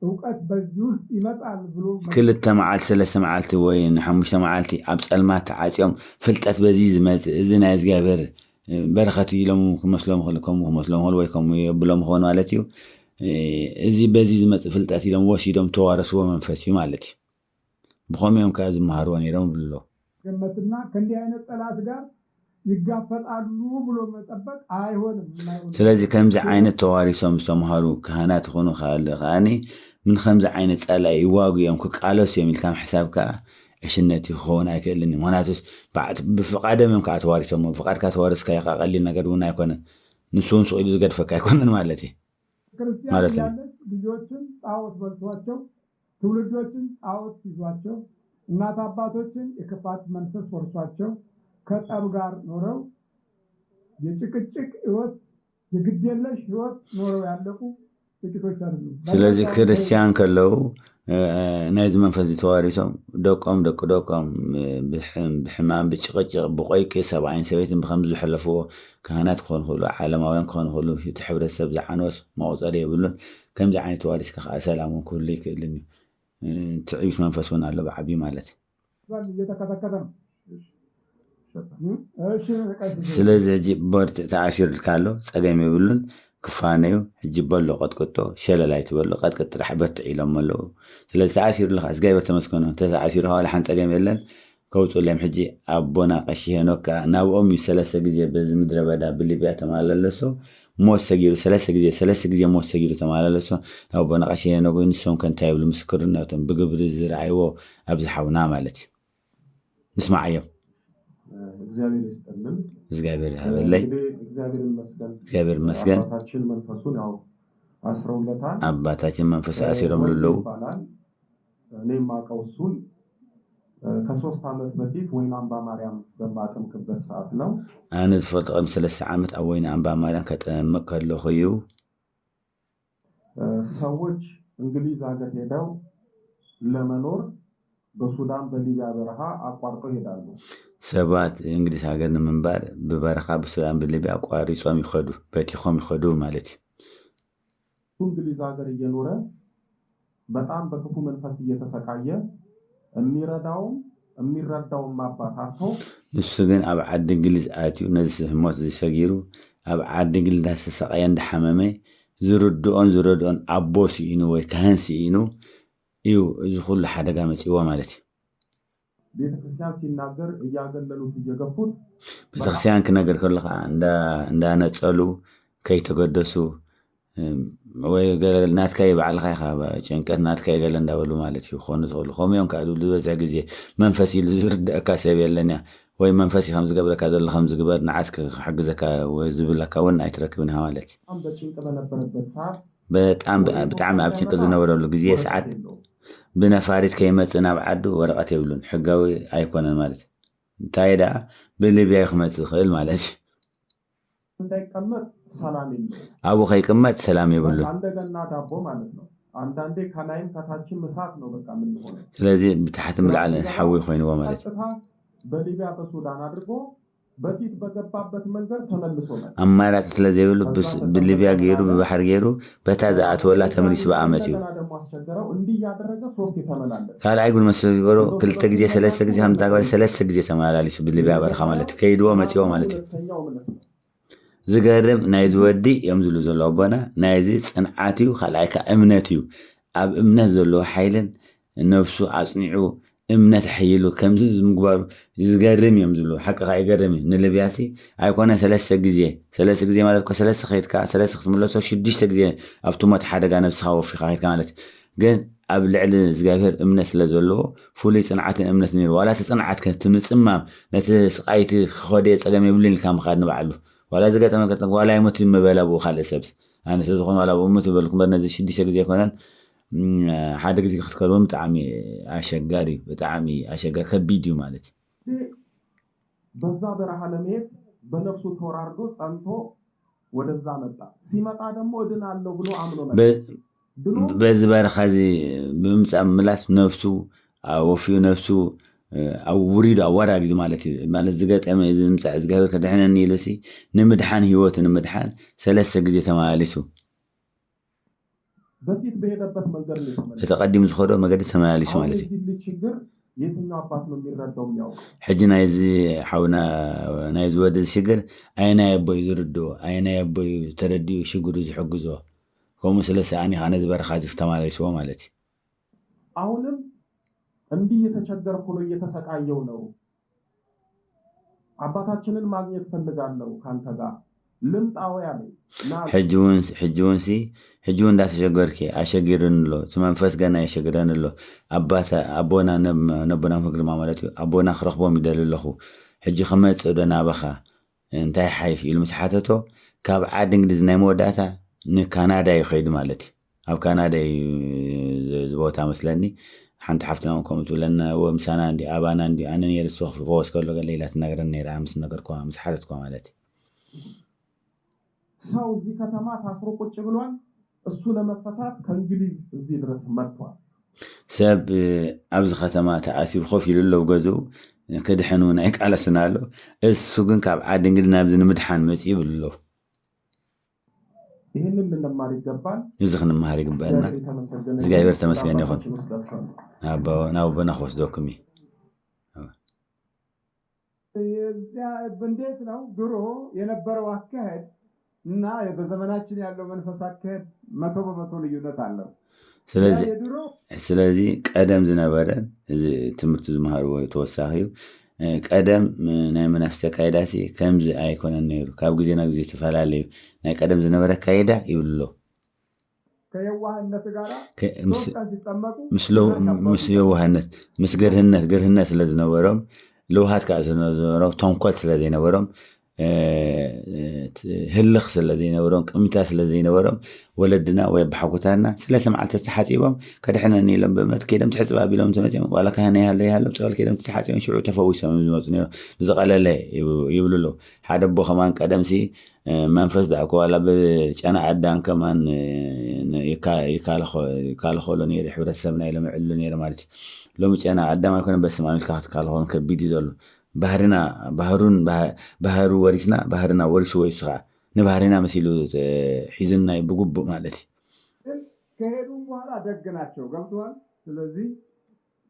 Speaker 2: እውቀት በዚህ ውስጥ ይመጣል ብሎ
Speaker 1: ክልተ መዓልቲ ሰለስተ መዓልቲ ወይ ንሓሙሽተ መዓልቲ ኣብ ፀልማት ተዓፅዮም ፍልጠት በዚ ዝመፅእ እዚ ናይ እግዚኣብሔር በረኸት ኢሎም ክመስሎም ከምኡ ክመስሎም ክእል ወይ ከምኡ የብሎም ክኾኑ ማለት እዩ እዚ በዚ ዝመፅእ ፍልጠት ኢሎም ወሲዶም ተዋረስዎ መንፈስ እዩ ማለት እዩ ብኸመዮም ከዓ ዝመሃርዎ ነይሮም ብሎ
Speaker 2: ገመትና ከእንዲህ አይነት ጠላት ጋር ይጋፈጣሉ ብሎ መጠበቅ አይሆንም።
Speaker 1: ስለዚ ከምዚ ዓይነት ተዋሪሶም ዝተምሃሩ ካህናት ይኹኑ ከኣኒ ምን ከምዚ ዓይነት ፀላኢ ይዋጉ እዮም ክቃለሱ እዮም ኢልካ ምሕሳብ ከዓ ዕሽነት ክኸውን ኣይክእልን ምክንያቱስ ብፍቃዶም እዮም ከዓ ተዋሪሶም ብፍቃድካ ተዋሪስካ ኢኻ ቀሊል ነገር እውን ኣይኮነን ንሱ እውን ስኢሉ ዝገድፈካ ኣይኮነን ማለት እዩ
Speaker 2: ክርስቲያን ያለች ልጆችን ጣዖት በልቷቸው ትውልዶችን ጣዖት ይዟቸው እናት አባቶችን የክፋት መንፈስ ወርሷቸው ከጠብ ጋር ኖረው የጭቅጭቅ ህይወት የግዴለሽ ህይወት ኖረው ያለቁ ጥቂቶች አይደሉም።
Speaker 1: ስለዚህ ክርስቲያን ከለው ናይዚ መንፈስ ተዋሪሶም ደቆም ብሕማም ብጭቅጭቅ ብቆይቂ ሰብኣይን ሰበይትን ብከምዚ ዝሕለፍዎ ካህናት ክኾኑ ክእሉ ዓለማውያን ክኾኑ ክእሉ እቲ ሕብረተሰብ ዝዓንወስ መቁፀሪ የብሉን ከምዚ ዓይነት ተዋሪስካ ከዓ ሰላም እውን ክህሉ ይክእልን እዩ ትዕቢት መንፈስ እውን ኣሎ ብዓብዪ ማለት
Speaker 2: እዩ እየተከተከተ ነው
Speaker 1: ስለዚ ሕጂ ቦርድ ተኣሲሩልካ ኣሎ ፀገም የብሉን ክፋነዩ ሕጂ በሎ ቀጥቅጦ ሸለላይ ትበሎ ቀጥቅጥ ጥራሕ በርትዕ ኢሎም ኣለዉ ስለዚ ተኣሲሩልካ እግዚኣብሔር ተመስገኖ ተኣሲሩካ ዋላ ሓንቲ ፀገም የለን ከውፅሎም ሕጂ ኣቦና ቀሺ ሄኖክ ከዓ ናብኦም እዩ 3 ግዜ በዚ ምድረ በዳ ብሊብያ ተመላለሶ ሞት ሰጊሩ 3 ግዜ ሞት ሰጊሩ ተመላለሶ ናብ ኣቦና ቀሺ ሄኖክ ንሶም ከንታይ ይብሉ ምስክርነቶም ብግብሪ ዝረኣይዎ ኣብዝሓውና ማለት እዩ ንስማዕ እዮም
Speaker 4: እግዚአብሔር ይስጥልን
Speaker 1: እግዚአብሔር ያበለይ እግዚአብሔር ይመስገን
Speaker 4: አባታችን መንፈሱን ያው አስረውለታል
Speaker 1: አባታችን መንፈስ አሲሮም ለለው
Speaker 4: እኔም ማቀው እሱን ከ3 ዓመት በፊት ወይን አምባ ማርያም በማጠምቅበት ሰዓት ነው
Speaker 1: አነ ተፈጠቀም 3 ዓመት ኣብ ወይን አምባ ማርያም ከጠመቅ ከለኹ እዩ
Speaker 4: ሰዎች እንግሊዝ ሀገር ሄደው ለመኖር በሱዳን በሊቢያ በረሃ አቋርጠው ይሄዳሉ
Speaker 1: ሰባት እንግሊዝ ሀገር ንምንባር በበረሃ በሱዳን በሊቢያ አቋርጠው ይኸዱ በቲኾም ይኸዱ ማለት
Speaker 4: እንግሊዝ ሀገር እየኖረ በጣም በክፉ መንፈስ እየተሰቃየ የሚረዳውም አባታቶ
Speaker 1: እሱ ግን ኣብ ዓዲ እንግሊዝ ኣትዩ ነዚ ህሞት ዝሰጊሩ ኣብ ዓዲ እንግሊዝ ተሰቃየ እንዳሓመመ ዝረድኦን ኣቦስ ኢኑ ወይ ካህንሲ ኢኑ እዩ እዚ ሁሉ ሓደጋ መጽይዎ ማለት እዩ
Speaker 4: ቤተክርስቲያን ሲናገር እያገለሉት እየገፉት
Speaker 1: ቤተክርስቲያን ክነገር ከለኻ እንዳነጸሉ ከይተገደሱ ወይ ናትካይ በዓልካ ኢኻ ጭንቀት ናትካይ ገለ እንዳበሉ ማለት እዩ ክኾኑ ዝኽእሉ ከምኡዮም ከዓ ዝበዝሕ ግዜ መንፈስ ኢሉ ዝርድአካ ሰብ የለኒ ወይ መንፈሲ ከም ዝገብረካ ዘሎ ከም ዝግበር ንዓስክ ክሕግዘካ ወይ ዝብለካ እውን ኣይትረክብን ኢኻ ማለት በጣም ብጣዕሚ ኣብ ጭንቂ ዝነበረሉ ግዜ ሰዓት ብነፋሪት ከይመፅእ ናብ ዓዱ ወረቐት የብሉን ሕጋዊ ኣይኮነን ማለት እዩ እንታይ ደኣ ብሊብያ ክመፅእ ዝኽእል ማለት እዩ
Speaker 4: እንዳይቀመጥ ሰላም የለው
Speaker 1: አቡ ከይቀመጥ ሰላም የብሉን
Speaker 4: እንደገና ዳቦ ማለት ነው አንዳንዴ ከላይም ከታችም እሳት ነው በቃ ምን ሆነ
Speaker 1: ስለዚህ ብታሕትም ልዓለ ሓዊ ኮይንዎ ማለት
Speaker 4: በሊቢያ በሱዳን አድርጎ በፊት በገባበት መንገድ ተመልሶ ነው
Speaker 1: አማራጭ ስለዚህ ይብሉ በሊቢያ ገይሩ በባህር ገይሩ በታዛ አትወላ ተመልሶ በአመት እዩ
Speaker 4: ደግሞ አስቸገረው እንዲህ ያደረገ ሶስት የተመላለሰ
Speaker 1: ካልአይ ጉን መስገሮ ክልተ ግዜ ሰለስተ ግዜ ከም ታገበ ሰለስተ ግዜ ተመላልሱ በሊቢያ በረኻ ማለት ከይድዎ መጽዮ ማለት ዝገርም ናይ ዝወዲ እዮም ዝሉ ዘሎ ኣቦና ናይዚ ጽንዓት እዩ ካልኣይካ እምነት እዩ ኣብ እምነት ዘለዎ ሓይልን ነፍሱ ኣጽኒዑ እምነት ሓይሉ ከምዚ ዝምግባሩ ዝገርም እዮም ዝሉ ሓቂ ካ ይገርም ንልብያሲ ኣይኮነ ሰለስተ ግዜ ማለት ኮ ሰለስተ ኸይድካ ሰለስተ ክትምለሶ ሽዱሽተ ግዜ ኣብቲ ሞት ሓደጋ ነፍስኻ ወፊኻ ኸይድካ ማለት ግን ኣብ ልዕሊ እግዚኣብሔር እምነት ስለ ዘለዎ ፍሉይ ጽንዓትን እምነት ነይሩ ዋላ ተጽንዓት ክትምጽማም ነቲ ስቃይቲ ክኸደ ፀገም የብሉን ኢልካ ምኻድ ንባዕሉ ዋላ ዝገጠመ ዋላ ይሞት ይመበላቡ ካልእ ሰብ ኣነ ስለዝኾነ ዋላ ብሞት ይበልኩም በነዚ ሽዱሽተ ግዜ ኮነን ሓደ ግዜ ክትከርቦም ብጣዕሚ ኣሸጋሪ ብጣዕሚ ኣሸጋሪ ከቢድ እዩ ማለት
Speaker 4: በዛ በረሃ ለመሄድ በነፍሱ ተወራርዶ ጸንቶ ወደዛ መጣ ሲመጣ ደግሞ እድናለሁ ብሎ አምኖ መጣ
Speaker 1: በዚ በረኻ እዚ ብምጻእ ምላስ ነፍሱ ወፊዩ ነፍሱ ኣብ ውሪዱ ኣወራሪዱ ማለት እዩ ማለት ዝገጠመ ዝምጻእ ዝገብር ከድሕነኒ ኢሉሲ ንምድሓን ህይወቱ ንምድሓን ሰለስተ ግዜ ተመላሊሱ
Speaker 4: በፊት በሄደበት መንገድ ነው
Speaker 1: ተቀዲም ዝኸዶ መገዲ ተመላሊሱ ማለት እዩ
Speaker 4: ችግር የትኛው አባት ነው የሚረዳው ያው
Speaker 1: ሕጂ ናይዚ ሓውና ናይዚ ወዲ ሽግር ኣይና የቦይ ዝርድኦ ኣይና የቦይ ተረዲኡ ሽግሩ ዝሕግዞ ከምኡ ስለሰኣኒ ኻነ ዝበረኻ ተመላሊስዎ ማለት እዩ
Speaker 4: አሁንም እንዲህ የተቸገርኩ ነው እየተሰቃየው ነው አባታችንን ማግኘት ፈልጋለሁ ካንተ ጋር ልምጣው ያለኝ ሕጂውን እንዳተሸገርኪ ኣሸጊርንሎ እቲ መንፈስ ገና የሸግረንሎ ኣቦና ነቦና ክግርማ ማለት እዩ ኣቦና ክረኽቦም ይደሊ ኣለኹ ሕጂ ክመፅእ ዶ ናበኻ እንታይ ሓይፍ ኢሉ ምስ ሓተቶ ካብ ዓዲ እንግዲዝ ናይ መወዳእታ ንካናዳ ይኸይዱ ማለት እዩ ኣብ ካናዳ ዝቦታ መስለኒ ሓንቲ ሓፍትና ከምኡ ትብለና ወምሳና እንዲ ኣባና እንዲ ኣነ ነይረ ሶኽ ፈወስ ከሎ ገለ ኢላ ትነግረን ነይራ ምስ ነገርኳ ምስ ሓተትኳ ማለት እዩ ሰው እዚህ ከተማ ታስሮ ቁጭ ብሏል እሱ ለመፈታት ከእንግሊዝ እዚህ ድረስ መጥቷል
Speaker 1: ሰብ ኣብዚ ከተማ ተኣሲሩ ኮፍ ኢሉ ኣሎ ገዝኡ ክድሕኑ ናይ ቃለስና ኣሎ እሱ ግን ካብ ዓዲ እንግዲህ ናብዚ ንምድሓን መፅኡ ይብሉ ኣሎ
Speaker 4: ይህንን ልንማር ይገባል
Speaker 1: እዚ ክንመሃር ይግባአና እግዚአብሔር ተመስገን ይኹን ናቦና ክወስደኩም
Speaker 2: እንዴት ነው ድሮ የነበረው አካሄድ እና በዘመናችን ያለው መንፈስ አካሄድ 100% ልዩነት አለው
Speaker 1: ስለዚህ ቀደም ዝነበረ ትምህርቲ ዝመሃርዎ ተወሳኺ ቀደም ናይ መናፍስቲ ካይዳሲ ከምዚ ኣይኮነን ነይሩ ካብ ግዜ ናብ ግዜ ተፈላለዩ ናይ ቀደም ዝነበረ ካይዳ ይብሉ
Speaker 2: ከየዋህነት ጋራ
Speaker 1: ምስ የዋህነት ምስ ግርህነት ስለዝነበሮም ልውሃት ከዓ ስለዝነበሮም ተንኮል ስለዘይነበሮም ህልኽ ስለዘይነበሮም ቅሚታ ስለዘይነበሮም ወለድና ወይ ብሓኩታና ስለሰምዓልተ ተሓፂቦም ከድሕነኒ ኢሎም ብእምነት ከይዶም ትሕፅብ ኣቢሎም ተመፅኦም ዋላ ካህና ይሃለዉ ፀበል ከይዶም ተሓፂቦም ሽዑ ተፈዊሶም ዝመፁ ነይሮም ብዝቐለለ ይብሉ ኣለዉ ሓደ ቦ ከማን ቀደምሲ መንፈስ ዳእኮ ዋላ ብጨና ኣዳም ከማን ይካልኸሎ ነይሩ ሕብረተሰብና ኢሎም ይዕልሉ ነይሩ ማለት እዩ ሎሚ ጨና ኣዳም ኣይኮነ በስም ኣሚልካ ክትካልኸኑ ከቢድ እዩ ዘሎ ባህሩ ወሪስና ባህርና ወሪሱ ወይሱ ከዓ ንባህርና መሲሉ ሒዙና ብጉቡእ ማለት
Speaker 2: እዩ ከሄዱ በኋላ ደግ ናቸው ገብተዋል ስለዚህ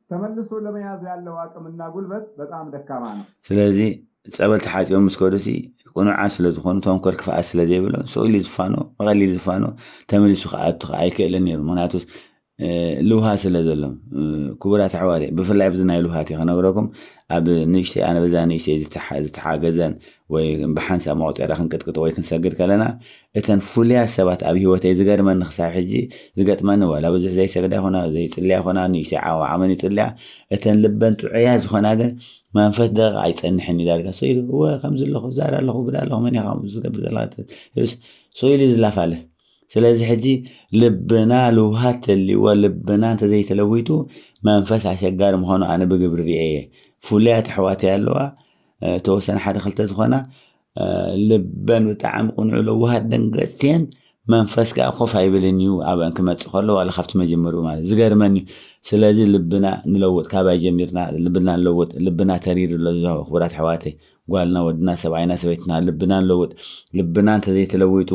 Speaker 2: ተመልሶ ለመያዝ ያለው አቅምና ጉልበት በጣም ደካማ ነው
Speaker 1: ስለዚህ ፀበል ተሓፂቦም ምስ ከዱሲ ቁኑዓት ስለዝኾኑ ተንኮል ክፍኣት ስለዘይብሎም ሰኡሉ ዝፋኖ መቐሊል ዝፋኖ ተመሊሱ ከኣቱ ኣይክእልን ነይሩ ምክንያቱ
Speaker 4: لوها سلازلهم كبرات حوالي بفلاي بزنا لوهاتي خنقولكم اب نشتي انا بزاني نشتي تحاجزن ወይ بحنسا موت راخن كتكت ወይ كنسجد كلنا اتن فوليا سبات ابي هوتي زغر من خصاح حجي زغطمن ولا بزح زي سجدا هنا زي صليا هنا نيشي عاو عمني طلع اتن لبن طعياز هنا ግን መንፈስ ደግ አይጸንሕኒ ዳርጋ ሰይሉ ወይ ከምዝ ለኹ ዛራ ለኹ ብላ ለኹ መን ይኻም ዝገብር ዘላት ሰይሉ ዝላፋለ ስለዚህ ሕጂ ልብና ልውሃት ተሊዋ ልብና ተዘይተለዊቱ መንፈስ አሸጋሪ መሆኑ አነ በግብር ሪኤ ፉልያት ሕዋት ያለዋ ተወሰነ ሓደ ክልተ ዝኾና ልበን ብጣዕሚ ቁንዑ ለውሃት ደንገቴን መንፈስ ካ ኮፍ አይብልን እዩ አበን ክመጽእ ከሎ ዋላ ካብቲ መጀመሪኡ ማለት ዝገርመኒ ስለዚህ ልብና ንለውጥ ካባይ ጀሚርና ልብና ንለውጥ ልብና ተሪር ለዛው ክብራት ሕዋተይ ጓልና ወድና ሰብዓይና ሰበይትና ልብና ንለውጥ ልብና ተዘይተለዊቱ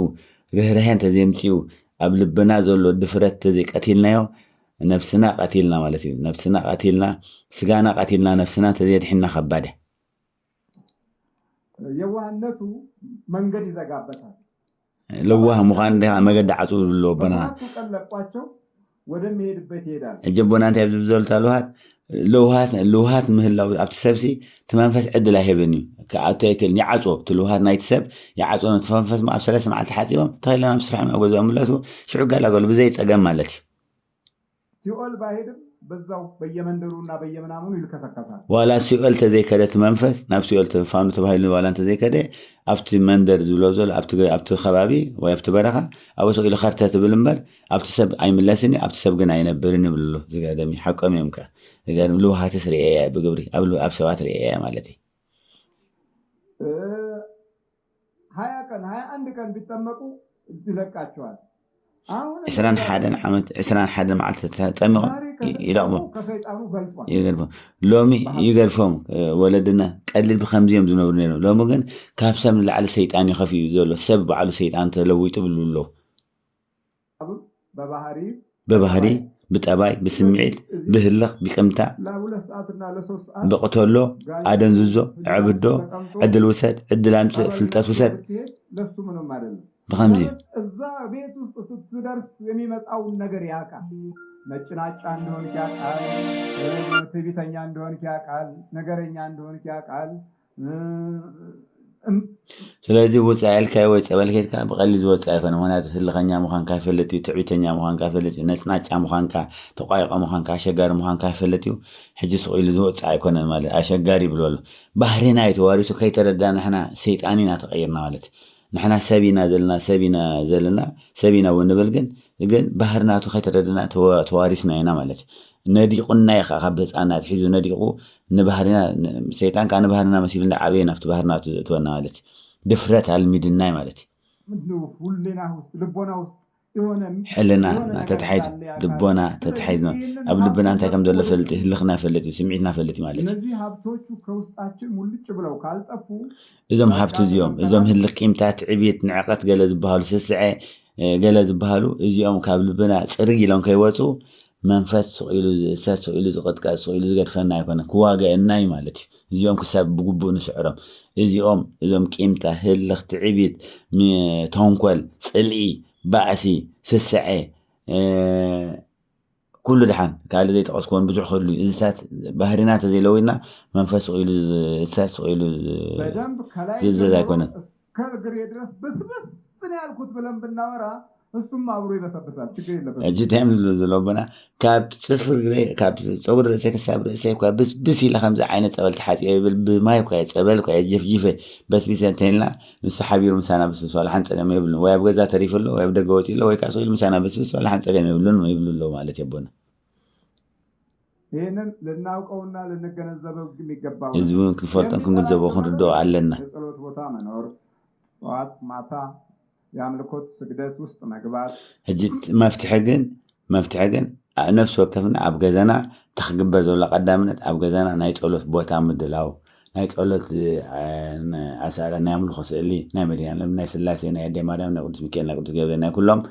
Speaker 4: رهرهن تزيمتيو قبل بنا زولو دفرت تزي قتلنايو نفسنا قتلنا مالتي نفسنا قتلنا سغانا قتلنا نفسنا تزيد حنا خباده
Speaker 2: يوانتو منغد يزغابتال
Speaker 4: لوها مخان ده مغد عطو لوبنا
Speaker 2: تقلقواچو ወደሚሄድበት ይሄዳል
Speaker 4: እጀቦና አንተ ያብዘል ታሉሃት لوهات مهلاو ابتسبسي تمنفس عدل هيبني كاتيكل يعصو تلوهات نايتسب يعصو تفنفس ما ابسلس مع الحاتيهم تايلنا مسرح ما غزو املاسو شعو قال بزي صقم مالتي
Speaker 2: سيول باهدم بزاو بيمندرونا بيمنامو يلكسكسال
Speaker 4: ولا سيول تزي كده منفس نفس سيول تفانو تبايل ولا انت زي كده ابت مندر زولوزل ابت خبابي ويبت برخه او سو الى خرته بالمبر ابتسب اي ملاسني ابتسب غنا ينبرني بلو زي قدامي حقم يمكا إذا لوها تسري بقبري قبل أبسوات رئيه مالتي
Speaker 2: هيا كان عندكن بيتمقوا دلقاچوال
Speaker 4: اسران حدن عمت اسران حدن معلت تطمقوا يرقبوا
Speaker 2: كسيطانو فلفوا
Speaker 4: يقربوا لومي يقرفهم ولدنا قلل بخمزيم زنورنينو لومو كن كابسم لعل شيطان يخفي زولو سبب على شيطان تلويته بلولو ببهري بتاباي بسمعيت بهلق بكمتا بقتلو عدن زوزو عبدو عدل وسد عدل امس فلتات وسد بخمزي
Speaker 2: እዛ ቤት ውስጥ ስትደርስ የሚመጣው ነገር ያቃል ነጭናጫ እንደሆነ ያቃል ትዕቢተኛ እንደሆነ ያቃል ነገረኛ እንደሆነ ያቃል
Speaker 4: ስለዚህ ወጻይል ካይ ወጻይል ከልካ በቀሊዝ ወጻይ ፈነ ሆናት ስለኸኛ መኻን ካፈለቲ ትዕቢተኛ መኻን ካፈለቲ ነጽናጫ መኻን ካ ተቋይቆ መኻን ካ አሸጋሪ መኻን ካፈለቲ ሕጂ ሰቂሉ ዝወጻይ ኮነ ማለት አሸጋሪ ብሎሎ ባህሪና ይተዋሪሱ ከይተረዳና احنا ሰይጣኒና ተቀይርና ማለት نحنا سبينا سبينا ونبل ግን ባህርናቱ ከይተረዳና ተዋሪስና ኢና ማለት ነዲቁና ይኻበጽ አናት ሒዙ ነዲቁ نبهرنا سيطان كان بهرنا مسيل عبينا في بهرنا تونا مالتي دفرت على الميدنا مالتي
Speaker 2: كلنا لبونا
Speaker 4: حلنا تتحيد لبونا تتحيدنا قبل لبنا انت كم دول فلتي هلخنا فلتي سمعتنا فلتي مالتي
Speaker 2: እነዚህ ሀብቶቹ ከውስጣችን ሙልጭ ብለው ካልጠፉ
Speaker 4: اذا ሀብቱ ዚኦም እዞም ህልቅ ቂምታት ዕብየት ንዕቀት ገለ ዝበሃሉ ስስዐ ገለ ዝበሃሉ እዚኦም ካብ ልብና ጽርግ ኢሎም ከይወጹ መንፈስ ሰቂሉ ዝእሰር ሰቂሉ ዝቅጥቃጥ ሰቂሉ ዝገድፈና ይኮነ ክዋገአናይ ማለት እዩ እዚኦም ክሳብ ብግቡእ ንስዕሮም እዚኦም ቂምታ ህልኽ ትዕቢት ተንኮል ጽልኢ ባእሲ ስስዐ ኩሉ ድሓን ካልእ ዘይጠቐስክዎን ብዙሕ ክህሉ እዚታት ባህሪና ተዘይለዊና መንፈስ ሰቂሉ ዝእሰር ሰቂሉ ዝእዘዝ አይኮነን
Speaker 2: ከእግሬ ድረስ ብስብስ ነው ያልኩት ብለን ብናወራ እሱም አብሮ ይበሰብሳል ችግር የለበትም
Speaker 4: እጂታም ዘለውና ካብ ጽፍር ካብ ጸጉር ሰከሳብ ሰይኳ ብስ ኢላ ከምዛ ዓይነት ጸበል ተሓጢ ይብል ብማይ ኮ ጸበል ኮ ጀፍጂፈ በስ ቢሰንተልና ንስ ሓቢሩ ምሳና በስ ወላ ሓንጸገም ይብሉ ወይ ኣብ ገዛ ተሪፍሎ ወይ ኣብ ደገ ወፂሎ ወይ ካሶ ምሳና በስ ወላ ሓንጸገም ይብሉ ማለት ይቦና
Speaker 2: ይሄንን ልናውቀውና ልንገነዘበው የሚገባው
Speaker 4: እዚውን ክፈልጠን ክንገነዘበው ክንርዳው ኣለና
Speaker 2: ጸሎት ቦታ መኖር ጠዋት ማታ የአምልኮት ስግደት ውስጥ መግባት
Speaker 4: እጅት መፍትሐ ግን ነፍስ ወከፍና ኣብ ገዛና ተኽግበር ዘሎ ቀዳምነት ኣብ ገዛና ናይ ጸሎት ቦታ ምድላው ናይ ጸሎት ኣሳራ ናይ ኣምልኮ ስእሊ ናይ መድኃኒዓለም ናይ ስላሴ ናይ ኣዴ ማርያም ናይ ቅዱስ ሚካኤል ናይ ቅዱስ ገብርኤል ናይ ኩሎም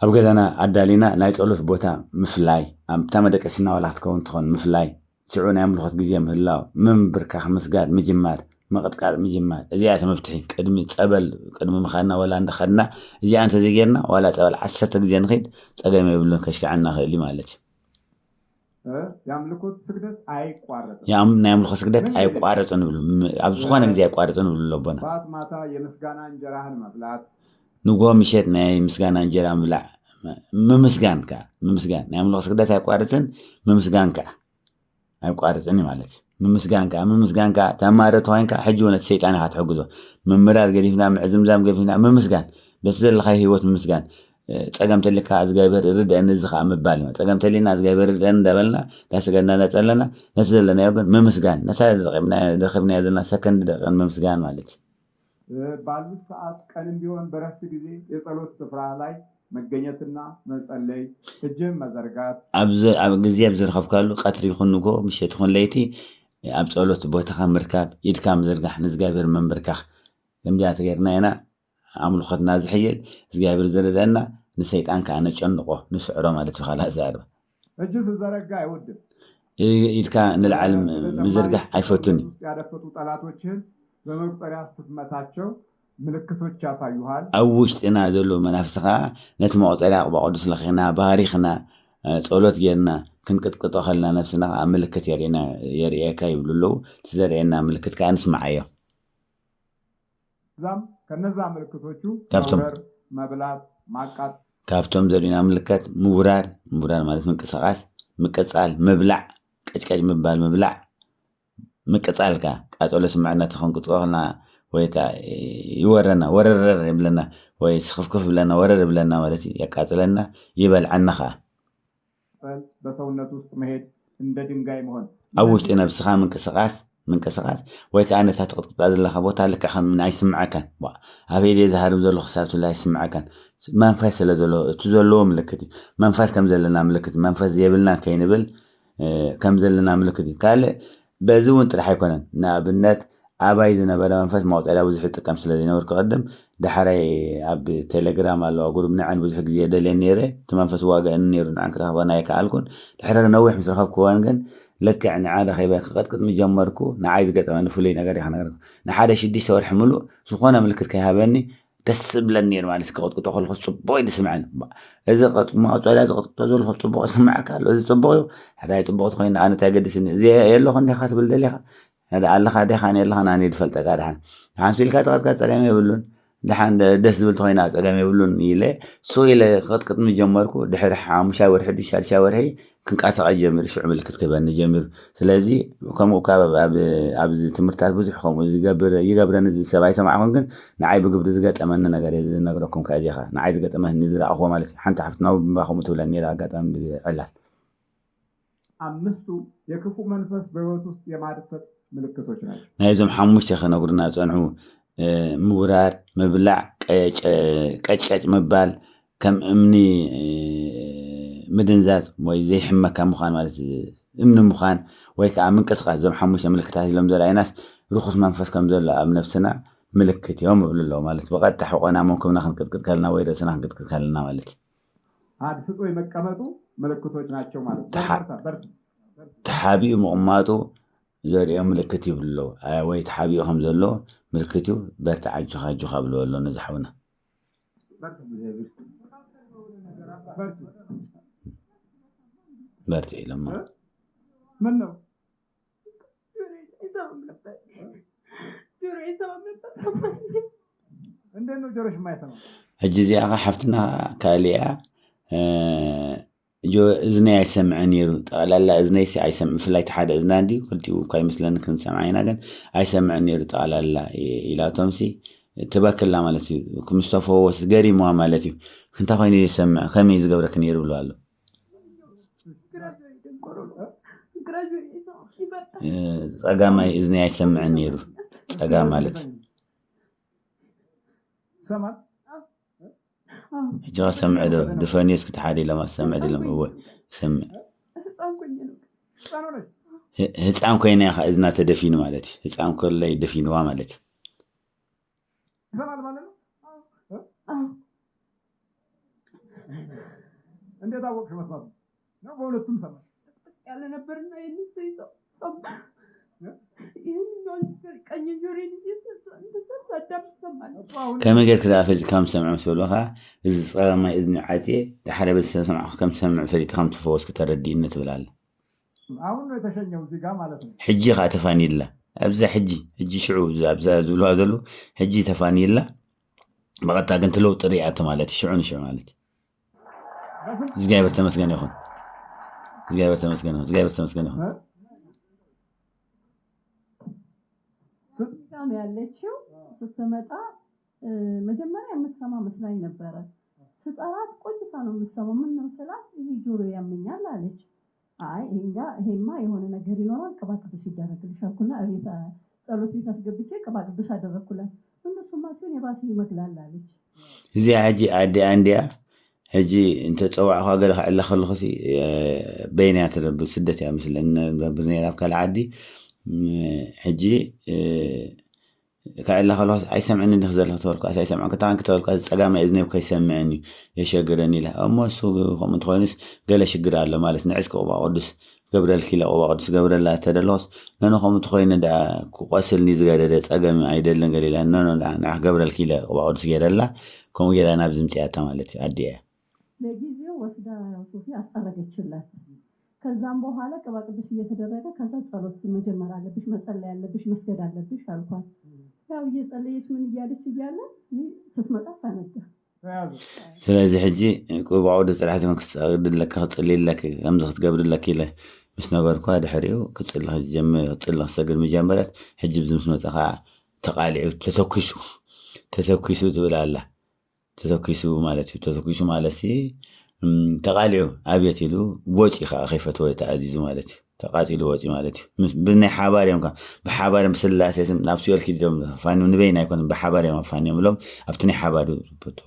Speaker 4: ኣብ ገዛና ኣዳሊና ናይ ጸሎት ቦታ ምፍላይ ኣብታ መደቀሲና ዋላ ክትከውን ትኾን ምፍላይ ሽዑ ናይ ኣምልኮት ግዜ ምህላው ምንብርካኽ ምስጋድ ምጅማር مقطقات مجمال إذا أنت مفتحين قدمي تقبل قدمي مخنا ولا عند خدنا إذا أنت زجرنا ولا تقبل حسيت زي نخيد تقدم يقولون كشك عنا اللي مالك
Speaker 2: يملكوا سجدت أي قارة
Speaker 4: يملكوا سجدت أي قارة نقول أبصقنا زي قارة نقول لبنا
Speaker 2: بعد ما تا يمسكنا جراهن مبلغ
Speaker 4: نقول مشيت ناي مسكان جرا مبلع ممسكان كا ممسكان يملكوا سجدت أي قارة ممسكان كا أي قارة إني مالك ممسكان كا تمارة وين كا حجونا الشيطان هتحجزه من مرار قريبنا معزم قريبنا ممسكان بس ذل خي هو ممسكان تقامت لك أزجايبر رد أن الزخام بالما تقامت لنا أزجايبر رد أن دبلنا تاسقنا نتسلنا نتسلنا يقول ممسكان نتسلنا دخلنا يدنا سكن دخل ممسكان مالك
Speaker 2: ባሉት ሰዓት ቀንም ቢሆን በረፍት ጊዜ የጸሎት ስፍራ ላይ መገኘትና መጸለይ እጅን መዘርጋት
Speaker 4: ኣብ ጊዜ ኣብዝረኸብ ካሉ ቀትሪ ይኹን ንጎ ምሸት ይኹን ለይቲ ኣብ ጸሎት ቦታኻ ምርካብ ኢድካ ምዝርጋሕ ንእግዚአብሔር መንበርካኽ ከምዚኣ ተገይርና ኢና ኣምልኾትና ዝሕይል እግዚኣብሔር ዝረድአና ንሰይጣን ከዓ ነጨንቆ ንስዕሮ ማለት እዩ ካላ ዛረባ
Speaker 2: እጅ ዝዘረጋ አይወድም
Speaker 4: ኢድካ ንልዓል ምዝርጋሕ ኣይፈቱን
Speaker 2: ያደፈጡ ጠላቶችን በመቁጠሪያ ስትመታቸው ምልክቶች ያሳዩሃል
Speaker 4: ኣብ ውሽጥና ዘሎ መናፍስኻ ነቲ መቁጠሪያ ቅባ ቅዱስ ለኺና ባሪኽና ጸሎት ጌርና ክንቅጥቅጦ ከልና ነፍስና ምልክት የርእየካ ይብሉ ኣለው ትዘርእየና ምልክት ከዓ ንስማዕ እዮ
Speaker 2: ዛም ከነዛ ምልክቶቹ መብላት ማቃት
Speaker 4: ካብቶም ዘሪና ምልክት ምውራር ማለት ምንቅስቃስ ምቅጻል ምብላዕ ቀጭቀጭ ምባል ምብላዕ ምቅጻልካ ቃጸሎ ስማዕና ተኸንቅጥቆና ወይካ ይወረና ወረረር ይብለና ወይ ስኽፍክፍ ብለና ወረር ብለና ማለት ያቃጽለና ይበልዓናኻ
Speaker 2: በሰውነት ውስጥ መሄድ እንደ ድንጋይ መሆን
Speaker 4: ኣብ ውሽጢ ነብስኻ ምንቅስቃስ ወይ ከዓ ነታ ተቕጥቅጣ ዘለኻ ቦታ ልክዕ ከም ኣይስምዓካን ኣብ ኢድ ዝሃርብ ዘሎ ክሳብ ትብላ ኣይስምዓካን መንፈስ ስለ ዘሎ እቲ ዘለዎ ምልክት መንፈስ ከም ዘለና ምልክት መንፈስ የብልና ከይንብል ከም ዘለና ምልክት ካልእ በዚ እውን ጥራሕ ኣይኮነን ንኣብነት ኣባይ ዝነበረ መንፈስ መቁጠሪያ ብዙሕ ይጥቀም ስለ ዘይነበርኩ ቅድም ድሕራይ ኣብ ቴሌግራም ኣለዋ ጉሩብ ንዓን ብዙሕ ግዜ ደልየ ነይረ እቲ መንፈስ ዋግአኒ ነይሩ ንዓን ክረኽበና ኣይከኣልኩን ድሕሪ ነዊሕ ምስ ረኸብክዎን ግን ልክዕ ንዓደ ኸይበ ክቐጥቅጥ ምጀመርኩ ንዓይ ዝገጠመኒ ፍሉይ ነገር ኢኻ ነገር ንሓደ 6 ወርሒ ሙሉእ ዝኾነ ምልክት ከይሃበኒ ደስ ብለኒ ነይሩ ማለት ክቐጥቅጦ ከለኹ ፅቡቅ እዩ ዝስምዐኒ እዚ መቁጠሪያ ዝቐጥቅጦ ዘለኹ ፅቡቅ ይስምዓካ ኣሎ እዚ ፅቡቅ እዩ ሕራይ ፅቡቅቲ ኮይና ኣነ እንታይ ገድስኒ እዚ የለኹ እንዲኻ ትብል ደሊኻ ኣለኻ ዲኻ ነለኻ ናኒ ድፈልጠካ ድሓን ሓንሲልካ ተቐጥቃጥ ፀገም የብሉን ድሓን ደስ ዝብል ኮይና ፀገም የብሉን ኢለ ሶ ኢለ ክቐጥቅጥ ምጀመርኩ ድሕሪ 5 ወርሒ 6 ወርሒ ክንቃሳቐ ጀሚሩ ሽዑ ምልክት ክበኒ ጀሚሩ ስለዚ ከምኡ ካብ ኣብዚ ትምህርታት ብዙሕ ከምኡ ይገብረኒ ዝብል ሰብ ኣይሰማዕኹን ግን ንዓይ ብግብሪ ዝገጠመኒ ነገር እዩ ዝነግረኩም ከዚኻ ንዓይ ዝገጠመኒ ዝረኣኽዎ ማለት እዩ ሓንቲ ሓፍትና ከምኡ ትብለኒ ነይራ ኣጋጣሚ ዕላል
Speaker 2: አምስቱ የክፉ መንፈስ በህይወት ውስጥ የማድፈጥ ምልክቶች ናቸው
Speaker 4: ናይዞም 5 ከነጉርና ጸንዑ ምውራር ምብላዕ ቀጭቀጭ ምባል ከም እምኒ ምድንዛዝ ወይ ዘይሕመካ ምዃን ማለት እምኒ ምዃን ወይ ከዓ ምንቅስቃስ ዞም 5 ምልክታት ኢሎም ዘርአይናስ ርኩስ መንፈስ ከም ዘሎ ኣብ ነፍስና ምልክት እዮም ብልሎ ማለት በቀጥታ ሕቆና መንኩምና ክንቅጥቅጥ ከልና ወይ ርእስና ክንቅጥቅጥ ከልና ማለት
Speaker 2: አድፍጦ የመቀመጡ ምልክቶች ናቸው ማለት
Speaker 4: ተሓቢኡ ምቕማጡ ዘርኦ ምልክት ይብሎ ወይ ተሓቢኡ ከም ዘሎ ምልክት እዩ በርታ ዓጁኻ ብሎ ኣሎ ነዝሓውና برتي لما
Speaker 2: منو عندنا جورش ما يسمع
Speaker 4: هجزي اخا حفتنا كاليا جو اذني يسمعني طالا اذني يسمع فلايت حدا اذناندي قلت كاي مثلا كن سمعينا كان يسمعني طالا الى تومسي تبكل مالتي كمصطفى وسغري مو مالتي كنت خويني يسمع خميس قبرك نير بلوالو ጸጋማይ እዝኒ አይሰምዕ ነይሩ ጸጋ ማለት
Speaker 2: ሰማዕ
Speaker 4: እጃ ሰምዕ ደፈኒስ ክትሓዲ ለማ ሰምዕ ደለም ወይ ሰምዕ ህፃን ኮይና ያኻ እዝና ተደፊኑ ማለት ህፃን ኮለይ ደፊንዋ ማለት
Speaker 2: ሰማዕ ማለት ነው እንዴት አወቅሽ መስማት ነው በሁለቱም ሰማዕ
Speaker 5: ያለ ነበርና ይልሰይሰው ይሄን ነው
Speaker 4: كم غير كذا في كم سمع مسولها إذا صار ما إذن عتي لحد بس سمع كم سمع فريد خم تفوز كتردي إنه تبلال
Speaker 2: أهون يتشنج وزيقا مالتنا
Speaker 4: حجي خا تفاني الله أبزا حجي شعو أبزا زولو هذلو حجي تفاني الله بقى تاقنت له طريقة مالتي شعون مالتي زجايبر تمسكن يخون زجايبر تمسكن يخون
Speaker 5: كان ያለችው ስትመጣ መጀመሪያ የምትሰማ መስላኝ ነበር ስጠራት ቆይታ ነው የምትሰማው ምን ነው ስላት ይሄ ጆሮ ያመኛል አለች አይ ይሄማ የሆነ ነገር ይኖራል ቅባ ቅዱስ ይደረግልሻልና አቤት ጸሎት ቤት አስገብቼ ቅባ ቅዱስ አደረኩላት እነሱማ ሲሆን የባሰ ይመግላል አለች
Speaker 4: እዚህ አጂ አንዲያ هجي انت تصوع هاجر الله خلصي بينات بالسدة يا مثل ان بنيلاب كالعادي هجي كعله خلاص يسمعني نخزل هتولك يسمعك طبعا كتولك تسقام اذني وكيسمعني يشجرني له اما سوق هم تخونس قال شجر على مالت نعسك وبا قدس قبل الكيلا وبا قدس قبل لا تدلوس لانه هم تخوين دا قاسلني زغاده تسقام አይደለም ገሌላ ነው قبل الكيلا وبا قدس يدلا كم يدانا بزمتياتا مالتي اديه
Speaker 5: ለጊዜው ወስዳ ሶፊ አስጠረገችላት ከዛም በኋላ ቅባ ቅዱስ እየተደረገ ከዛ ጸሎት መጀመር አለብሽ መጸለይ አለብሽ መስገድ አለብሽ አልኳት ያው እየጸለየች ምን እያለች እያለ ስትመጣ ፈነዳ
Speaker 4: ስለዚህ ሕጂ ቅባውድ ጥራሕት ክስግድለካ ክጽልይለክ ከምዚ ክትገብርለክ ኢለ ምስ ነበርኳ ድሕሪኡ ክጽልህ ዝጀምር ክጽልህ ክሰግድ መጀመረት ሕጂ ብዚ ምስ መፀ ከዓ ተቃሊዑ ተተኪሱ ትብል ኣላ ተተኪሱ ማለት እዩ ተተኪሱ ማለት ተቃሊዑ ኣብየት ኢሉ ወጪ ከዓ ከይፈትወ ተኣዚዙ ማለት እዩ ተቃፂሉ ወጪ ማለት እዩ ብናይ ሓባር እዮም ብሓባር ምስላሴ ስም ናብ ሲኦል ኪዶም ፋኒ ንበይና ኣይኮነን ብሓባር እዮም ኣፋንዮም ብሎም ኣብቲ ናይ ሓባር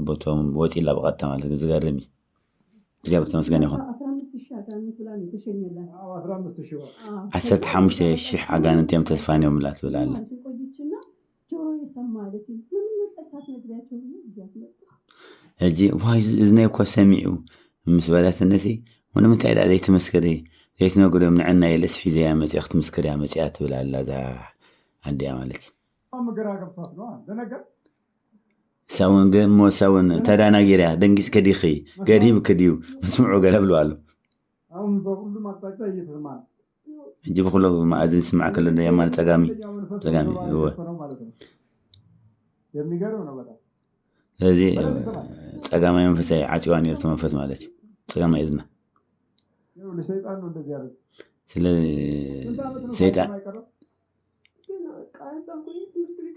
Speaker 4: ቦቶም ወጪ ኢላ ብቐጥታ ማለት እዩ ዝገርም እዩ ዝገብር ተመስገን ይኹን 15,000 ኣጋንንት እዮም ተስፋንዮም ላ ትብል ኣላ ሕጂ ዋይ እዝነይ እኳ ሰሚዑ ምስ በላት እነሲ ወንምንታይ ዳ ዘይትመስክሪ ዘይትነግሮም ንዕና የለስ ሒዘ ያ መፅያ ክትምስክር ያ መፅያ ትብል ኣላ እዛ ኣንዲያ ማለት ሰውን ገሞ ሰውን ተዳናጊርያ ደንጊስ ከዲኺ ገዲብ ክድዩ ምስምዑ ገለ ብሎ ኣሎ ሕጂ ብኩሎ ማእዝን ስማዕ ከለ የማን ፀጋሚ ስለዚ ፀጋማይ መንፈሳይ ዓፂዋ ነርቱ መንፈስ ማለት እዩ ፀጋማይ እዝና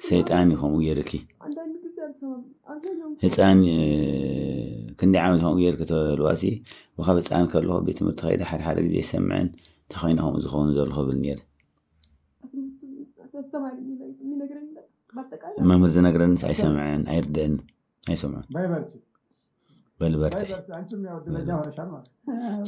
Speaker 4: ሰይጣን ይኸምኡ ጌርኪ ህፃን ክንደይ ዓመት ከምኡ ጌርክ ተልዋሲ ወኻብ ህፃን ከለኹ ቤት ትምህርቲ ከይደ ሓደ ግዜ ይሰምዕን እንተኮይነ ከምኡ ዝኸውን ዘሎ ክብል ነይረ መምህር ዝነግረንስ ኣይሰምዕን ኣይርድአን ኣይሰምዑን በልበርቲ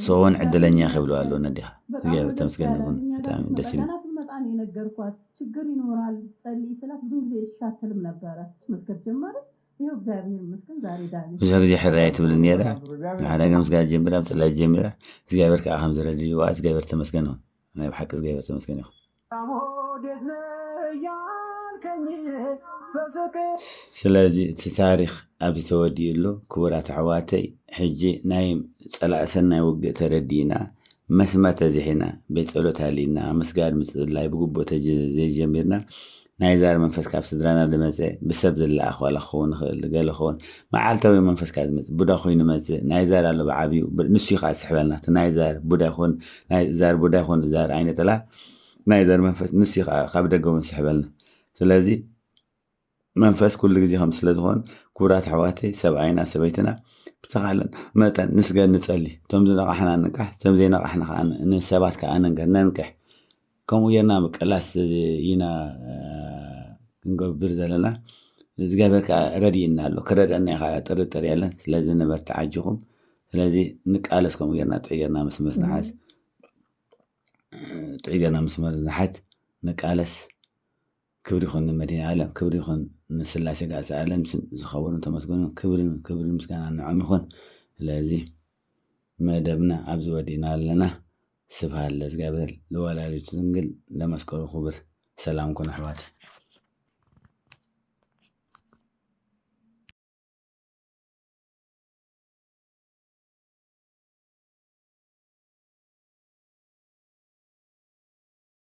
Speaker 4: ሰውን ዕድለኛ ክብሉ ኣሎ ነዲኻ እግዚአብሔር ተመስገን ይሁን በጣም ደስ ይላል
Speaker 5: በጣም የነገርኳት ችግር ይኖራል ጸልይ ስላት ብዙ ጊዜ ይሻተልም ነበረ መስገድ ጀመረች ይሄው እግዚአብሔር ይመስገን ዛሬ ዳኒ
Speaker 4: ብዙ ጊዜ ሕራይ ትብል ነይራ ሓደ መስጋድ ጀምራ ጥላይ ጀምራ እግዚአብሔር ከዓ ከም ዝረድዩ እግዚአብሔር ተመስገን ይሁን ናይ ብሓቂ እግዚአብሔር ተመስገን ይሁን ስለዚ እቲ ታሪክ ኣብዚ ተወዲኡ ኣሎ ክቡራት ኣሕዋተይ ሕጂ ናይ ፀላእ ሰናይ ውግእ ተረዲእና መስመር ተዚሒና ቤት ፀሎት ሃሊና ምስጋድ ምፅላይ ብግቦ ዘይጀሚርና ናይ ዛር መንፈስ ካብ ስድራና ዝመፀ ብሰብ ዝለኣኽ ዋላ ክኸውን ንኽእል ገለ ክኸውን መዓልታዊ መንፈስካ ዝመፅእ ቡዳ ኮይኑ መፅእ ናይ ዛር ኣሎ ብዓብዩ ንሱ ከዓ ዝስሕበልና እቲ ናይ ዛር ቡዳ ይኹን ናይ ዛር ቡዳ ይኹን ዛር ዓይነጠላ ናይ ዛር መንፈስ ንሱ ከዓ ካብ ደገ እውን ዝስሕበልና ስለዚ መንፈስ ኩሉ ግዜ ከም ስለ ዝኾን ክቡራት ኣሕዋተይ ሰብኣይና ሰበይትና ብተኻለን መጠን ንስገድ ንፀሊ እቶም ዝነቓሕና ንቃሕ እቶም ዘይነቓሕና ከዓ ንሰባት ከዓ ነንቅሕ ከምኡ ጌርና ምቅላስ ኢና ክንገብር ዘለና እግዚኣብሔር ከዓ ረዲእና ኣሎ ክረድአና ኢኻ ጥርጥር የለን ስለዚ ንበርቲ ዓጂኹም ስለዚ ንቃለስ ከምኡ ጌርና ጥዑይ ጌርና መስመር ዝሓት ንቃለስ ክብሪ ይኹን ንመዲና ዓለም ክብሪ ይኹን ንስላሴ ጋእሲ ዓለም ዝኸበሩ ተመስገኑ ክብሪ ምስጋና ንዖም ይኹን ስለዚ መደብና ኣብዚ ወዲእና ኣለና ስብሃት ለእግዚአብሔር ለወላዲቱ ድንግል ለመስቀሉ ክቡር ሰላም ኩን ኣሕዋት